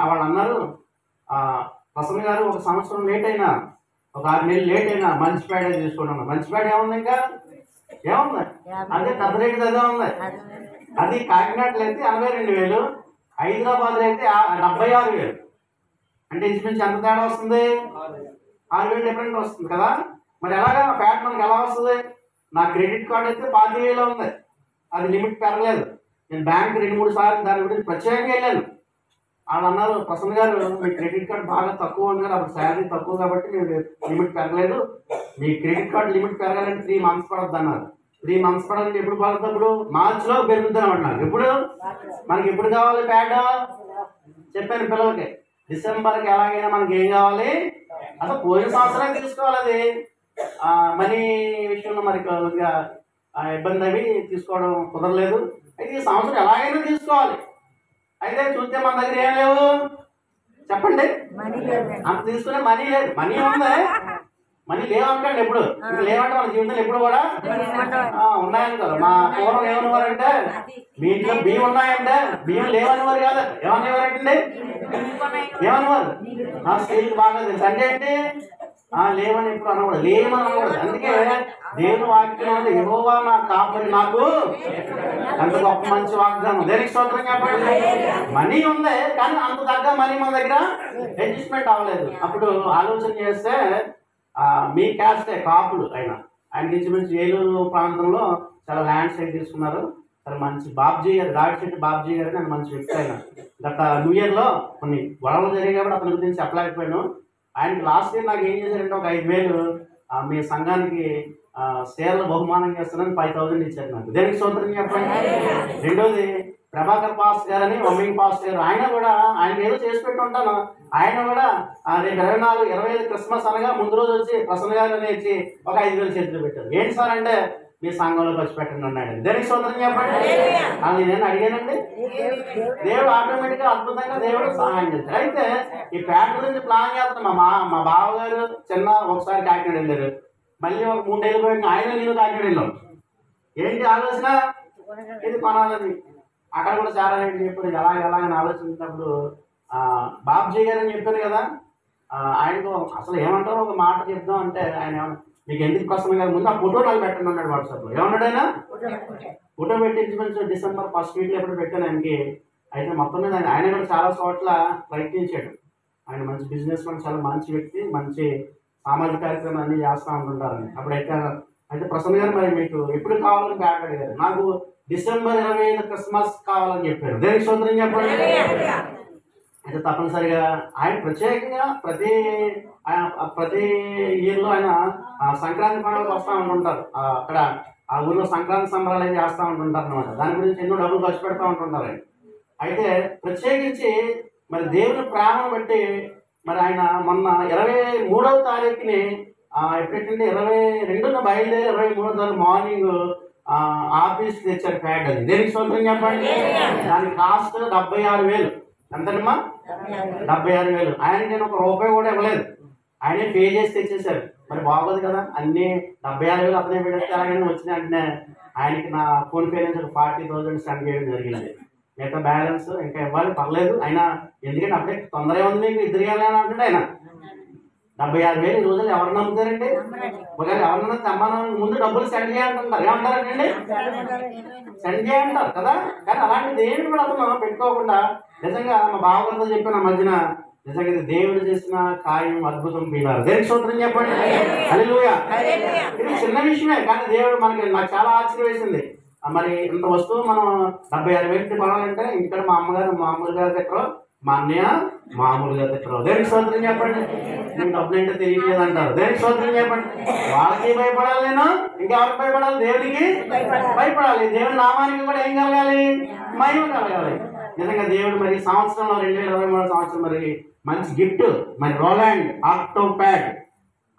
వాళ్ళు అన్నారు ప్రసన్న గారు ఒక సంవత్సరం లేట్ అయినా, ఒక 6 నెలలు లేట్ అయినా మంచి ప్యాడే తీసుకున్నాను. మంచి ప్యాడ్ ఏముంది, ఇంకా ఏముంది, అదే పెద్ద రేటు అదే ఉంది. అది కాకినాడలో అయితే 82,000, హైదరాబాద్లో అయితే 76,000. అంటే ఇంచుమించు ఎంత తేడా వస్తుంది, 6,000 డిఫరెంట్ వస్తుంది కదా. మరి ఎలాగా ప్యాడ్ మనకి ఎలా వస్తుంది? నా క్రెడిట్ కార్డు అయితే 25,000 ఉంది, అది లిమిట్ పెరగలేదు. నేను బ్యాంక్ 2-3 సార్లు దాని గురించి ప్రత్యేకంగా వెళ్ళాను. వాళ్ళు అన్నారు ప్రసన్న గారు మీ క్రెడిట్ కార్డు బాగా తక్కువ ఉంది కదా, అప్పుడు శాలరీ తక్కువ కాబట్టి మీరు లిమిట్ పెరగలేదు, మీ క్రెడిట్ కార్డు లిమిట్ పెరగాలంటే 3 months పడద్దు అన్నారు. 3 months పడాలంటే ఎప్పుడు పడుతుంది? అప్పుడు మార్చిలో పెరుగుతుంది అన్నమాట. నాకు ఎప్పుడు మనకి ఎప్పుడు కావాలి ప్యాడ్ చెప్పాను పిల్లలకి. డిసెంబర్కి ఎలాగైనా మనకి ఏం కావాలి, అసలు పోయిన సంవత్సరం తీసుకోవాలి అది. మనీ విషయంలో మరి కొద్దిగా ఇబ్బంది అవి తీసుకోవడం కుదరలేదు. అయితే ఈ సంవత్సరం ఎలాగైనా తీసుకోవాలి. అయితే చూస్తే మన దగ్గర ఏం లేవు చెప్పండి, అంత తీసుకునే మనీ లేదు. మనీ ఉంది, మనీ లేవనుకోండి ఎప్పుడు, ఇంకా లేవంటే మన జీవితంలో ఎప్పుడు కూడా ఉన్నాయని కదా. మా పూర్వం ఏమనేవారంటే, మీ ఇంట్లో బియ్యం ఉన్నాయంటే బియ్యం లేవనేవారు కాదు, ఏమనేవారంటే ఏమనేవారు, స్త్రీలకు బాగా తెలుసు అంటే ఏంటి, లేవని ఎప్పుడు అనకూడదు, లేవని అనకూడదు. అందుకే దేవుని వాక్యం ఉంది, యెహోవా నా కాపరి, నాకు అంత గొప్ప మంచి వాగ్దానం. దేనికి స్తోత్రం చెప్పండి. మనీ ఉంది కానీ అంత తగ్గ మనీ మన దగ్గర అడ్జస్ట్మెంట్ అవ్వలేదు. అప్పుడు ఆలోచన చేస్తే మీ క్యాస్టే కాపులు ఆయన ఇంచుమించు ఏలూరు ప్రాంతంలో చాలా ల్యాండ్స్ అయితే తీసుకున్నారు. చాలా మంచి బాబ్జీ గారు, దాడిశెట్టి బాబ్జీ గారు నేను మంచి వ్యక్తి. ఆయన గత న్యూ ఇయర్లో కొన్ని గొడవలు జరిగాయి కాబట్టి అతని గురించి చెప్పలేకపోయాను. ఆయనకి లాస్ట్ ఇయర్ నాకు ఏం చేశారంటే ఒక 5,000 మీ సంఘానికి షేర్ల బహుమానం చేస్తానని 5,000 ఇచ్చారు నాకు. దేనికి స్తోత్రం చెప్పండి. రెండోది ప్రభాకర్ పాస్ గారని మమ్మింగ్ పాస్ గారు, ఆయన కూడా ఆయన ఏదో చేసి పెట్టి ఉంటాను. ఆయన కూడా రేపు 24-25 క్రిస్మస్ అనగా ముందు రోజు వచ్చి ప్రసన్న గారు వచ్చి ఒక 5,000 చేతులు పెట్టారు. ఏంటి సార్ అంటే మీ సంఘంలో ఖర్చు పెట్టండి అన్నాడు. దేనికి స్తోత్రం చెప్పండి. అది నేను అడిగానండి. దేవుడు ఆటోమేటిక్గా అద్భుతంగా దేవుడు సహాయం చేస్తాడు. అయితే ఈ పేట గురించి ప్లాన్ చేస్తాం. మా బావగారు చిన్న ఒకసారి కాకినాడ వెళ్ళారు, మళ్ళీ ఒక 3 ఏళ్ళు పోయి ఆయన నేను కాకినాడ వెళ్ళాం. ఏంటి ఆలోచన, ఇది కొనాలని. అక్కడ కూడా చాలా రేట్లు చెప్పారు. ఎలాగని ఆలోచించినప్పుడు బాబ్జీ గారు అని చెప్పారు కదా, ఆయనకు అసలు ఏమంటారో ఒక మాట చెప్దాం అంటే ఆయన మీకు ఎందుకు ప్రసన్న గారు ముందు ఆ ఫోటో నాకు పెట్టండి అన్నాడు వాట్సాప్లో. ఏమన్నాడు ఆయన, ఫోటో పెట్టి మంచి డిసెంబర్ 1st వీక్లో ఎప్పుడు పెట్టాను ఆయనకి. అయితే మొత్తం మీద ఆయన కూడా చాలా చోట్ల ప్రయత్నించాడు. ఆయన మంచి బిజినెస్ మ్యాన్, చాలా మంచి వ్యక్తి, మంచి సామాజిక కార్యక్రమాలు అన్నీ చేస్తూ ఉంటుంటారని. అయితే ప్రసన్న గారు మరి మీకు ఎప్పుడు కావాలని బ్యాగ్ అడిగారు. నాకు డిసెంబర్ 25 క్రిస్మస్ కావాలని చెప్పారు. దేనికి స్తోత్రం చెప్పండి. అయితే తప్పనిసరిగా ఆయన ప్రత్యేకంగా ప్రతి ఇయర్లో ఆయన సంక్రాంతి పండుగకు వస్తూ ఉంటుంటారు. అక్కడ ఆ ఊళ్ళో సంక్రాంతి సంబరాలు చేస్తూ ఉంటుంటారు అనమాట. దాని గురించి ఎన్నో డబ్బులు ఖర్చు పెడతా ఉంటుంటారు ఆయన. అయితే ప్రత్యేకించి మరి దేవుని ప్రేమను బట్టి మరి ఆయన మొన్న 23వ తారీఖుని ఎప్పుడైతే 22న బయలుదేరి 23వ తారీఖు మార్నింగ్ ఆఫీస్ తెచ్చారు ప్యాడ్. అది దేనికి స్తోత్రం చెప్పండి. దాని కాస్ట్ 76,000. ఎంతమ్మా, 76,000. ఆయనకి నేను ₹1 కూడా ఇవ్వలేదు, ఆయనే పే చేసి తెచ్చేశారు. మరి బాగోదు కదా, అన్నీ 76,000 అతనే పెడితే అలాగనే వచ్చిన వెంటనే ఆయనకి నా ఫోన్పే నుంచి 40,000 సెండ్ చేయడం జరిగింది. మిగతా బ్యాలెన్స్ ఇంకా ఇవ్వాలి, పర్లేదు. ఆయన ఎందుకంటే అప్పుడే తొందరగా ఉంది మీకు ఇద్దరు ఇవ్వాలని అంటుంటే ఆయన 76,000 ఈ రోజులు ఎవరు నమ్ముతారండి. ఒకవేళ ఎవరన్నా తెమ్మన్నా ముందు డబ్బులు సెండ్ చేయాలంటారు. ఏమంటారండి, సెండ్ చేయంటారు కదా. కానీ అలాంటిది ఏమి కూడా అతను పెట్టుకోకుండా నిజంగా మా బావగారితో చెప్పిన మధ్యన నిజంగా ఇది దేవుడు చేసిన కార్యం, అద్భుతం పీనారు. దేనికి స్తోత్రం చెప్పండి. హల్లెలూయా. ఇది చిన్న విషయమే కానీ దేవుడు నాకు చాలా ఆశ్చర్యం వేసింది. మరి ఇంత వస్తువు మనం 76,000 కొనాలంటే ఇక్కడ మా అమ్మగారు మామూలుగా దగ్గర, మా అన్నయ్య మామూలుగా దగ్గర. దేనికి స్తోత్రం చెప్పండి. నేను డబ్బులు ఏంటో తెలియలేదు అంటారు. దేనికి స్తోత్రం చెప్పండి. వాళ్ళకి భయపడాలి, నేను ఇంకెవరికి భయపడాలి, దేవుడికి భయపడాలి. దేవుడి నామానికి కూడా ఏం కలగాలి, మహిమ కలగాలి. నిజంగా దేవుడు మరి సంవత్సరంలో 2023 సంవత్సరం మరి మంచి గిఫ్ట్ మరి రోలాండ్ ఆక్టో ప్యాడ్,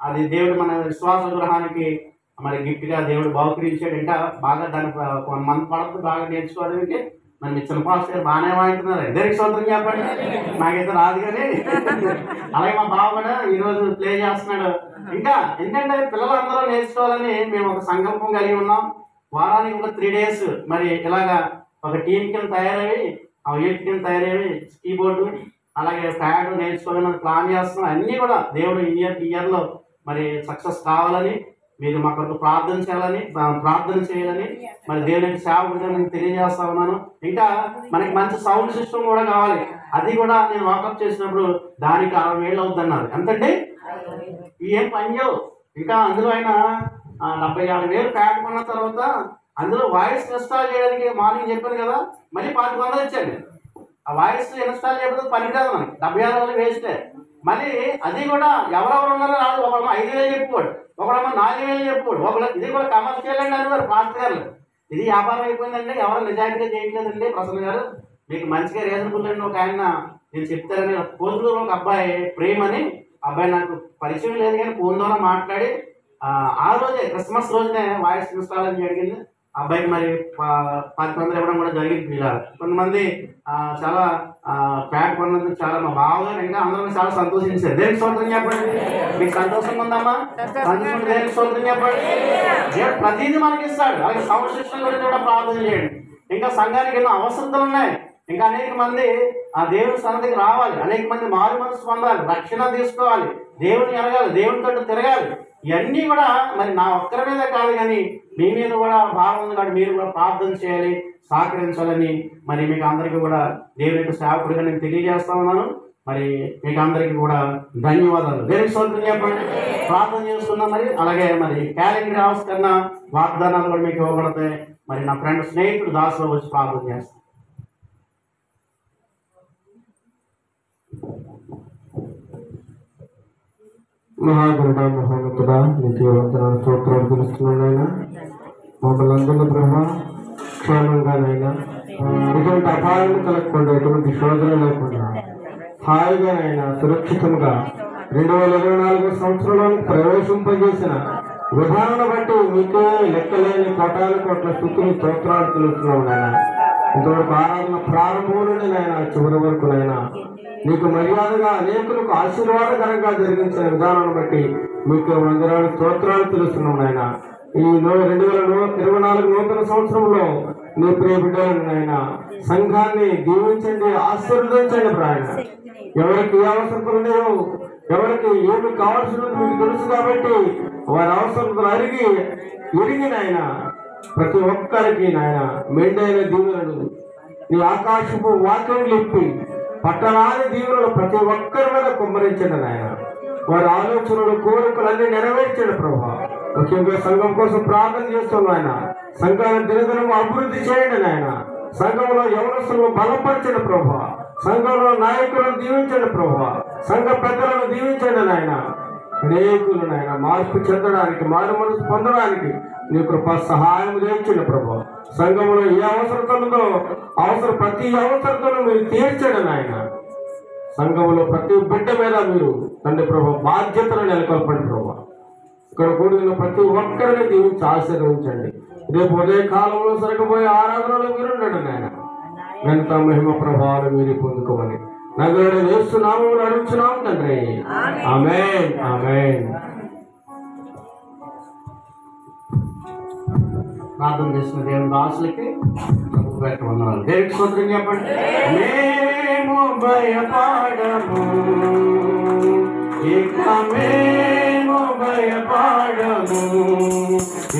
అది దేవుడు మన విశ్వాస గృహానికి మరి గిఫ్ట్గా దేవుడు బహుకరించాడు. ఇంకా బాగా దాని మన పడత బాగా నేర్చుకోవడానికి మరి మీ చిన్న పాస్ గారు బాగానే వాడుతున్నారు. దేనికి స్తోత్రం చెప్పండి. నాకైతే రాదు కానీ అలాగే మా బావ కూడా ఈరోజు ప్లే చేస్తున్నాడు. ఇంకా ఎందుకంటే పిల్లలందరూ నేర్చుకోవాలని మేము ఒక సంకల్పం కలిగి ఉన్నాం. వారానికి ఒక 3 days మరి ఇలాగా ఒక టీం కింద తయారయ్యి, ఆ యూత్ కింద తయారయ్యి కీబోర్డు అలాగే ప్యాడ్ నేర్చుకోవాలని ప్లాన్ చేస్తున్నాం. అన్నీ కూడా దేవుడు ఇయర్లో మరి సక్సెస్ కావాలని, మీరు మా కొరకు ప్రార్థన చేయాలని మరి దేవునికి సేవకుడిగా నేను తెలియజేస్తా ఉన్నాను. ఇంకా మనకి మంచి సౌండ్ సిస్టమ్ కూడా కావాలి. అది కూడా నేను వాకప్ చేసినప్పుడు దానికి 60,000 అవుతుంది అన్నారు. ఎంతండి, ఏం పనిచేయవు. ఇంకా అందులో ఆయన 76,000 ప్యాడ్ కొన్న తర్వాత అందులో వాయిస్ ఇన్స్టాల్ చేయడానికి మార్నింగ్ చెప్పాను కదా, మళ్ళీ 500 ఇచ్చాను. ఆ వాయిస్ ఇన్స్టాల్ చేయకపోతే పనికిరాదు మనకి, 76,000 వేస్టే. మళ్ళీ అది కూడా ఎవరెవరు ఉన్నారో రాదు. ఒకళ్ళ 5,000 చెప్పుకోడు, ఒకళ్ళ 4,000 చెప్పుకోడు, ఒకళ్ళు ఇది కూడా కమర్షియల్ అండి అన్నారు పాస్టర్ గారు. ఇది వ్యాపారం అయిపోయిందండి, ఎవరు నిజాయితీగా చేయట్లేదండి ప్రసన్న గారు. మీకు మంచిగా రీజనబుల్ అని ఒక ఆయన నేను చెప్తారని కోతులో ఒక అబ్బాయి ప్రేమ్ అని అబ్బాయి నాకు పరిచయం లేదు కానీ ఫోన్ ద్వారా మాట్లాడి ఆ రోజే క్రిస్మస్ రోజునే వాయిస్ ఇన్స్టాల్ అని జరిగింది. అబ్బాయికి మరి 10,000 ఇవ్వడం కూడా జరిగింది. ఇలా కొంతమంది చాలా ప్యాక్ కొన్నందుకు చాలా మా బావగారు ఇంకా అందరూ చాలా సంతోషించారు. దేనికి స్తోత్రం చెప్పండి. మీకు సంతోషంగా ఉందమ్మా? సంతోషం దేనికి స్తోత్రం చెప్పండి. దేవుడు ప్రతిదీ మనకి ఇస్తాడు. అలాగే సంరక్షణ గురించి కూడా ప్రార్థన చేయండి. ఇంకా సంఘానికి ఎన్నో అవసరతలు ఉన్నాయి. ఇంకా అనేక మంది ఆ దేవుని సన్నిధికి రావాలి, అనేక మంది మారు మనసు పొందాలి, రక్షణ తీసుకోవాలి, దేవుని ఎరగాలి, దేవునితో తిరగాలి. ఇవన్నీ కూడా మరి నా ఒక్కరి మీద కాదు కానీ మీ మీద కూడా భావం ఉంది కాబట్టి మీరు కూడా ప్రార్థన చేయాలి, సహకరించాలని మరి మీకు అందరికీ కూడా దేవుని యొక్క సేవకుడిగా నేను తెలియజేస్తా ఉన్నాను. మరి మీకు అందరికీ కూడా ధన్యవాదాలు. దేవుని స్తోత్రం చెప్పండి. ప్రార్థన చేస్తున్నాం. మరి అలాగే మరి క్యాలెండర్ ఆవిష్కరణ వాగ్దానాలు కూడా మీకు ఇవ్వబడతాయి. మరి నా ఫ్రెండ్ స్నేహితుడు దాసులో వచ్చి ప్రార్థన చేస్తాను. మహాగరుడ మహోన్నతుడా నీకు వందనాలు స్తోత్రాలు తెలుస్తున్నానైనా మమ్మల్ని అందరినీ బ్రహ్మ క్షేమంగానైనా ఎటువంటి అపాయాలు కలగకుండా ఎటువంటి శోధన లేకుండా హాయిగానైనా సురక్షితంగా 2024 సంవత్సరంలోకి ప్రవేశింపజేసిన విధానం బట్టి మీకే లెక్కలేని కోట్ల స్థుతులు స్తోత్రాలు తెలుస్తున్నాం నాయన. ఇంతవరకు ఆరాధన ప్రారంభంలోనే నాయన చివరి వరకు నాయన నీకు మర్యాదగా అనేకులకు ఆశీర్వాదకరంగా జరిగించిన విధానాన్ని బట్టి మీకు వందనాలు స్తోత్రాలు తెలుస్తున్నాం నాయన. ఈ 2024 నూతన సంవత్సరంలో నీ ప్రియ బిడ్డలను నాయన సంఘాన్ని దీవించండి, ఆశీర్వదించండి ప్రాయణ. ఎవరికి ఏ అవసరతలు లేవు, ఎవరికి ఏమి కావాల్సినది మీకు తెలుసు కాబట్టి వారి అవసరతలు ఎరిగి నాయన ప్రతి ఒక్కరికి నాయన మెండైన దీవులను నీ ఆకాశపు వాక్యం ఇప్పి పట్టణాది దీవులను ప్రతి ఒక్కరి మీద కుమ్మరించండి నాయన. వారి ఆలోచనలు కోరికలన్నీ నెరవేర్చండి ప్రభా. ముఖ్యంగా సంఘం కోసం ప్రార్థన చేస్తున్నాం ఆయన. సంఘాన్ని దినదినం అభివృద్ధి చేయండి నాయన. సంఘంలో యవనస్తులను బలపరచండి ప్రభా. సంఘంలో నాయకులను దీవించండి ప్రభా. సంఘ పెద్దలను దీవించండి నాయన. అనేకులు నాయన మార్పు చెందడానికి, మారు మనసు పొందడానికి నీ కృప సహాయం చేయించండి ప్రభా. సంఘంలో ఏ అవసరతలతో ప్రతి అవసరతను మీరు తీర్చండి నాయన. సంఘంలో ప్రతి బిడ్డ మీద మీరు తండ్రి ప్రభా బాధ్యతను నెలకొల్పండి ప్రభా. ఇక్కడ కూడిన ప్రతి ఒక్కరిని దీవించి ఆశీర్వదించండి. రేపు ఉదయ కాలంలో జరగబోయే ఆరాధనలో మీరుండండి నాయన. ఎంత మహిమ ప్రభావాలు మీరు పొందుకోమని నగరుడు వేస్తున్నాము అడుగుతున్నాము తండ్రి. ఆమేన్ ఆమేన్. ప్రార్థన చేసిన దేవుని దాసులకి వందనాలు. దేవునికి స్తోత్రం చెప్పండి. మేము భయపడము, ఇక మేము భయపడము,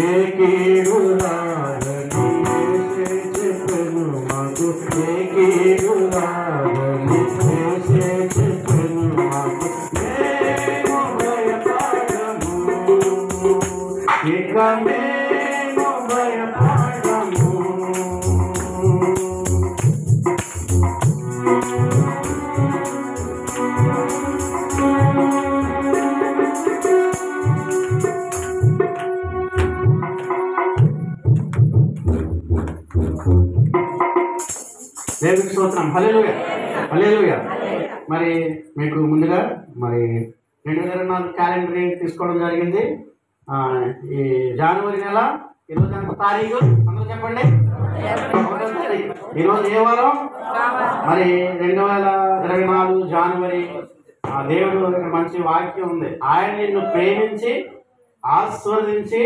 ఏ కీడు రాదని చెప్పను మాకు, ఏ కీడు రాదని చెప్పను మాకు. మేము భయపడము, ఇక మేము భయపడము. దేవునికి స్తోత్రం. హల్లెలూయా హల్లెలూయా. మరి మీకు ముందుగా మరి 2024 క్యాలెండర్ తీసుకోవడం జరిగింది. ఈ జనవరి నెల 21వ తారీఖు అందరూ చెప్పండి. 1వ తారీఖు. ఈరోజు ఏ వారం? మరి 2024 జనవరి. దేవుడు ఇక్కడ మంచి వాక్యం ఉంది. ఆయన నిన్ను ప్రేమించి ఆశీర్వదించి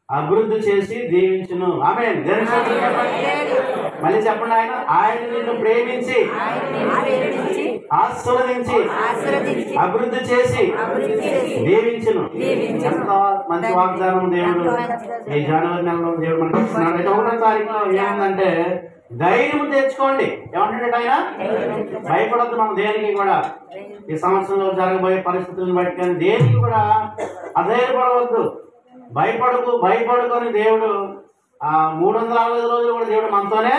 అభివృద్ధి చేసి దీవించును. ఆమేన్. మళ్ళీ చెప్పండి. ఆయన నిన్ను ప్రేమించి ఆశీర్వదించి అభివృద్ధి చేసి దీవించును. ఎంత మంచి వాగ్దానం దేవుడు ఈ జనవరి నెలలో దేవుడు మనకి ఇస్తున్నాడు. అయితే 1వ తారీఖులో ఏముందంటే ధైర్యం తెచ్చుకోండి. ఏమంటాడు ఆయన? భయపడద్దు. మనం దేనికి కూడా ఈ సంవత్సరంలో జరగబోయే పరిస్థితులను బట్టి కానీ దేనికి కూడా అధైర్యపడవద్దు. భయపడుకొని దేవుడు 365 రోజులు కూడా దేవుడు మనతోనే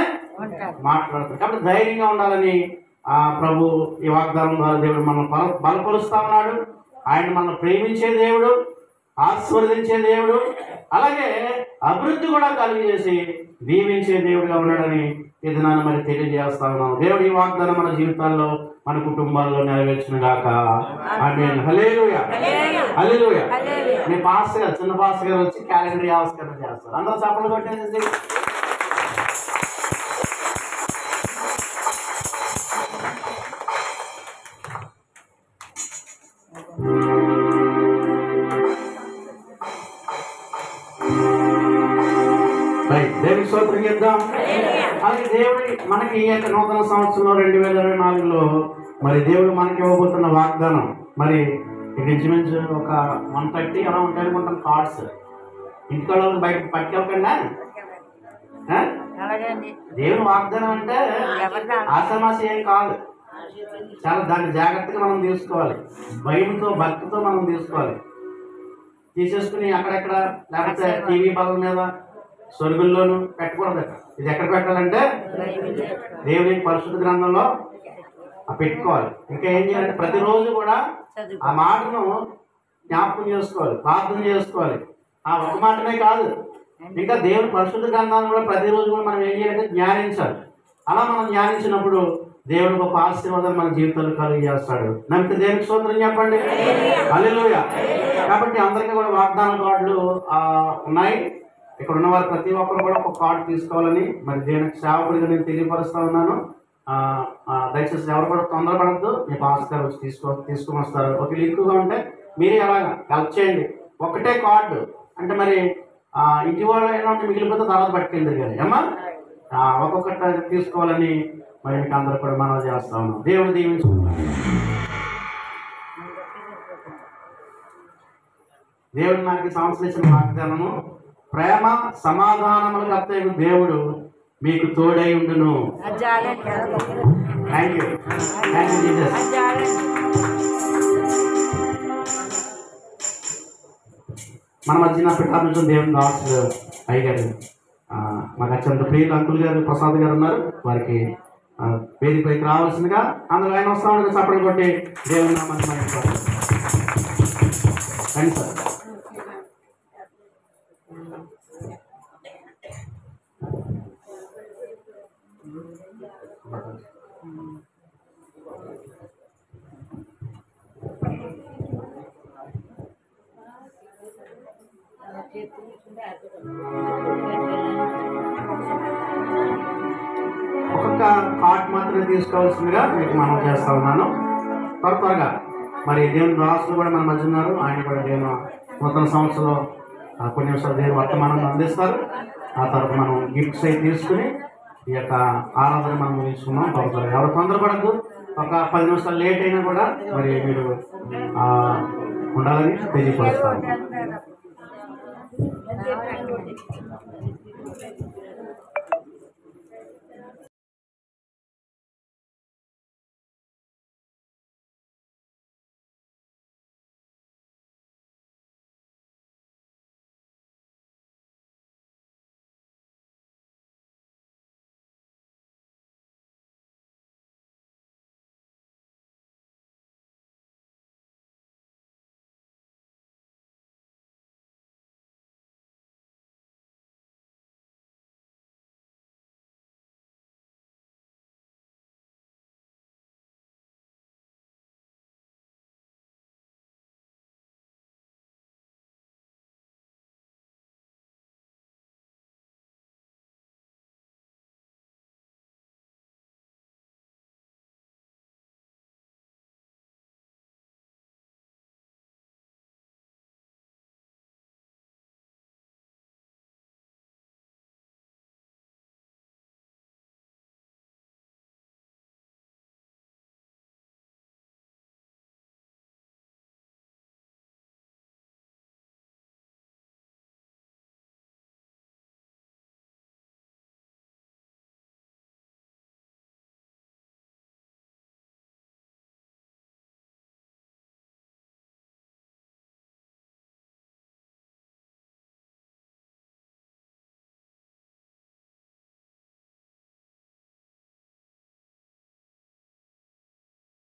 మాట్లాడుతాడు. కాబట్టి ధైర్యంగా ఉండాలని ప్రభు ఈ వాగ్దానం ద్వారా దేవుడు మనం బలపరుస్తా ఉన్నాడు. ఆయన మనల్ని ప్రేమించే దేవుడు, ఆశీర్వదించే దేవుడు, అలాగే అభివృద్ధి కూడా కలిగజేసి దీవించే దేవుడిగా ఉన్నాడని ఇది నన్ను మరి తెలియజేస్తా ఉన్నాం. దేవుడి ఈ వాగ్దానం మన జీవితాల్లో మన కుటుంబాల్లో నెరవేర్చిన గాక. ఆమేన్. హల్లెలూయా. హల్లెలూయా. మీ పాస్టర్ గారు, చిన్న పాస్టర్ గారు వచ్చి క్యాలెండర్ ఆవిష్కరణ చేస్తారు. అందరూ చప్పట్లు కొట్టేసి. దేవుడికి స్తోత్రం చేద్దాం. అలాగే దేవుడి మనకి ఈ యొక్క నూతన సంవత్సరంలో 2024లో మరి దేవుడు మనకి ఇవ్వబోతున్న వాగ్దానం మరి ఇంచుమించు ఒక 130 అలా ఉంటాయి అనుకుంటాం కార్డ్స్. ఇంటికాడ బయట పట్టుకెళ్ళకుండా దేవుని వాగ్దానం అంటే ఆషామాషి ఏం కాదు. చాలా దాన్ని జాగ్రత్తగా మనం తీసుకోవాలి. భయంతో భక్తితో మనం తీసుకోవాలి. తీసేసుకుని అక్కడెక్కడ లేకపోతే టీవీ బల్ల మీద స్వర్గుల్లోనూ పెట్టకూడదు. ఇది ఎక్కడ పెట్టాలంటే దేవుని పరిశుద్ధ గ్రంథంలో పెట్టుకోవాలి. ఇంకా ఏం చేయాలంటే ప్రతిరోజు కూడా ఆ మాటను జ్ఞాపకం చేసుకోవాలి, ప్రార్థన చేసుకోవాలి. ఆ ఒక మాటనే కాదు, ఇంకా దేవుని పరిశుద్ధ గ్రంథాలను కూడా ప్రతిరోజు కూడా మనం ఏం చేయాలంటే ధ్యానించాలి. అలా మనం ధ్యానించినప్పుడు దేవుడు గొప్ప ఆశీర్వాదం మన జీవితంలో కలిగజేస్తాడు. నమ్మితే దేవునికి స్తోత్రం చెప్పండి. హల్లెలూయా. కాబట్టి అందరికీ కూడా వాగ్దాన కార్డులు ఉన్నాయి. ఇక్కడ ఉన్నవారు ప్రతి ఒక్కరు కూడా ఒక కార్డు తీసుకోవాలని మరి దేవునికి సేవకుడిగా నేను తెలియపరుస్తా ఉన్నాను. దయచేసి ఎవరు కూడా తొందరపడద్దు. మీ పాస్టర్ గారు వచ్చి తీసుకొని వస్తారు. ఒకవేళ ఎక్కువగా ఉంటే మీరే అలాగా హెల్ప్ చేయండి. ఒకటే కార్డు అంటే మరి ఇంటి వాళ్ళు అయినా మిగిలిపోతే తర్వాత పట్టుకెళ్ళి కానీ అమ్మా ఒక్కొక్కటి తీసుకోవాలని మరి మీకు అందరూ కూడా మనవి చేస్తా ఉన్నాం. దేవుడు దీవించుకుంటాం. దేవుడు నాకు ఈ సంవత్సరం ఇచ్చిన వాగ్దానము, ప్రేమ సమాధానములకు కర్తయ్య దేవుడు మీకు తోడై ఉండును. Thank you. Thank you Jesus. మన మధ్యన పిఠాపురం దేవుని దాసు అయ్యగారు మాకు అత్యంత ప్రియులు అంకుల్ గారు ప్రసాద్ గారు ఉన్నారు. వారికి వేదికపైకి రావాల్సిందిగా అందులో ఆయన వస్తా ఉండగా చప్పట్లు కొట్టి దేవుని నామాన్ని మహిమపరచాలి. రండి సార్. ఒక్కొక్క కార్డ్ మాత్రమే తీసుకోవాల్సిందిగా మీకు మనం చేస్తా ఉన్నాను. త్వరగా మరి దేవుని రాసులు కూడా మన మధ్య ఉన్నారు. ఆయన కూడా దేవుని నూతన సంవత్సరంలో కొన్ని నిమిషాలు దేవుని వర్తమానం అందిస్తారు. ఆ తర్వాత మనం గిఫ్ట్స్ అయి తీసుకుని ఈ యొక్క ఆరాధన మనం తీసుకున్నాం. త్వరగా ఎవరు తొందరపడద్దు. ఒక 10 నిమిషాలు లేట్ అయినా కూడా మరి మీరు ఉండాలని తెలియపరుస్తారు.